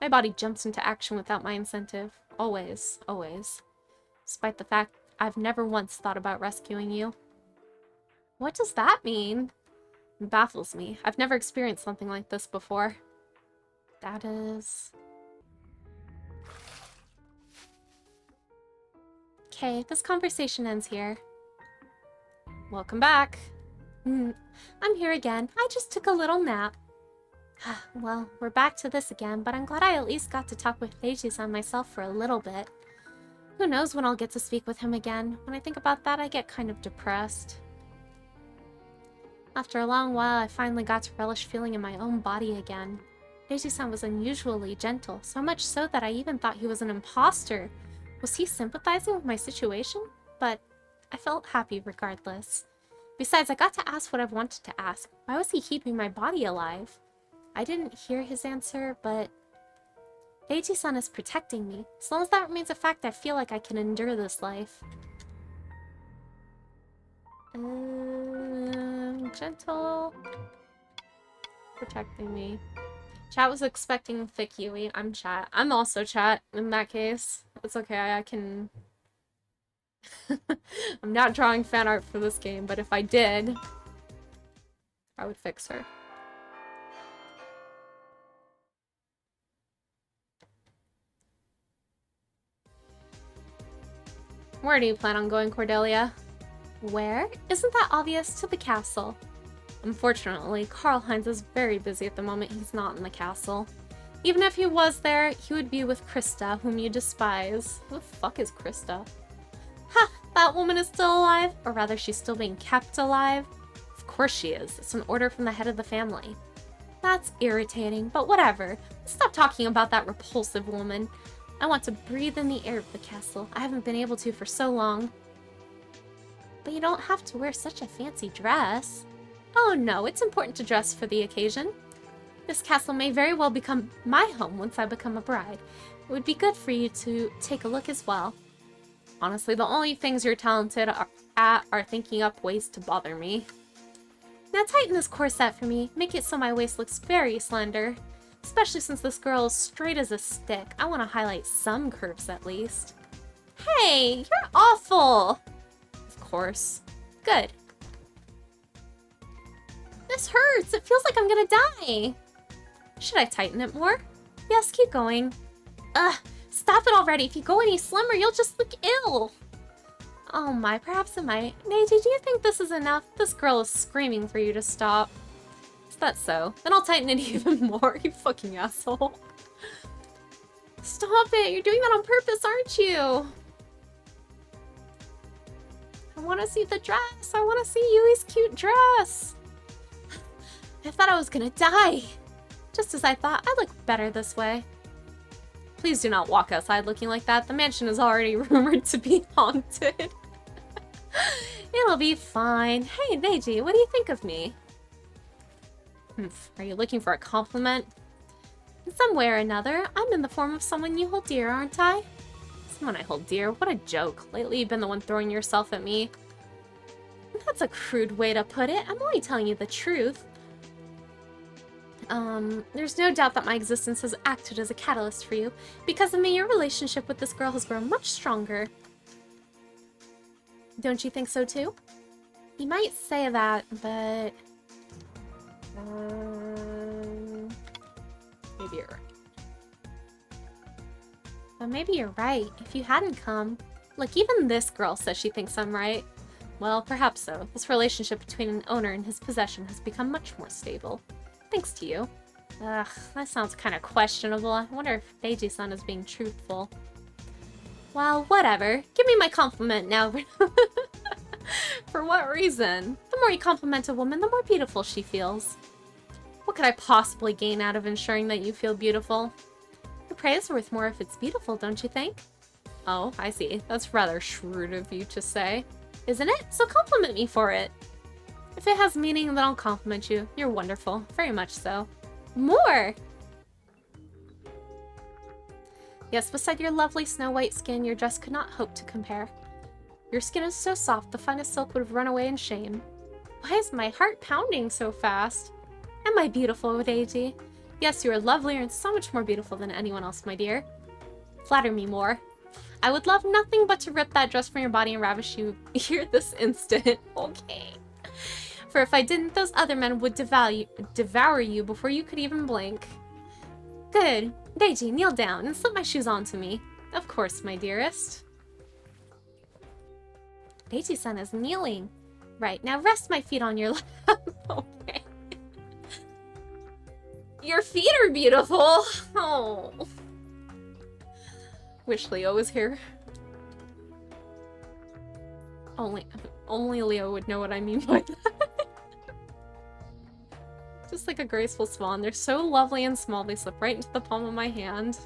My body jumps into action without my incentive. Always, always. Despite the fact I've never once thought about rescuing you. What does that mean? It baffles me. I've never experienced something like this before. That is... Okay, this conversation ends here. Welcome back. I'm here again. I just took a little nap. Well, we're back to this again, but I'm glad I at least got to talk with Reiji-san myself for a little bit. Who knows when I'll get to speak with him again. When I think about that, I get kind of depressed. After a long while, I finally got to relish feeling in my own body again. Reiji-san was unusually gentle, so much so that I even thought he was an imposter. Was he sympathizing with my situation? But I felt happy regardless. Besides, I got to ask what I've wanted to ask. Why was he keeping my body alive? I didn't hear his answer, but... Reiji-san is protecting me. As long as that remains a fact, I feel like I can endure this life. Gentle. Protecting me. Chat was expecting thick Yui. I'm chat. I'm also chat in that case. It's okay, I can... I'm not drawing fan art for this game, but if I did, I would fix her. Where do you plan on going, Cordelia? Where? Isn't that obvious? To the castle. Unfortunately, Karl-Heinz is very busy at the moment. He's not in the castle. Even if he was there, he would be with Krista, whom you despise. Who the fuck is Krista? Ha! That woman is still alive? Or rather, she's still being kept alive? Of course she is. It's an order from the head of the family. That's irritating, but whatever. Let's stop talking about that repulsive woman. I want to breathe in the air of the castle. I haven't been able to for so long. But you don't have to wear such a fancy dress. Oh no, it's important to dress for the occasion. This castle may very well become my home once I become a bride. It would be good for you to take a look as well. Honestly, the only things you're talented at are thinking up ways to bother me. Now tighten this corset for me. Make it so my waist looks very slender. Especially since this girl is straight as a stick. I want to highlight some curves at least. Hey, you're awful! Of course. Good. This hurts! It feels like I'm gonna die! Should I tighten it more? Yes, keep going. Ugh, stop it already. If you go any slimmer, you'll just look ill. Oh my, perhaps it might. Neiji, do you think this is enough? This girl is screaming for you to stop. Is that so? Then I'll tighten it even more, you fucking asshole. Stop it! You're doing that on purpose, aren't you? I want to see the dress! I want to see Yui's cute dress! I thought I was gonna die! Just as I thought, I look better this way. Please do not walk outside looking like that. The mansion is already rumored to be haunted. It'll be fine. Hey, Neiji, what do you think of me? Are you looking for a compliment? In some way or another, I'm in the form of someone you hold dear, aren't I? Someone I hold dear? What a joke. Lately you've been the one throwing yourself at me. That's a crude way to put it. I'm only telling you the truth. The There's no doubt that my existence has acted as a catalyst for you. Because of me, your relationship with this girl has grown much stronger. Don't you think so too? You might say that, but... maybe you're right. But maybe you're right. If you hadn't come... Look, even this girl says she thinks I'm right. Well, perhaps so. This relationship between an owner and his possession has become much more stable. Thanks to you. Ugh, that sounds kind of questionable. I wonder if Reiji-san is being truthful. Well, whatever. Give me my compliment now. For what reason? The more you compliment a woman, the more beautiful she feels. What could I possibly gain out of ensuring that you feel beautiful? Your praise is worth more if it's beautiful, don't you think? Oh, I see. That's rather shrewd of you to say. Isn't it? So compliment me for it. If it has meaning, then I'll compliment you. You're wonderful. Very much so. More! Yes, beside your lovely snow-white skin, your dress could not hope to compare. Your skin is so soft, the finest silk would have run away in shame. Why is my heart pounding so fast? Am I beautiful, Reiji? Yes, you are lovelier and so much more beautiful than anyone else, my dear. Flatter me more. I would love nothing but to rip that dress from your body and ravish you here this instant. Okay. For if I didn't, those other men would devour you before you could even blink. Good. Reiji, kneel down and slip my shoes onto me. Of course, my dearest. Reiji-san is kneeling. Right, now rest my feet on your lap. Okay. Your feet are beautiful. Oh. Wish Leo was here. Only Leo would know what I mean by that. Just like a graceful swan. They're so lovely and small, they slip right into the palm of my hand.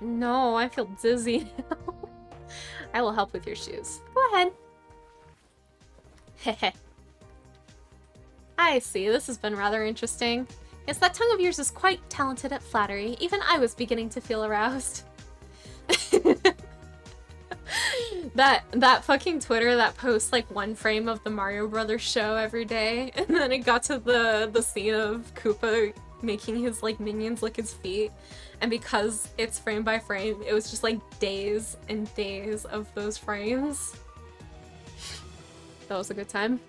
No, I feel dizzy now. I will help with your shoes. Go ahead. Heh. I see, this has been rather interesting. Yes, that tongue of yours is quite talented at flattery. Even I was beginning to feel aroused. that fucking Twitter that posts like one frame of the Mario Brothers show every day, and then it got to the scene of Koopa making his like minions lick his feet, and because it's frame by frame, it was just like days and days of those frames. That was a good time.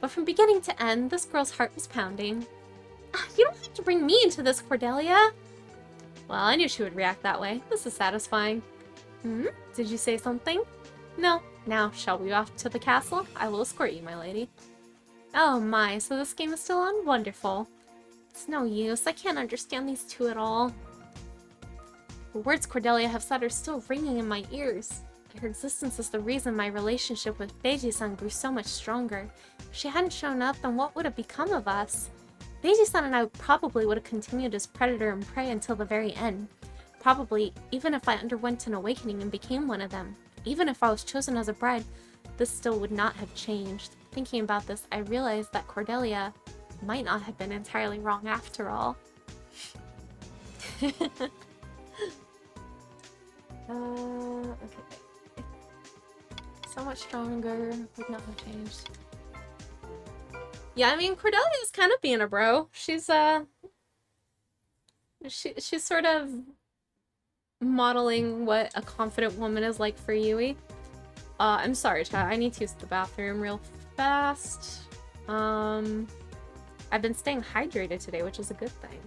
But from beginning to end, this girl's heart was pounding. You don't have to bring me into this, Cordelia. Well, I knew she would react that way. This is satisfying. Did you say something? No. Now, shall we off to the castle? I will escort you, my lady. Oh my, so this game is still on? Wonderful. It's no use. I can't understand these two at all. The words Cordelia have said are still ringing in my ears. Her existence is the reason my relationship with Reiji-san grew so much stronger. If she hadn't shown up, then what would have become of us? Reiji-san and I probably would have continued as predator and prey until the very end. Probably, even if I underwent an awakening and became one of them. Even if I was chosen as a bride, this still would not have changed. Thinking about this, I realized that Cordelia might not have been entirely wrong after all. Okay. So much stronger, would not have changed. Yeah, I mean, Cordelia is kind of being a bro. She's she's sort of modeling what a confident woman is like for Yui. I'm sorry, chat. I need to use the bathroom real fast. I've been staying hydrated today, which is a good thing.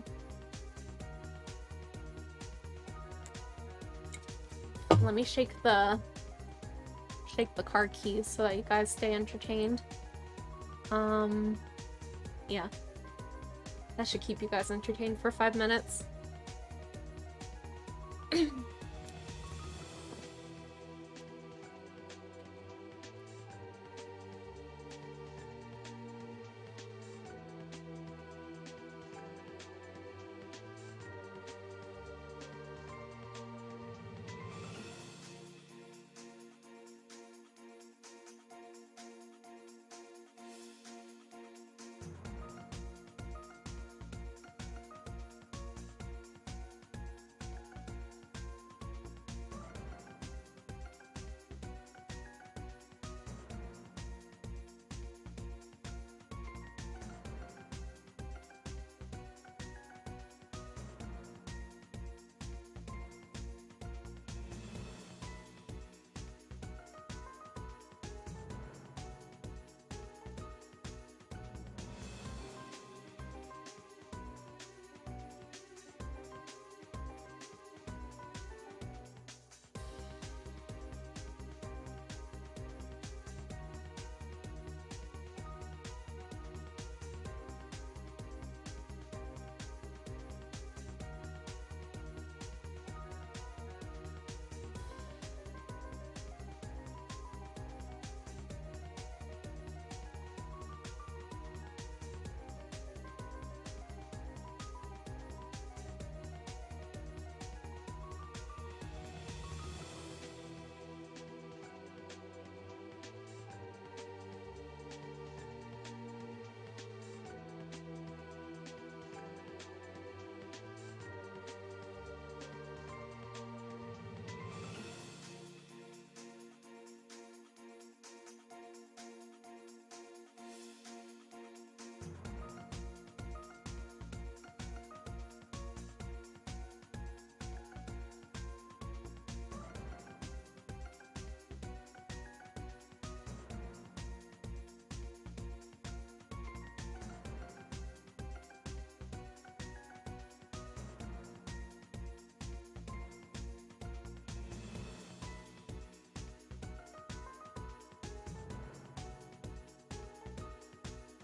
Let me shake the car keys so that you guys stay entertained. Yeah. That should keep you guys entertained for 5 minutes.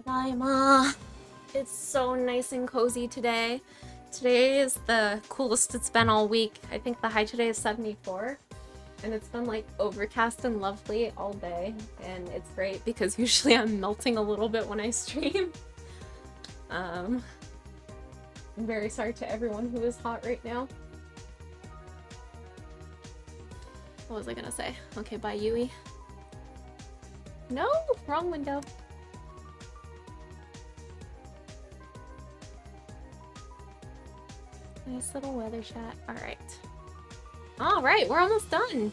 Tadaima. It's so nice and cozy today. Today is the coolest it's been all week. I think the high today is 74. And it's been like overcast and lovely all day. And it's great because usually I'm melting a little bit when I stream. I'm very sorry to everyone who is hot right now. What was I gonna say? Okay, bye Yui. No, wrong window. Nice little weather chat. Alright. Alright, we're almost done.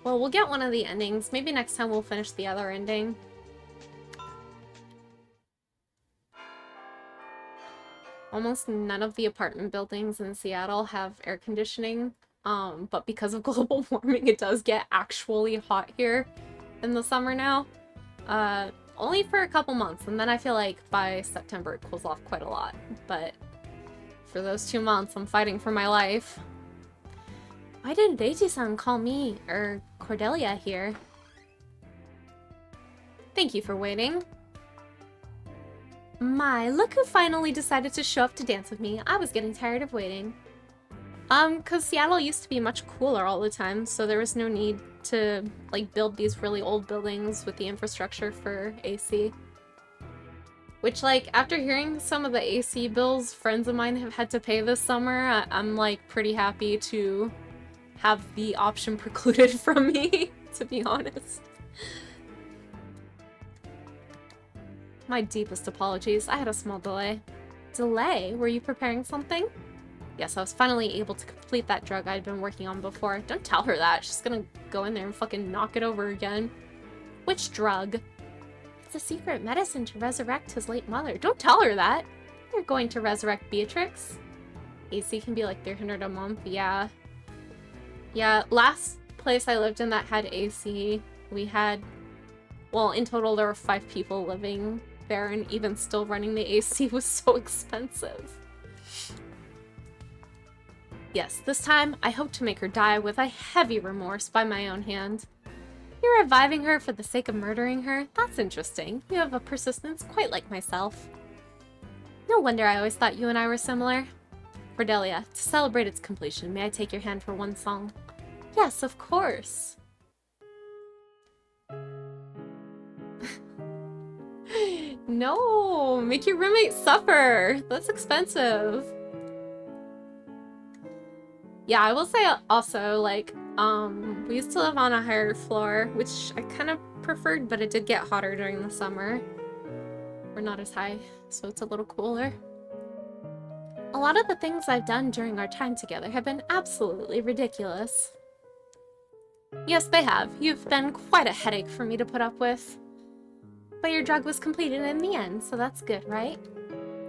Well, we'll get one of the endings. Maybe next time we'll finish the other ending. Almost none of the apartment buildings in Seattle have air conditioning. But because of global warming, it does get actually hot here in the summer now. Only for a couple months, and then I feel like by September it cools off quite a lot. But for those 2 months, I'm fighting for my life. Why didn't Reiji-san call me, or Cordelia here? Thank you for waiting. My, look who finally decided to show up to dance with me. I was getting tired of waiting. Cause Seattle used to be much cooler all the time, so there was no need to, like, build these really old buildings with the infrastructure for AC. Which, like, after hearing some of the AC bills friends of mine have had to pay this summer, I'm, like, pretty happy to have the option precluded from me, to be honest. My deepest apologies. I had a small delay. Delay? Were you preparing something? Yes, I was finally able to complete that drug I'd been working on before. Don't tell her that. She's gonna go in there and fucking knock it over again. Which drug? It's a secret medicine to resurrect his late mother. Don't tell her that. You're going to resurrect Beatrix? AC can be like 300 a month. Yeah. Yeah, last place I lived in that had AC, we had... Well, in total there were 5 people living there, and even still running the AC was so expensive. Yes, this time I hope to make her die with a heavy remorse by my own hand. You're reviving her for the sake of murdering her? That's interesting. You have a persistence quite like myself. No wonder I always thought you and I were similar. Cordelia, to celebrate its completion, may I take your hand for one song? Yes, of course. No, make your roommate suffer. That's expensive. Yeah, I will say also, like, we used to live on a higher floor, which I kind of preferred, but it did get hotter during the summer. We're not as high, so it's a little cooler. A lot of the things I've done during our time together have been absolutely ridiculous. Yes, they have. You've been quite a headache for me to put up with. But your drug was completed in the end, so that's good, right?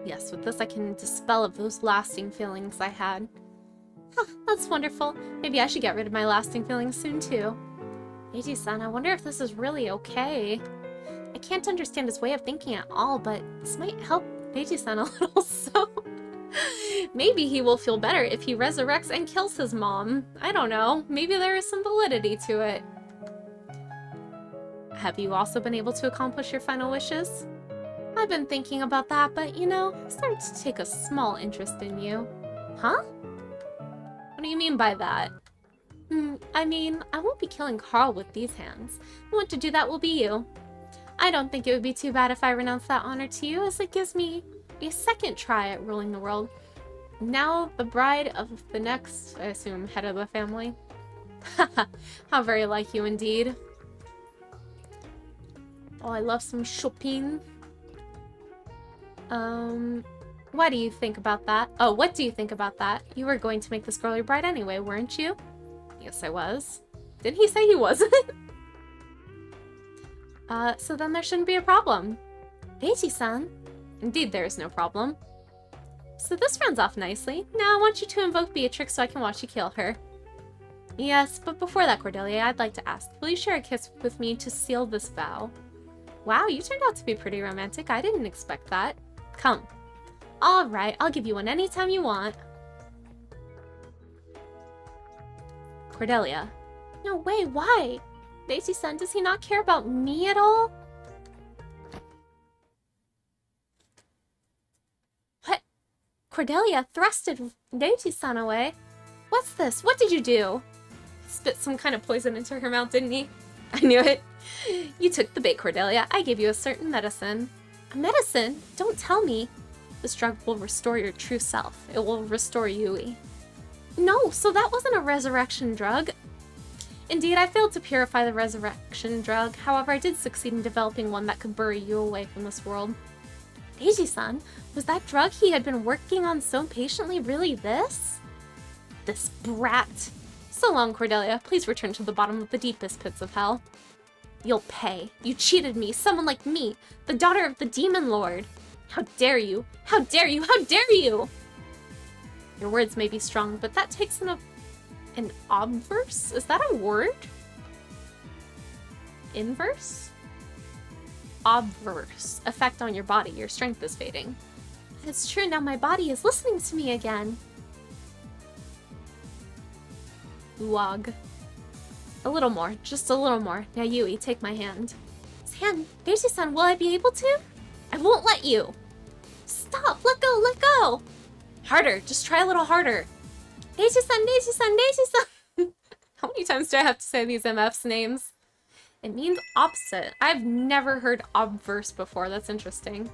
Yes, with this I can dispel of those lasting feelings I had. Huh, that's wonderful. Maybe I should get rid of my lasting feelings soon, too. Eiji-san, I wonder if this is really okay. I can't understand his way of thinking at all, but this might help Eiji-san a little, so... Maybe he will feel better if he resurrects and kills his mom. I don't know. Maybe there is some validity to it. Have you also been able to accomplish your final wishes? I've been thinking about that, but you know, I started to take a small interest in you. Huh? What do you mean by that? I mean, I won't be killing Carl with these hands. The one to do that will be you. I don't think it would be too bad if I renounce that honor to you, as it gives me a second try at ruling the world. Now the bride of the next, I assume, head of the family. Haha, how very like you indeed. Oh, I love some shopping. What do you think about that? Oh, what do you think about that? You were going to make this girl your bride anyway, weren't you? Yes, I was. Didn't he say he wasn't? So then there shouldn't be a problem. Reiji-san. Indeed, there is no problem. So this runs off nicely. Now I want you to invoke Beatrix so I can watch you kill her. Yes, but before that, Cordelia, I'd like to ask, will you share a kiss with me to seal this vow? Wow, you turned out to be pretty romantic. I didn't expect that. Come. Alright, I'll give you one anytime you want. Cordelia. No way, why? Reiji-san, does he not care about me at all? Cordelia thrusted Reiji-san away. What's this? What did you do? Spit some kind of poison into her mouth, didn't he? I knew it. You took the bait, Cordelia. I gave you a certain medicine. A medicine? Don't tell me. This drug will restore your true self. It will restore Yui. No, so that wasn't a resurrection drug. Indeed, I failed to purify the resurrection drug. However, I did succeed in developing one that could bury you away from this world. Reiji-san, was that drug he had been working on so patiently really this? This brat. So long, Cordelia. Please return to the bottom of the deepest pits of hell. You'll pay. You cheated me, someone like me, the daughter of the Demon Lord. How dare you? How dare you? How dare you? Your words may be strong, but that takes an obverse? Is that a word? Inverse? Obverse. Effect on your body. Your strength is fading. It's true, now my body is listening to me again. Uog. A little more. Just a little more. Now, Yui, take my hand. His hand? Reiji-san, will I be able to? I won't let you. Stop! Let go! Let go! Harder! Just try a little harder. Reiji-san! Reiji-san! Reiji-san! How many times do I have to say these MF's names? It means opposite. I've never heard obverse before. That's interesting.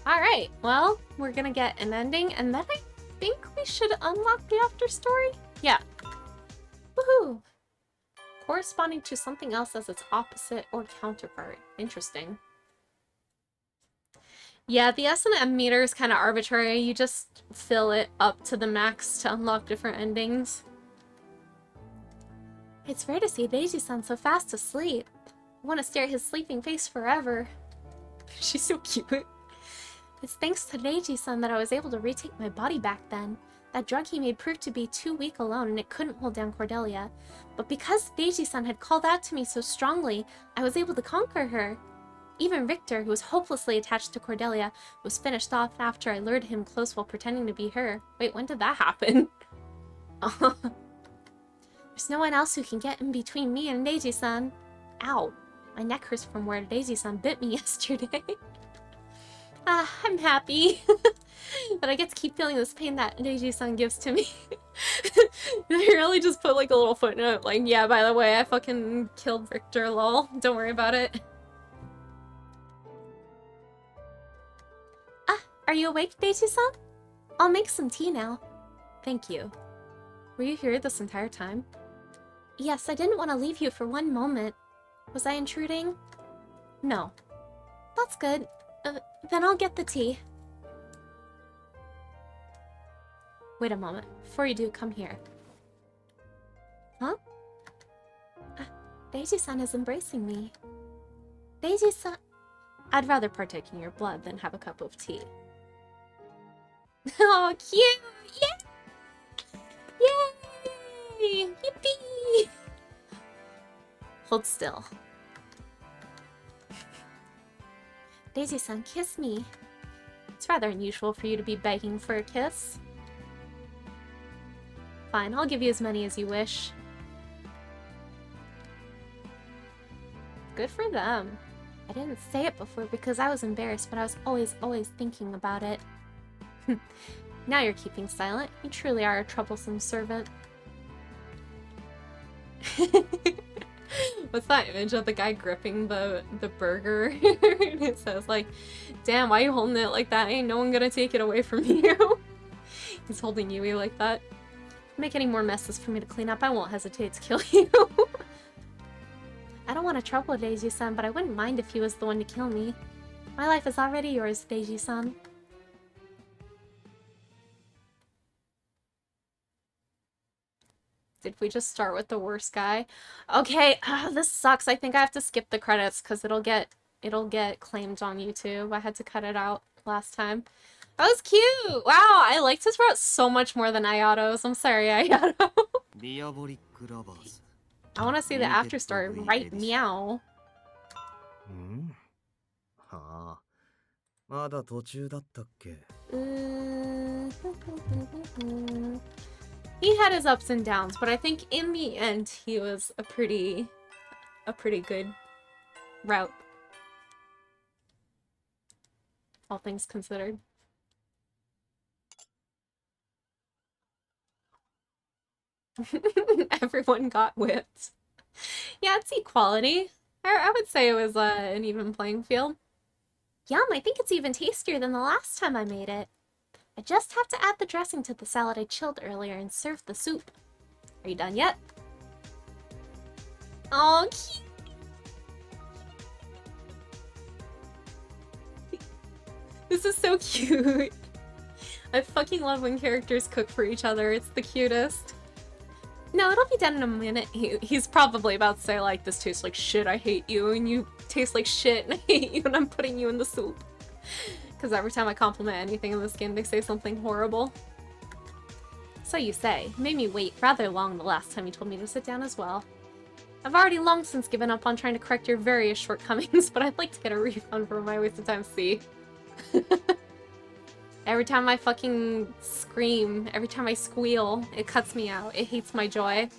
Alright, well, we're gonna get an ending, and then I think we should unlock the after story? Yeah. Woohoo! Corresponding to something else as its opposite or counterpart. Interesting. Yeah, the S&M meter is kind of arbitrary. You just fill it up to the max to unlock different endings. It's rare to see Reiji-san so fast asleep. I want to stare at his sleeping face forever. She's so cute. It's thanks to Reiji-san that I was able to retake my body back then. That drug he made proved to be too weak alone and it couldn't hold down Cordelia. But because Reiji-san had called out to me so strongly, I was able to conquer her. Even Richter, who was hopelessly attached to Cordelia, was finished off after I lured him close while pretending to be her. Wait, when did that happen? There's no one else who can get in between me and Reiji-san. Ow. My neck hurts from where Reiji-san bit me yesterday. I'm happy. But I get to keep feeling this pain that Reiji-san gives to me. They really just put like a little footnote, like, yeah, by the way, I fucking killed Richter, lol. Don't worry about it. Are you awake, Reiji-san? I'll make some tea now. Thank you. Were you here this entire time? Yes, I didn't want to leave you for one moment. Was I intruding? No. That's good. Then I'll get the tea. Wait a moment. Before you do, come here. Huh? Reiji-san is embracing me. Reiji-san... I'd rather partake in your blood than have a cup of tea. Oh, cute! Yay! Yay! Yippee! Hold still. Reiji-san, kiss me. It's rather unusual for you to be begging for a kiss. Fine, I'll give you as many as you wish. Good for them. I didn't say it before because I was embarrassed, but I was always thinking about it. Now you're keeping silent. You truly are a troublesome servant. What's that image of the guy gripping the burger? It says like, damn, why are you holding it like that? Ain't no one gonna take it away from you. He's holding Yui like that. Make any more messes for me to clean up, I won't hesitate to kill you. I don't want to trouble Reiji-san, but I wouldn't mind if he was the one to kill me. My life is already yours, Reiji-san. Did we just start with the worst guy? Okay, this sucks. I think I have to skip the credits because it'll get claimed on YouTube. I had to cut it out last time. That was cute! Wow, I liked his route so much more than Ayato's. I'm sorry, Ayato. Diabolik. I want to see the after story. Right, meow. He had his ups and downs, but I think in the end he was a pretty good route. All things considered. Everyone got whipped. Yeah, it's equality. I would say it was an even playing field. Yum, I think it's even tastier than the last time I made it. I just have to add the dressing to the salad I chilled earlier and serve the soup. Are you done yet? Oh, cute. This is so cute. I fucking love when characters cook for each other. It's the cutest. No, it'll be done in a minute. He's probably about to say, like, this tastes like shit, I hate you, and you taste like shit, and I hate you, and I'm putting you in the soup. Because every time I compliment anything in this game, they say something horrible. So you say. Made me wait rather long the last time you told me to sit down as well. I've already long since given up on trying to correct your various shortcomings, but I'd like to get a refund for my wasted time. See? Every time I fucking scream, every time I squeal, it cuts me out. It hates my joy.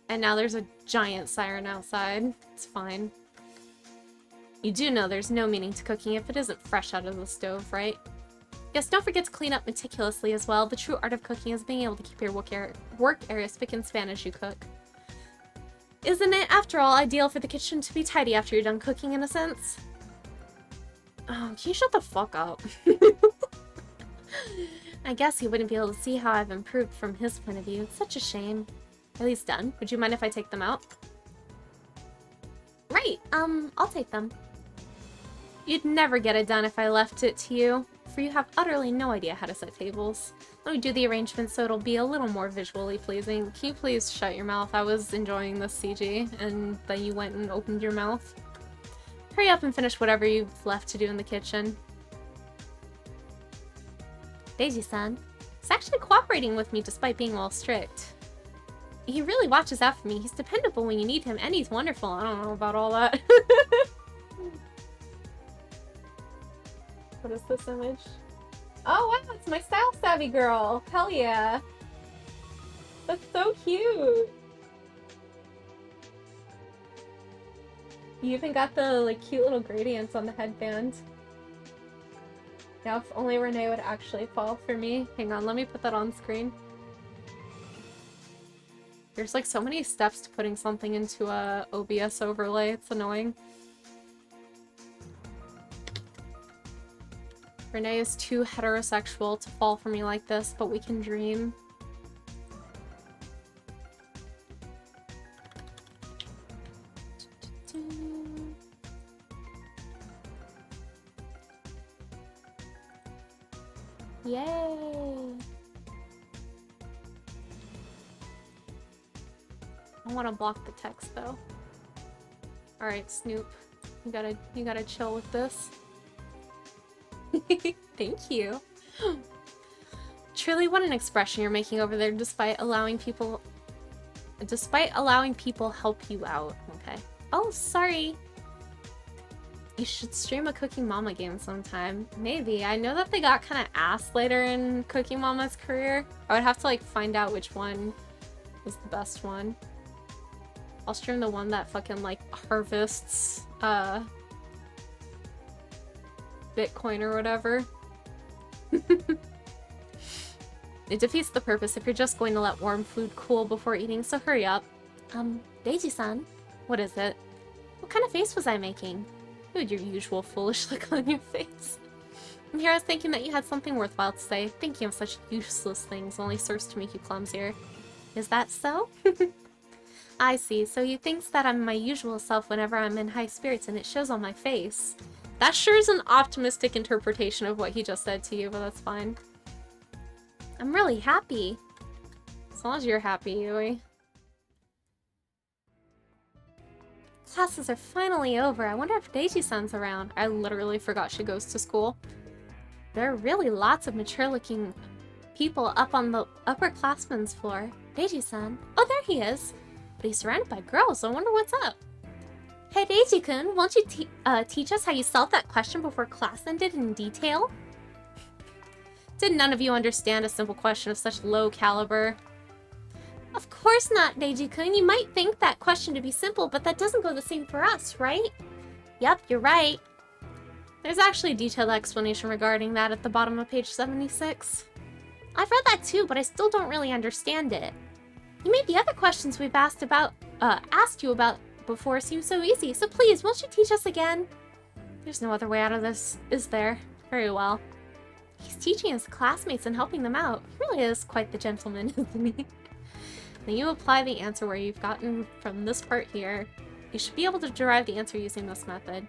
And now there's a giant siren outside. It's fine. You do know there's no meaning to cooking if it isn't fresh out of the stove, right? Yes, don't forget to clean up meticulously as well. The true art of cooking is being able to keep your work area spick and span as you cook. Isn't it, after all, ideal for the kitchen to be tidy after you're done cooking, in a sense? Oh, can you shut the fuck up? I guess he wouldn't be able to see how I've improved from his point of view. It's such a shame. At least done. Would you mind if I take them out? Right, I'll take them. You'd never get it done if I left it to you, for you have utterly no idea how to set tables. Let me do the arrangement so it'll be a little more visually pleasing. Can you please shut your mouth? I was enjoying this CG, and then you went and opened your mouth. Hurry up and finish whatever you've left to do in the kitchen. Reiji-san is actually cooperating with me despite being all strict. He really watches out for me. He's dependable when you need him, and he's wonderful. I don't know about all that. What is this image? Oh wow, it's my style savvy girl. Hell yeah. That's so cute. You even got the like cute little gradients on the headband. Now if only Renee would actually fall for me. Hang on, let me put that on screen. There's like so many steps to putting something into a OBS overlay, it's annoying. Renee is too heterosexual to fall for me like this, but we can dream. Yay! I want to block the text though. All right, Snoop, you gotta chill with this. Thank you. Truly, what an expression you're making over there, despite allowing people help you out. Okay. Oh, sorry. You should stream a Cooking Mama game sometime. Maybe. I know that they got kind of ass later in Cooking Mama's career. I would have to like find out which one is the best one. I'll stream the one that fucking like harvests Bitcoin or whatever. It defeats the purpose if you're just going to let warm food cool before eating, so hurry up. Reiji-san? What is it? What kind of face was I making? You had your usual foolish look on your face. And here I was thinking that you had something worthwhile to say. Thinking of such useless things only serves to make you clumsier. Is that so? I see, so you think that I'm my usual self whenever I'm in high spirits and it shows on my face. That sure is an optimistic interpretation of what he just said to you, but that's fine. I'm really happy. As long as you're happy, Yui. Classes are finally over. I wonder if Reiji-san's around. I literally forgot she goes to school. There are really lots of mature-looking people up on the upperclassmen's floor. Reiji-san. Oh, there he is. But he's surrounded by girls. I wonder what's up. Hey, Reiji-kun, won't you teach us how you solved that question before class ended in detail? Did none of you understand a simple question of such low caliber? Of course not, Reiji-kun. You might think that question to be simple, but that doesn't go the same for us, right? Yep, you're right. There's actually a detailed explanation regarding that at the bottom of page 76. I've read that too, but I still don't really understand it. You made the other questions we've asked you about before seem so easy, so please, won't you teach us again? There's no other way out of this, is there? Very well. He's teaching his classmates and helping them out. He really is quite the gentleman, isn't he? Now you apply the answer where you've gotten from this part here. You should be able to derive the answer using this method.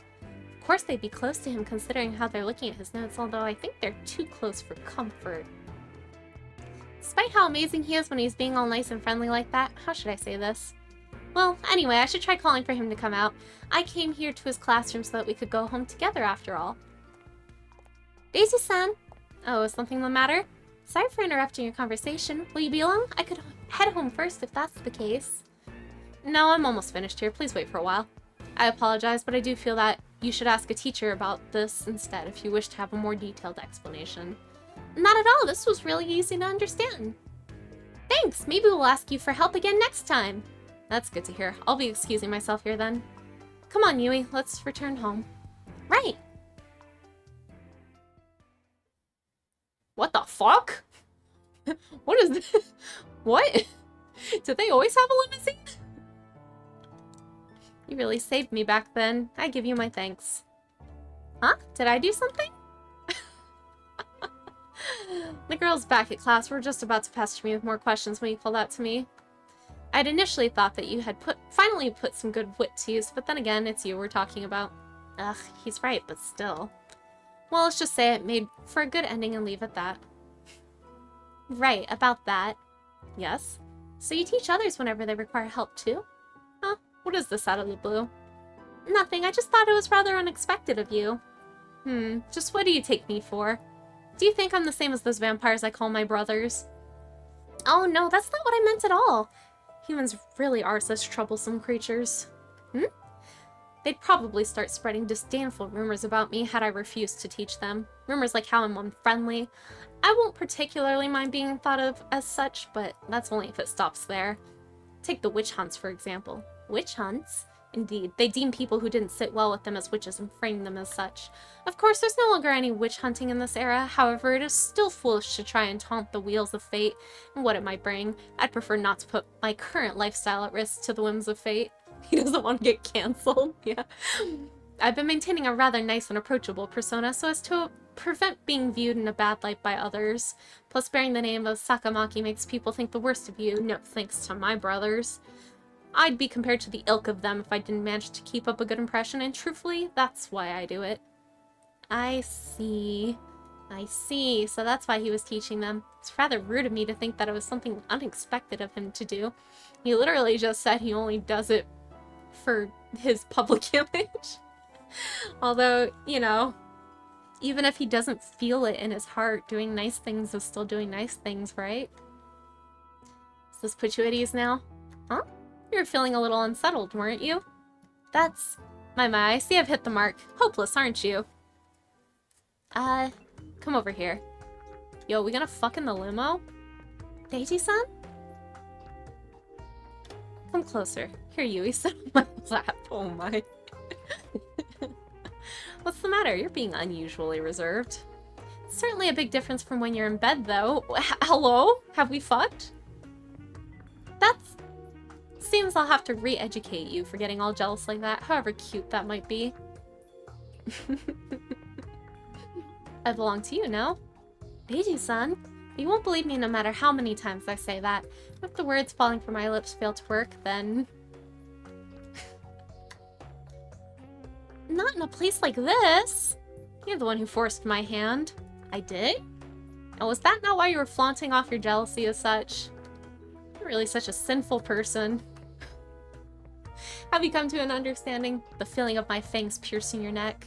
Of course they'd be close to him considering how they're looking at his notes, although I think they're too close for comfort. Despite how amazing he is when he's being all nice and friendly like that, how should I say this? Well, anyway, I should try calling for him to come out. I came here to his classroom so that we could go home together after all. Daisy-san! Oh, is something the matter? Sorry for interrupting your conversation. Will you be along? I could head home first if that's the case. No, I'm almost finished here. Please wait for a while. I apologize, but I do feel that you should ask a teacher about this instead if you wish to have a more detailed explanation. Not at all. This was really easy to understand. Thanks. Maybe we'll ask you for help again next time. That's good to hear. I'll be excusing myself here then. Come on, Yui. Let's return home. Right. What the fuck? What is this? What? Did they always have a limousine? You really saved me back then. I give you my thanks. Huh? Did I do something? The girls back at class were just about to pester me with more questions when you called out to me. I'd initially thought that you had finally put some good wit to use, but then again, it's you we're talking about. Ugh, he's right, but still. Well, let's just say it made for a good ending and leave it at that. Right, about that. Yes? So you teach others whenever they require help too? Huh? What is this out of the blue? Nothing, I just thought it was rather unexpected of you. Just what do you take me for? Do you think I'm the same as those vampires I call my brothers? Oh no, that's not what I meant at all. Humans really are such troublesome creatures. They'd probably start spreading disdainful rumors about me had I refused to teach them. Rumors like how I'm unfriendly. I won't particularly mind being thought of as such, but that's only if it stops there. Take the witch hunts, for example. Witch hunts? Indeed, they deem people who didn't sit well with them as witches and frame them as such. Of course, there's no longer any witch hunting in this era, however, it is still foolish to try and taunt the wheels of fate and what it might bring. I'd prefer not to put my current lifestyle at risk to the whims of fate. He doesn't want to get cancelled, yeah. I've been maintaining a rather nice and approachable persona so as to prevent being viewed in a bad light by others. Plus, bearing the name of Sakamaki makes people think the worst of you, no thanks to my brothers. I'd be compared to the ilk of them if I didn't manage to keep up a good impression, and truthfully, that's why I do it. I see. I see. So that's why he was teaching them. It's rather rude of me to think that it was something unexpected of him to do. He literally just said he only does it for his public image. Although, you know, even if he doesn't feel it in his heart, doing nice things is still doing nice things, right? Does this put you at ease now? Huh? You were feeling a little unsettled, weren't you? That's... My, I see I've hit the mark. Hopeless, aren't you? Come over here. Yo, we gonna fuck in the limo? Deiji-san? Come closer. Here, Yui, sit on my lap. Oh my. What's the matter? You're being unusually reserved. It's certainly a big difference from when you're in bed, though. Hello? Have we fucked? That's... Seems I'll have to re-educate you for getting all jealous like that, however cute that might be. I belong to you now. Reiji-san, you won't believe me no matter how many times I say that. If the words falling from my lips fail to work, then... Not in a place like this! You're the one who forced my hand. I did? And was that not why you were flaunting off your jealousy as such? You're really such a sinful person. Have you come to an understanding? The feeling of my fangs piercing your neck?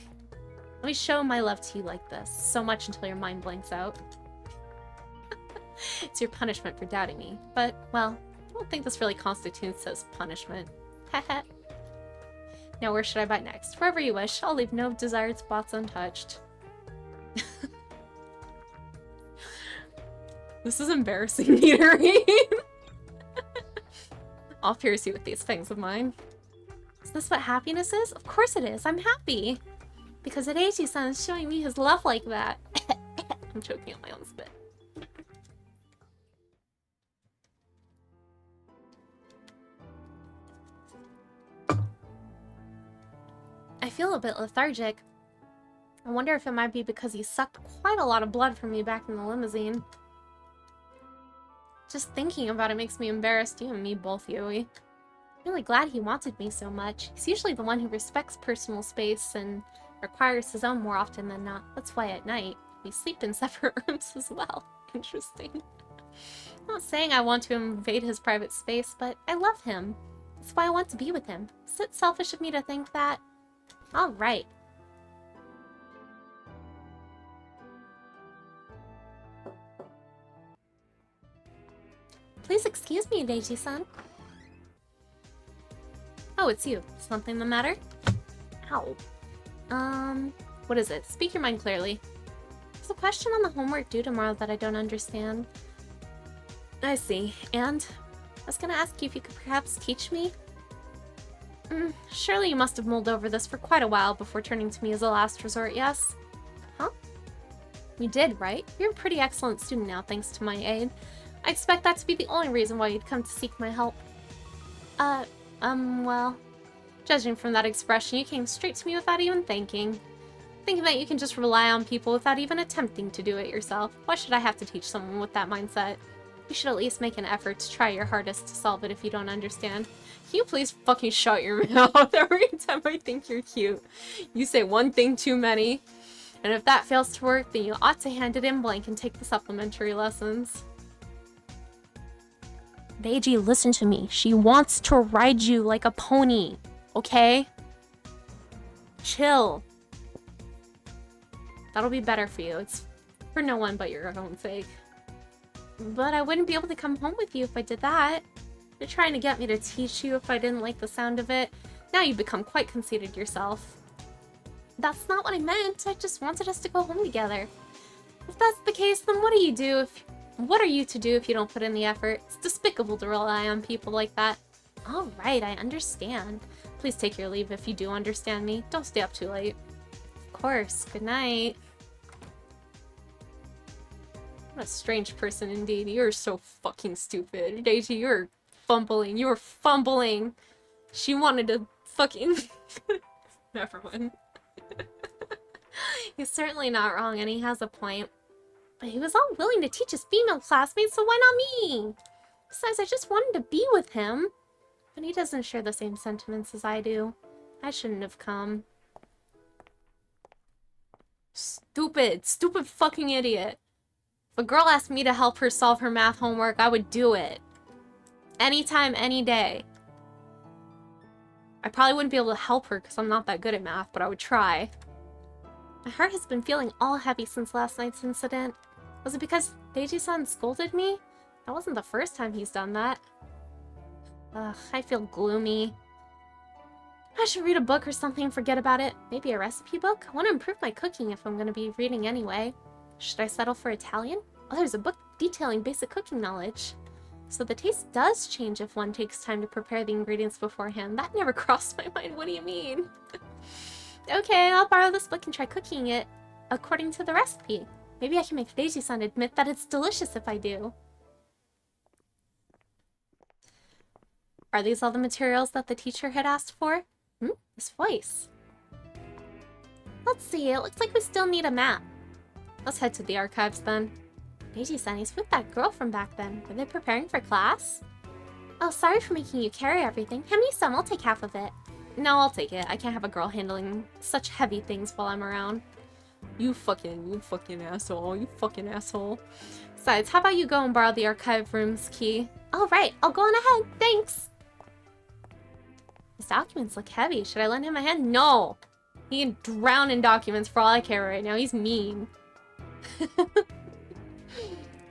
Let me show my love to you like this, so much until your mind blanks out. It's your punishment for doubting me, but, well, I don't think this really constitutes as punishment. Heh. Now where should I bite next? Wherever you wish. I'll leave no desired spots untouched. This is embarrassing me to read. I'll pierce you with these fangs of mine. Is this what happiness is? Of course it is. I'm happy. Because Reiji-san is showing me his love like that. I'm choking on my own spit. I feel a bit lethargic. I wonder if it might be because he sucked quite a lot of blood from me back in the limousine. Just thinking about it makes me embarrassed, you and me both, Yui. I'm really glad he wanted me so much. He's usually the one who respects personal space and requires his own more often than not. That's why at night, we sleep in separate rooms as well. Interesting. I'm not saying I want to invade his private space, but I love him. That's why I want to be with him. Is it selfish of me to think that? Alright. Please excuse me, Reiji-san. Oh, it's you. Something the matter? Ow. What is it? Speak your mind clearly. There's a question on the homework due tomorrow that I don't understand. I see. And? I was gonna ask you if you could perhaps teach me? Surely you must have mulled over this for quite a while before turning to me as a last resort, yes? Huh? You did, right? You're a pretty excellent student now, thanks to my aid. I expect that to be the only reason why you'd come to seek my help. Well... Judging from that expression, you came straight to me without even thinking. Thinking that you can just rely on people without even attempting to do it yourself. Why should I have to teach someone with that mindset? You should at least make an effort to try your hardest to solve it if you don't understand. Can you please fucking shut your mouth every time I think you're cute? You say one thing too many. And if that fails to work, then you ought to hand it in blank and take the supplementary lessons. Reiji, listen to me. She wants to ride you like a pony. Okay? Chill. That'll be better for you. It's for no one but your own sake. But I wouldn't be able to come home with you if I did that. You're trying to get me to teach you if I didn't like the sound of it. Now you've become quite conceited yourself. That's not what I meant. I just wanted us to go home together. If that's the case, then what are you to do if you don't put in the effort? It's despicable to rely on people like that. Alright, I understand. Please take your leave if you do understand me. Don't stay up too late. Of course. Good night. What a strange person indeed. You're so fucking stupid. Reiji, you're fumbling. You're fumbling. She wanted to fucking... Never mind. He's certainly not wrong, and he has a point. But he was all willing to teach his female classmates, so why not me? Besides, I just wanted to be with him. But he doesn't share the same sentiments as I do. I shouldn't have come. Stupid fucking idiot. If a girl asked me to help her solve her math homework, I would do it. Anytime, any day. I probably wouldn't be able to help her because I'm not that good at math, but I would try. My heart has been feeling all heavy since last night's incident. Was it because Reiji-san scolded me? That wasn't the first time he's done that. Ugh, I feel gloomy. I should read a book or something and forget about it. Maybe a recipe book? I want to improve my cooking if I'm going to be reading anyway. Should I settle for Italian? Oh, there's a book detailing basic cooking knowledge. So the taste does change if one takes time to prepare the ingredients beforehand. That never crossed my mind. What do you mean? Okay, I'll borrow this book and try cooking it according to the recipe. Maybe I can make Reiji-san admit that it's delicious if I do. Are these all the materials that the teacher had asked for? This voice. Let's see, it looks like we still need a map. Let's head to the archives then. Reiji-san, he's with that girl from back then. Were they preparing for class? Oh, sorry for making you carry everything. Hand me some, I'll take half of it. No, I'll take it. I can't have a girl handling such heavy things while I'm around. You fucking asshole. You fucking asshole. Besides, how about you go and borrow the archive room's key? Alright, I'll go on ahead. Thanks. His documents look heavy. Should I lend him a hand? No! He can drown in documents for all I care right now. He's mean.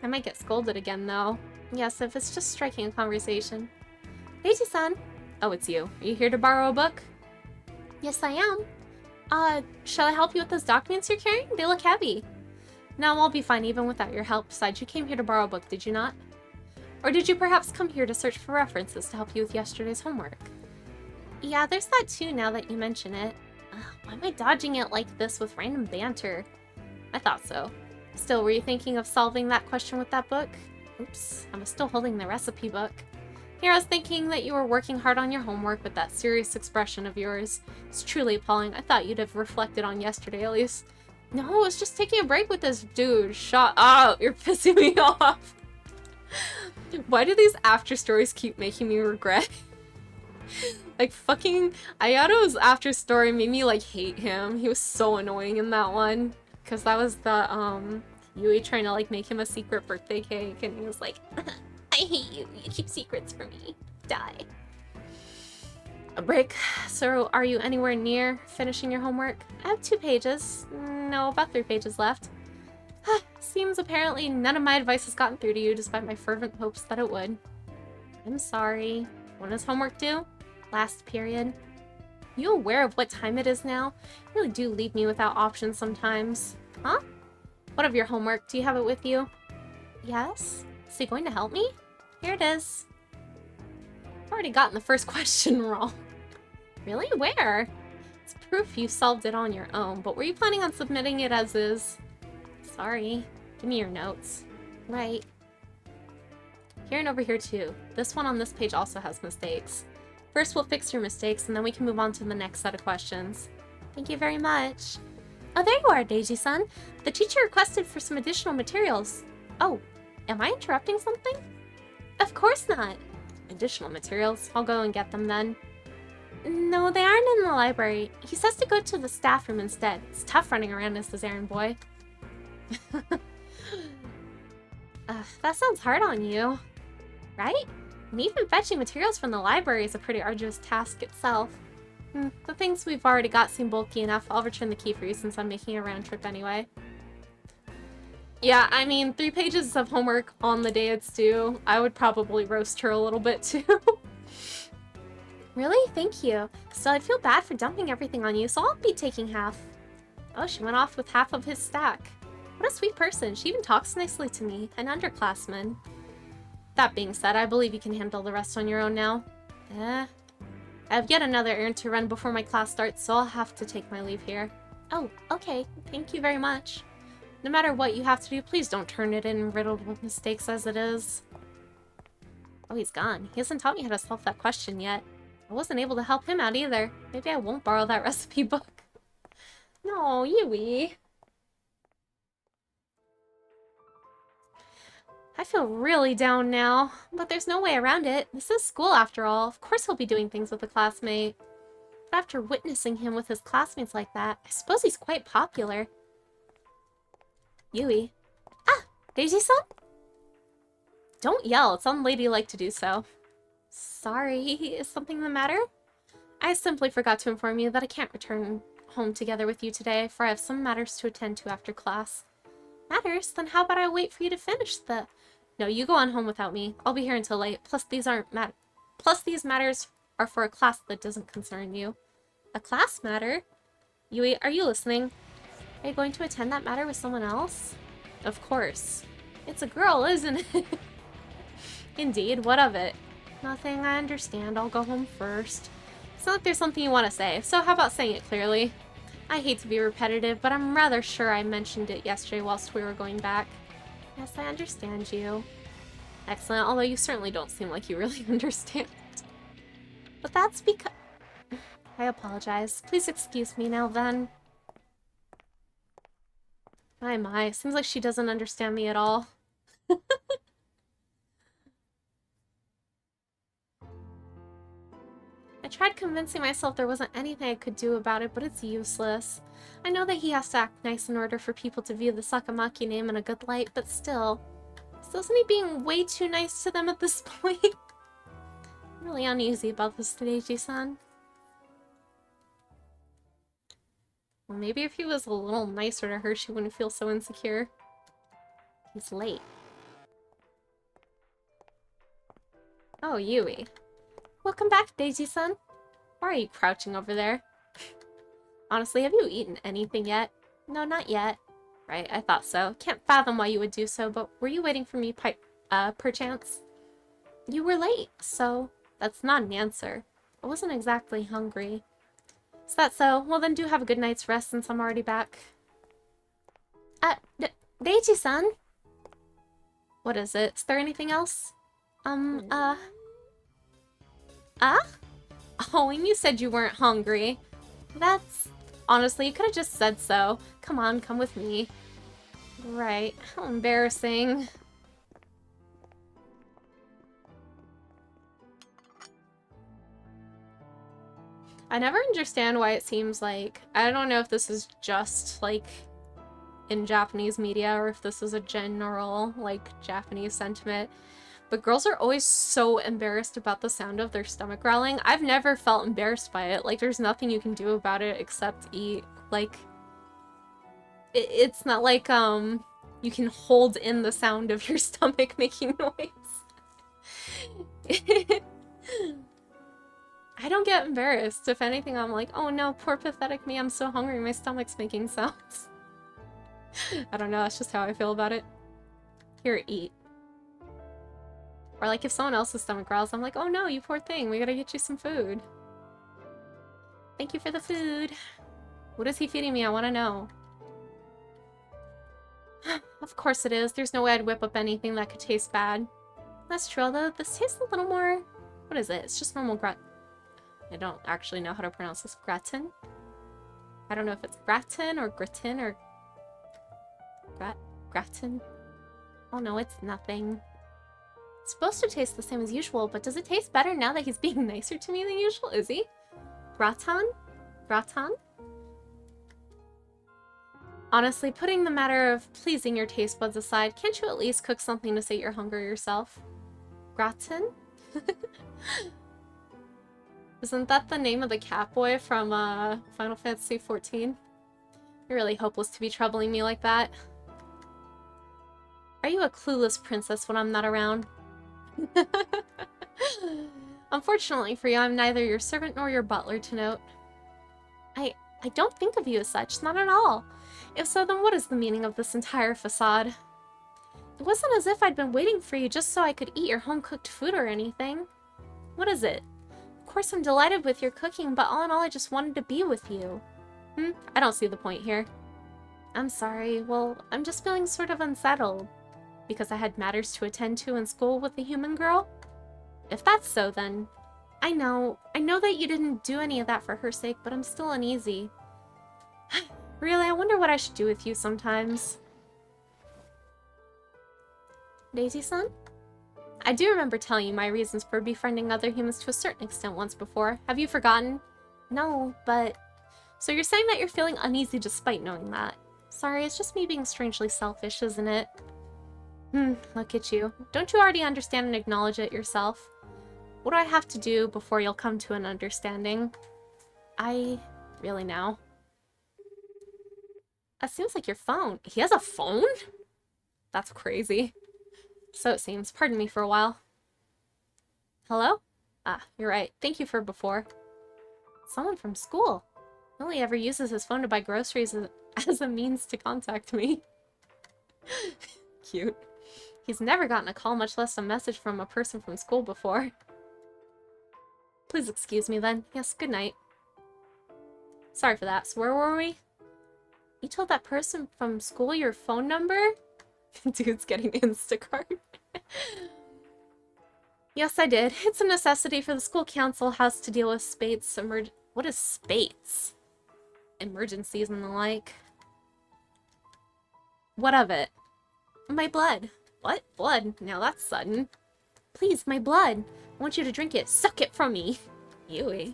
I might get scolded again, though. Yes, if it's just striking a conversation. Reiji-san! Oh, it's you. Are you here to borrow a book? Yes, I am. Shall I help you with those documents you're carrying? They look heavy. No, I'll be fine even without your help. Besides, you came here to borrow a book, did you not? Or did you perhaps come here to search for references to help you with yesterday's homework? Yeah, there's that too now that you mention it. Why am I dodging it like this with random banter? I thought so. Still, were you thinking of solving that question with that book? Oops, I was still holding the recipe book. Here I was thinking that you were working hard on your homework with that serious expression of yours. It's truly appalling. I thought you'd have reflected on yesterday at least. No, I was just taking a break with this dude. Shut up, you're pissing me off. Why do these after stories keep making me regret? Like, fucking Ayato's after story made me, like, hate him. He was so annoying in that one. Because that was the, Yui trying to, like, make him a secret birthday cake. And he was like, I hate you. You keep secrets from me. Die. A break. So, are you anywhere near finishing your homework? I have 2 pages. No, about 3 pages left. Seems apparently none of my advice has gotten through to you, despite my fervent hopes that it would. I'm sorry. When is homework due? Last period. You aware of what time it is now? You really do leave me without options sometimes. Huh? What of your homework? Do you have it with you? Yes? Is he going to help me? Here it is. I've already gotten the first question wrong. Really? Where? It's proof you solved it on your own, but were you planning on submitting it as is? Sorry. Give me your notes. Right. Here and over here too. This one on this page also has mistakes. First we'll fix your mistakes and then we can move on to the next set of questions. Thank you very much. Oh, there you are, Deiji-san. The teacher requested for some additional materials. Oh, am I interrupting something? Of course not. Additional materials? I'll go and get them then. No, they aren't in the library. He says to go to the staff room instead. It's tough running around as his errand boy. That sounds hard on you. Right? And even fetching materials from the library is a pretty arduous task itself. The things we've already got seem bulky enough. I'll return the key for you since I'm making a round trip anyway. Yeah, I mean, 3 pages of homework on the day it's due. I would probably roast her a little bit too. Really? Thank you. Still, I'd feel bad for dumping everything on you, so I'll be taking half. Oh, she went off with half of his stack. What a sweet person. She even talks nicely to me, an underclassman. That being said, I believe you can handle the rest on your own now. I have yet another errand to run before my class starts, so I'll have to take my leave here. Oh, okay. Thank you very much. No matter what you have to do, please don't turn it in riddled with mistakes as it is. Oh, he's gone. He hasn't taught me how to solve that question yet. I wasn't able to help him out either. Maybe I won't borrow that recipe book. No, Yui. I feel really down now, but there's no way around it. This is school after all. Of course he'll be doing things with a classmate. But after witnessing him with his classmates like that, I suppose he's quite popular. Yui. Ah! Deiji-san? Don't yell. It's unladylike to do so. Sorry. Is something the matter? I simply forgot to inform you that I can't return home together with you today, for I have some matters to attend to after class. Matters? Then how about I wait for you to finish the... No, you go on home without me. I'll be here until late. Plus these matters are for a class that doesn't concern you. A class matter? Yui, are you listening? Are you going to attend that matter with someone else? Of course. It's a girl, isn't it? Indeed, what of it? Nothing, I understand. I'll go home first. It's not like there's something you want to say, so how about saying it clearly? I hate to be repetitive, but I'm rather sure I mentioned it yesterday whilst we were going back. Yes, I understand you. Excellent, although you certainly don't seem like you really understand. But that's because... I apologize. Please excuse me now then. My, seems like she doesn't understand me at all. I tried convincing myself there wasn't anything I could do about it, but it's useless. I know that he has to act nice in order for people to view the Sakamaki name in a good light, but still. Isn't he being way too nice to them at this point? I'm really uneasy about this, Deiji-san. Well, maybe if he was a little nicer to her, she wouldn't feel so insecure. He's late. Oh, Yui. Welcome back, Deiji-san. Why are you crouching over there? Honestly, have you eaten anything yet? No, not yet. Right, I thought so. Can't fathom why you would do so, but were you waiting for me, perchance? You were late, so that's not an answer. I wasn't exactly hungry. Is that so? Well then do have a good night's rest since I'm already back. Reiji-san? What is it? Is there anything else? Ah? Oh, and you said you weren't hungry. That's... Honestly, you could have just said so. Come on, come with me. Right. How embarrassing. I never understand why it seems like... I don't know if this is just, like, in Japanese media or if this is a general, like, Japanese sentiment. But girls are always so embarrassed about the sound of their stomach growling. I've never felt embarrassed by it. Like, there's nothing you can do about it except eat. Like, it's not like, you can hold in the sound of your stomach making noise. I don't get embarrassed. If anything, I'm like, oh no, poor pathetic me, I'm so hungry, my stomach's making sounds. I don't know, that's just how I feel about it. Here, eat. Or like if someone else's stomach growls, I'm like, oh no, you poor thing, we gotta get you some food. Thank you for the food. What is he feeding me? I wanna know. Of course it is. There's no way I'd whip up anything that could taste bad. That's true, although this tastes a little more... What is it? It's just normal I don't actually know how to pronounce this. Gratin? I don't know if it's gratin or gratin or... Gratin? Oh no, it's nothing. It's supposed to taste the same as usual, but does it taste better now that he's being nicer to me than usual? Is he? Gratin? Gratin? Honestly, putting the matter of pleasing your taste buds aside, can't you at least cook something to sate your hunger yourself? Gratin? Isn't that the name of the cat boy from Final Fantasy XIV? You're really hopeless to be troubling me like that. Are you a clueless princess when I'm not around? Unfortunately for you, I'm neither your servant nor your butler, to note. I don't think of you as such, not at all. If so, then what is the meaning of this entire facade? It wasn't as if I'd been waiting for you just so I could eat your home-cooked food or anything. What is it? Of course I'm delighted with your cooking, but all in all I just wanted to be with you. I don't see the point here. I'm sorry, well, I'm just feeling sort of unsettled. Because I had matters to attend to in school with the human girl? If that's so, then... I know that you didn't do any of that for her sake, but I'm still uneasy. Really, I wonder what I should do with you sometimes. Daisy-san? I do remember telling you my reasons for befriending other humans to a certain extent once before. Have you forgotten? No, but... So you're saying that you're feeling uneasy despite knowing that. Sorry, it's just me being strangely selfish, isn't it? Look at you. Don't you already understand and acknowledge it yourself? What do I have to do before you'll come to an understanding? Really now. That seems like your phone. He has a phone? That's crazy. So it seems. Pardon me for a while. Hello? Ah, you're right. Thank you for before. Someone from school. He only ever uses his phone to buy groceries as a means to contact me. Cute. He's never gotten a call, much less a message from a person from school before. Please excuse me then. Yes, good night. Sorry for that. So where were we? You told that person from school your phone number? Dude's getting Instacart. Yes, I did. It's a necessity for the school council has to deal with Spates What is Spates? Emergencies and the like. What of it? My blood. What? Blood? Now that's sudden. Please, my blood. I want you to drink it. Suck it from me. Ewy.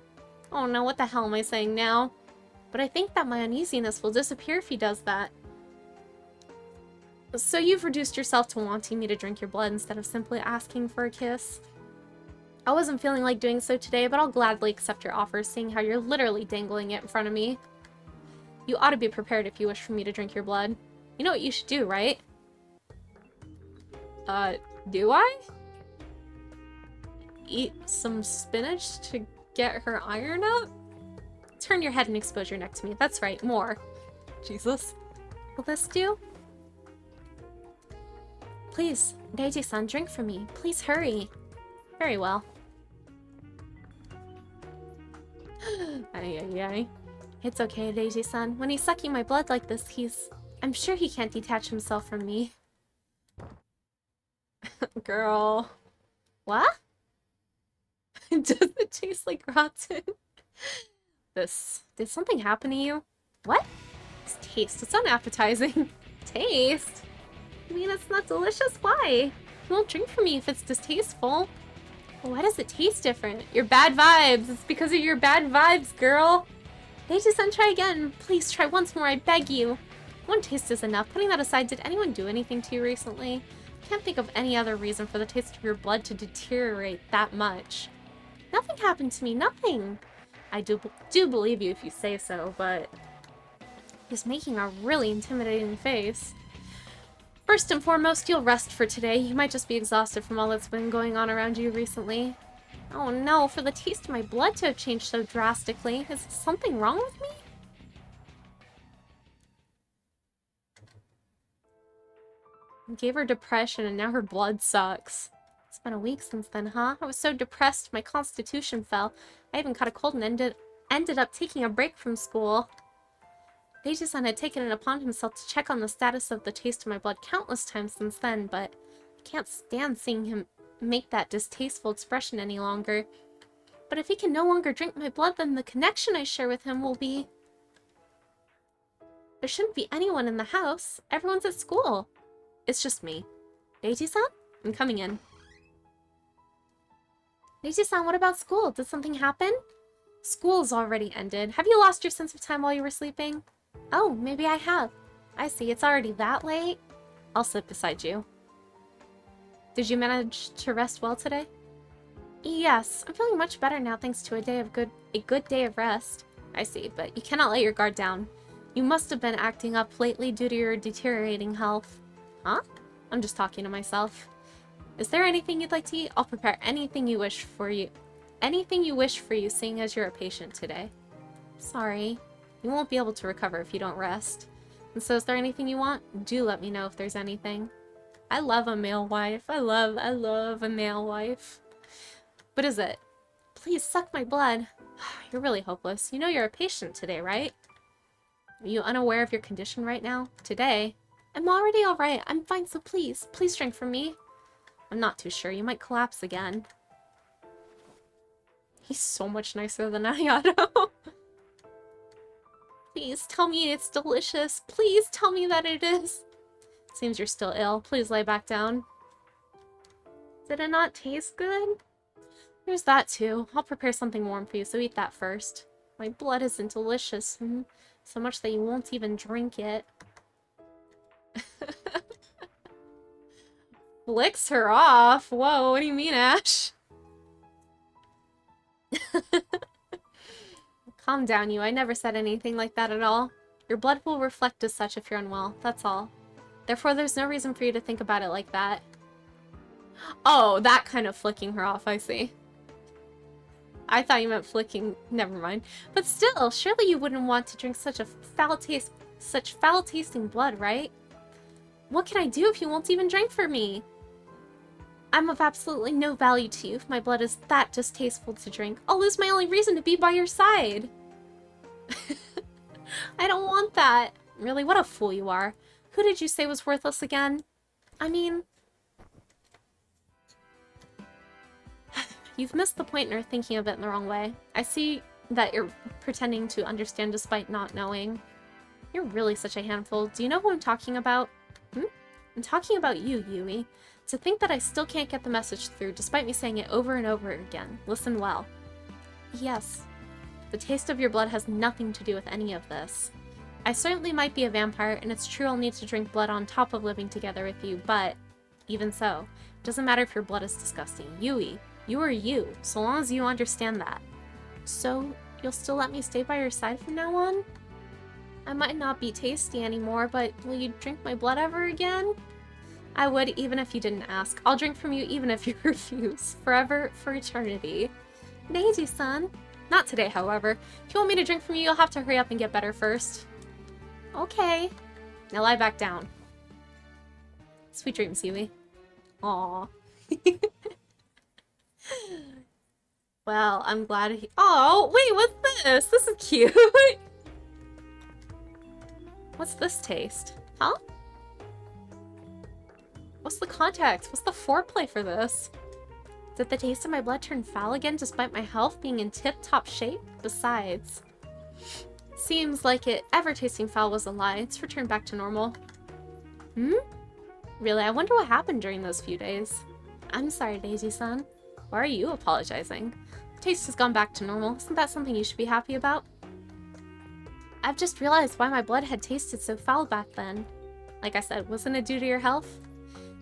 Oh no, what the hell am I saying now? But I think that my uneasiness will disappear if he does that. So you've reduced yourself to wanting me to drink your blood instead of simply asking for a kiss? I wasn't feeling like doing so today, but I'll gladly accept your offer, seeing how you're literally dangling it in front of me. You ought to be prepared if you wish for me to drink your blood. You know what you should do, right? Do I? Eat some spinach to get her iron up? Turn your head and expose your neck to me. That's right, more. Jesus. Will this do? Please, Reiji-san, drink for me. Please hurry. Very well. Ay, ay, ay. It's okay, Reiji-san. When he's sucking my blood like this, I'm sure he can't detach himself from me. Girl. What? Does it taste like rotten? Did something happen to you? What? This taste, it's unappetizing. Taste? I mean, it's not delicious? Why? You won't drink from me if it's distasteful. Well, why does it taste different? Your bad vibes. It's because of your bad vibes, girl. Reiji-san, try again. Please try once more, I beg you. One taste is enough. Putting that aside, did anyone do anything to you recently? Can't think of any other reason for the taste of your blood to deteriorate that much. Nothing happened to me, nothing. I do believe you if you say so, but he's making a really intimidating face. First and foremost, you'll rest for today. You might just be exhausted from all that's been going on around you recently. Oh no, for the taste of my blood to have changed so drastically. Is something wrong with me? I gave her depression and now her blood sucks. It's been a week since then, huh? I was so depressed, my constitution fell. I even caught a cold and ended up taking a break from school. Reiji-san had taken it upon himself to check on the status of the taste of my blood countless times since then, but I can't stand seeing him make that distasteful expression any longer. But if he can no longer drink my blood, then the connection I share with him will be... There shouldn't be anyone in the house. Everyone's at school. It's just me. Reiji-san? I'm coming in. Reiji-san, what about school? Did something happen? School's already ended. Have you lost your sense of time while you were sleeping? Oh, maybe I have. I see, it's already that late. I'll sit beside you. Did you manage to rest well today? Yes, I'm feeling much better now thanks to a good day of rest. I see, but you cannot let your guard down. You must have been acting up lately due to your deteriorating health. Huh? I'm just talking to myself. Is there anything you'd like to eat? I'll prepare anything you wish for you. Anything you wish for you, seeing as you're a patient today. Sorry. You won't be able to recover if you don't rest. And so is there anything you want? Do let me know if there's anything. I love a male wife. I love a male wife. What is it? Please suck my blood. You're really hopeless. You know you're a patient today, right? Are you unaware of your condition right now? Today? I'm already alright. I'm fine, so please drink from me. I'm not too sure. You might collapse again. He's so much nicer than Ayato. Please tell me it's delicious. Please tell me that it is. Seems you're still ill. Please lay back down. Did it not taste good? There's that too. I'll prepare something warm for you, so eat that first. My blood isn't delicious. So much that you won't even drink it. Flicks her off. Whoa, what do you mean, Ash? Calm down, you. I never said anything like that at all. Your blood will reflect as such if you're unwell. That's all. Therefore, there's no reason for you to think about it like that. Oh, that kind of flicking her off, I see. I thought you meant flicking. Never mind. But still, surely you wouldn't want to drink such foul-tasting blood, right? What can I do if you won't even drink for me? I'm of absolutely no value to you if my blood is that distasteful to drink. I'll lose my only reason to be by your side. I don't want that. Really, what a fool you are. Who did you say was worthless again? I mean... You've missed the point and are thinking of it in the wrong way. I see that you're pretending to understand despite not knowing. You're really such a handful. Do you know who I'm talking about? I'm talking about you, Yui. To think that I still can't get the message through, despite me saying it over and over again. Listen well. Yes. The taste of your blood has nothing to do with any of this. I certainly might be a vampire, and it's true I'll need to drink blood on top of living together with you, but even so, it doesn't matter if your blood is disgusting. Yui, you are you, so long as you understand that. So, you'll still let me stay by your side from now on? I might not be tasty anymore, but will you drink my blood ever again? I would, even if you didn't ask. I'll drink from you even if you refuse. Forever, for eternity. Reiji-san. Not today, however. If you want me to drink from you, you'll have to hurry up and get better first. Okay. Now lie back down. Sweet dreams, Yui. Aww. Well, I'm glad he- Oh, wait, what's this? This is cute. What's this taste? Huh? What's the context? What's the foreplay for this? Did the taste of my blood turn foul again despite my health being in tip-top shape? Besides, seems like it ever tasting foul was a lie. It's returned back to normal. Hmm? Really, I wonder what happened during those few days. I'm sorry, Daisy-san. Why are you apologizing? The taste has gone back to normal. Isn't that something you should be happy about? I've just realized why my blood had tasted so foul back then. Like I said, wasn't it due to your health?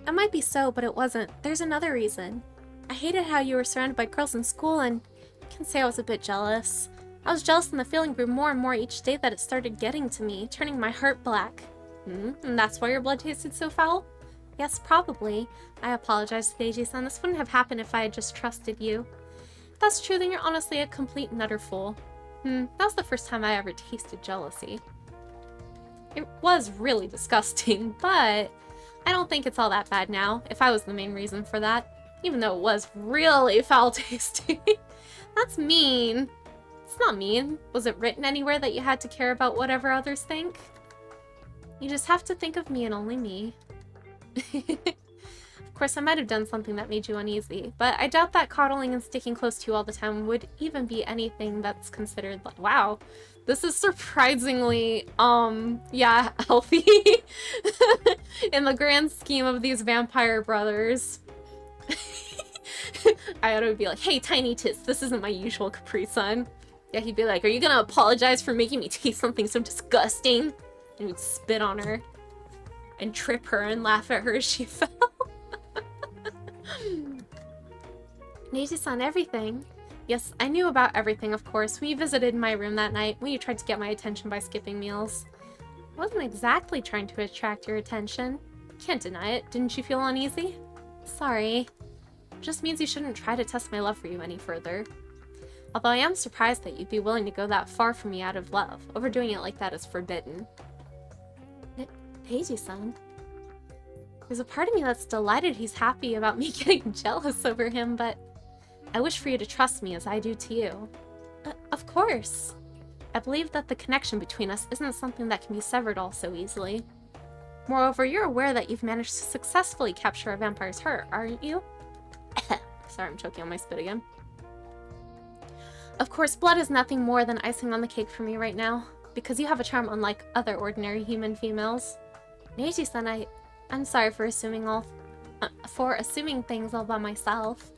It might be so, but it wasn't. There's another reason. I hated how you were surrounded by girls in school, and I can say I was a bit jealous. I was jealous, and the feeling grew more and more each day that it started getting to me, turning my heart black. And that's why your blood tasted so foul? Yes, probably. I apologize, Deiji-san. This wouldn't have happened if I had just trusted you. If that's true, then you're honestly a complete and utter fool. That was the first time I ever tasted jealousy. It was really disgusting, but I don't think it's all that bad now, if I was the main reason for that. Even though it was really foul tasting. That's mean. It's not mean. Was it written anywhere that you had to care about whatever others think? You just have to think of me and only me. Of course, I might have done something that made you uneasy, but I doubt that coddling and sticking close to you all the time would even be anything that's considered like, wow, this is surprisingly, yeah, healthy in the grand scheme of these vampire brothers. I ought to be like, hey, Tiny Tits, this isn't my usual Capri Sun. Yeah, he'd be like, are you gonna apologize for making me taste something so disgusting? And he'd spit on her and trip her and laugh at her as she fell. Neji-san, everything. Yes, I knew about everything, of course, when you visited my room that night, when you tried to get my attention by skipping meals. I wasn't exactly trying to attract your attention. Can't deny it. Didn't you feel uneasy? Sorry. It just means you shouldn't try to test my love for you any further. Although I am surprised that you'd be willing to go that far for me out of love. Overdoing it like that is forbidden. Neji-san. There's a part of me that's delighted he's happy about me getting jealous over him, but I wish for you to trust me as I do to you. Of course. I believe that the connection between us isn't something that can be severed all so easily. Moreover, you're aware that you've managed to successfully capture a vampire's heart, aren't you? Sorry, I'm choking on my spit again. Of course, blood is nothing more than icing on the cake for me right now, because you have a charm unlike other ordinary human females. Neji-san, I'm sorry for assuming things all by myself.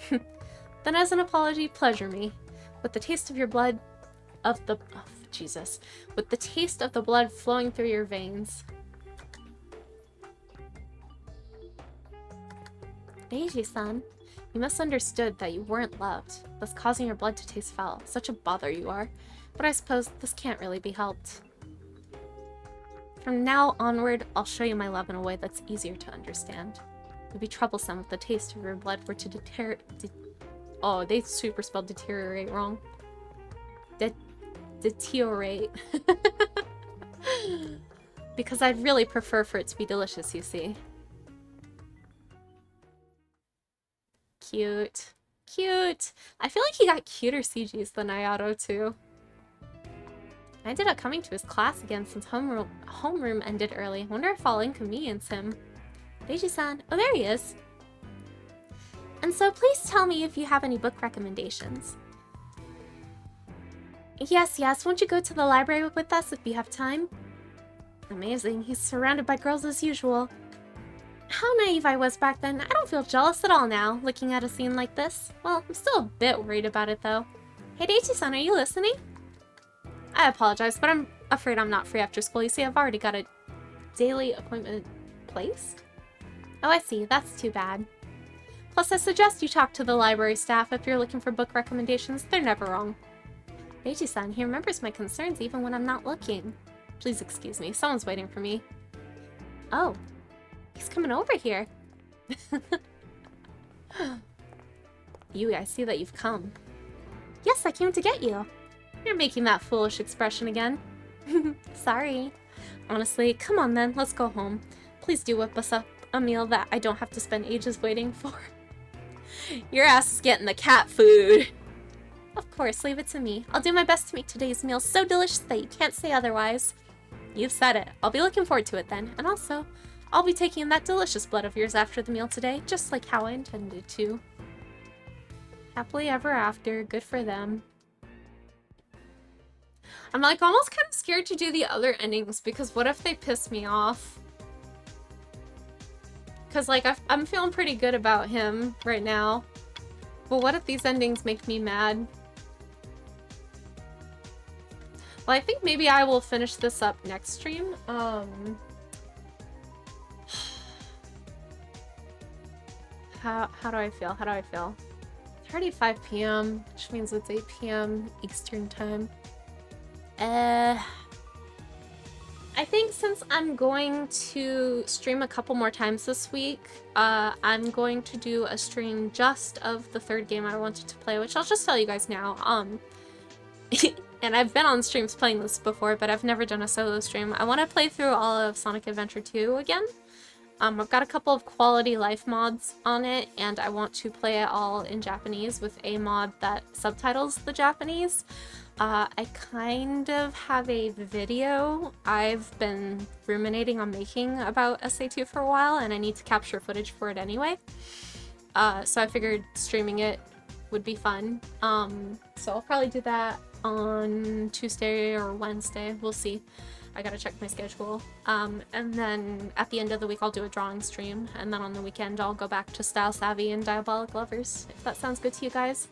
Then as an apology, pleasure me. With the taste of your blood with the taste of the blood flowing through your veins. Reiji-san, you misunderstood that you weren't loved, thus causing your blood to taste foul. Such a bother you are. But I suppose this can't really be helped. From now onward, I'll show you my love in a way that's easier to understand. It would be troublesome if the taste of your blood were to oh, they super spelled deteriorate wrong. Deteriorate. Because I'd really prefer for it to be delicious, you see. Cute. Cute. I feel like he got cuter CGs than Ayato, too. I ended up coming to his class again since homeroom ended early. Wonder if I'll inconvenience him. Reiji-san. Oh, there he is. And so please tell me if you have any book recommendations. Yes, won't you go to the library with us if you have time? Amazing, he's surrounded by girls as usual. How naive I was back then. I don't feel jealous at all now, looking at a scene like this. Well, I'm still a bit worried about it though. Hey Daichi-san, are you listening? I apologize, but I'm afraid I'm not free after school. You see, I've already got a daily appointment placed. Oh, I see. That's too bad. Plus, I suggest you talk to the library staff if you're looking for book recommendations. They're never wrong. Reiji-san, he remembers my concerns even when I'm not looking. Please excuse me. Someone's waiting for me. Oh. He's coming over here. I see that you've come. Yes, I came to get you. You're making that foolish expression again. Sorry. Honestly, come on then, let's go home. Please do whip us up a meal that I don't have to spend ages waiting for. Your ass is getting the cat food. Of course, leave it to me. I'll do my best to make today's meal so delicious that you can't say otherwise. You've said it. I'll be looking forward to it then. And also, I'll be taking that delicious blood of yours after the meal today, just like how I intended to. Happily ever after. Good for them. I'm like almost kind of scared to do the other endings because what if they piss me off? Because like I'm feeling pretty good about him right now. But what if these endings make me mad? Well, I think maybe I will finish this up next stream. How do I feel? How do I feel? It's already 5 p.m., which means it's 8 p.m. Eastern time. I think since I'm going to stream a couple more times this week, I'm going to do a stream just of the third game I wanted to play, which I'll just tell you guys now. And I've been on streams playing this before, but I've never done a solo stream. I want to play through all of Sonic Adventure 2 again. I've got a couple of quality life mods on it, and I want to play it all in Japanese with a mod that subtitles the Japanese. I kind of have a video I've been ruminating on making about SA2 for a while, and I need to capture footage for it anyway. So I figured streaming it would be fun. So I'll probably do that on Tuesday or Wednesday. We'll see. I gotta check my schedule. And then at the end of the week, I'll do a drawing stream. And then on the weekend, I'll go back to Style Savvy and Diabolik Lovers, if that sounds good to you guys.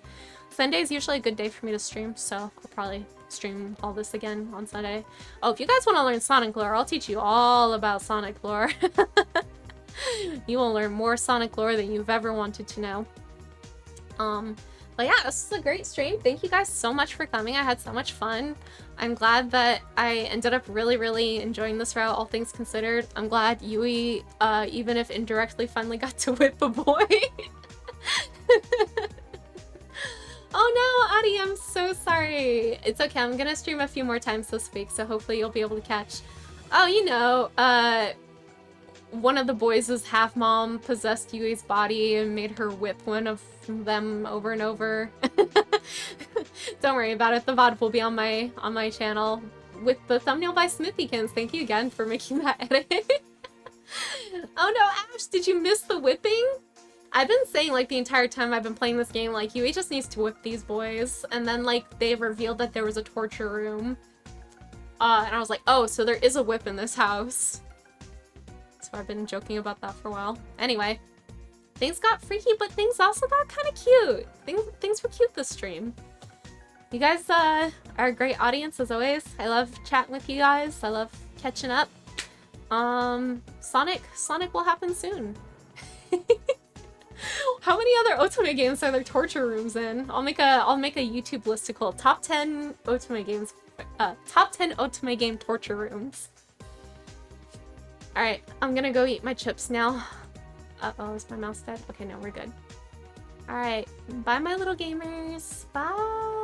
Sunday is usually a good day for me to stream, so I'll probably stream all this again on Sunday. Oh, if you guys want to learn Sonic lore, I'll teach you all about Sonic lore. You will learn more Sonic lore than you've ever wanted to know. But yeah, this is a great stream. Thank you guys so much for coming. I had so much fun. I'm glad that I ended up really enjoying this route, all things considered. I'm glad Yui, even if indirectly, finally got to whip a boy. Oh no, Adi, I'm so sorry. It's okay, I'm gonna stream a few more times this week, so hopefully you'll be able to catch. Oh, you know, one of the boys' half-mom possessed Yui's body and made her whip one of them over and over. Don't worry about it, the VOD will be on my channel with the thumbnail by Smithykins. Thank you again for making that edit. Oh no, Ash, did you miss the whipping? I've been saying like the entire time I've been playing this game, like Yui just needs to whip these boys, and then like they revealed that there was a torture room. And I was like, oh, so there is a whip in this house. So I've been joking about that for a while. Anyway, things got freaky, but things also got kind of cute. Things were cute this stream. You guys are a great audience as always. I love chatting with you guys. I love catching up. Sonic will happen soon. How many other Otome games are there torture rooms in? I'll make a YouTube listicle. Top 10 Otome games. Top 10 Otome game torture rooms. Alright, I'm gonna go eat my chips now. Uh-oh, is my mouse dead? Okay, no, we're good. Alright, bye my little gamers. Bye!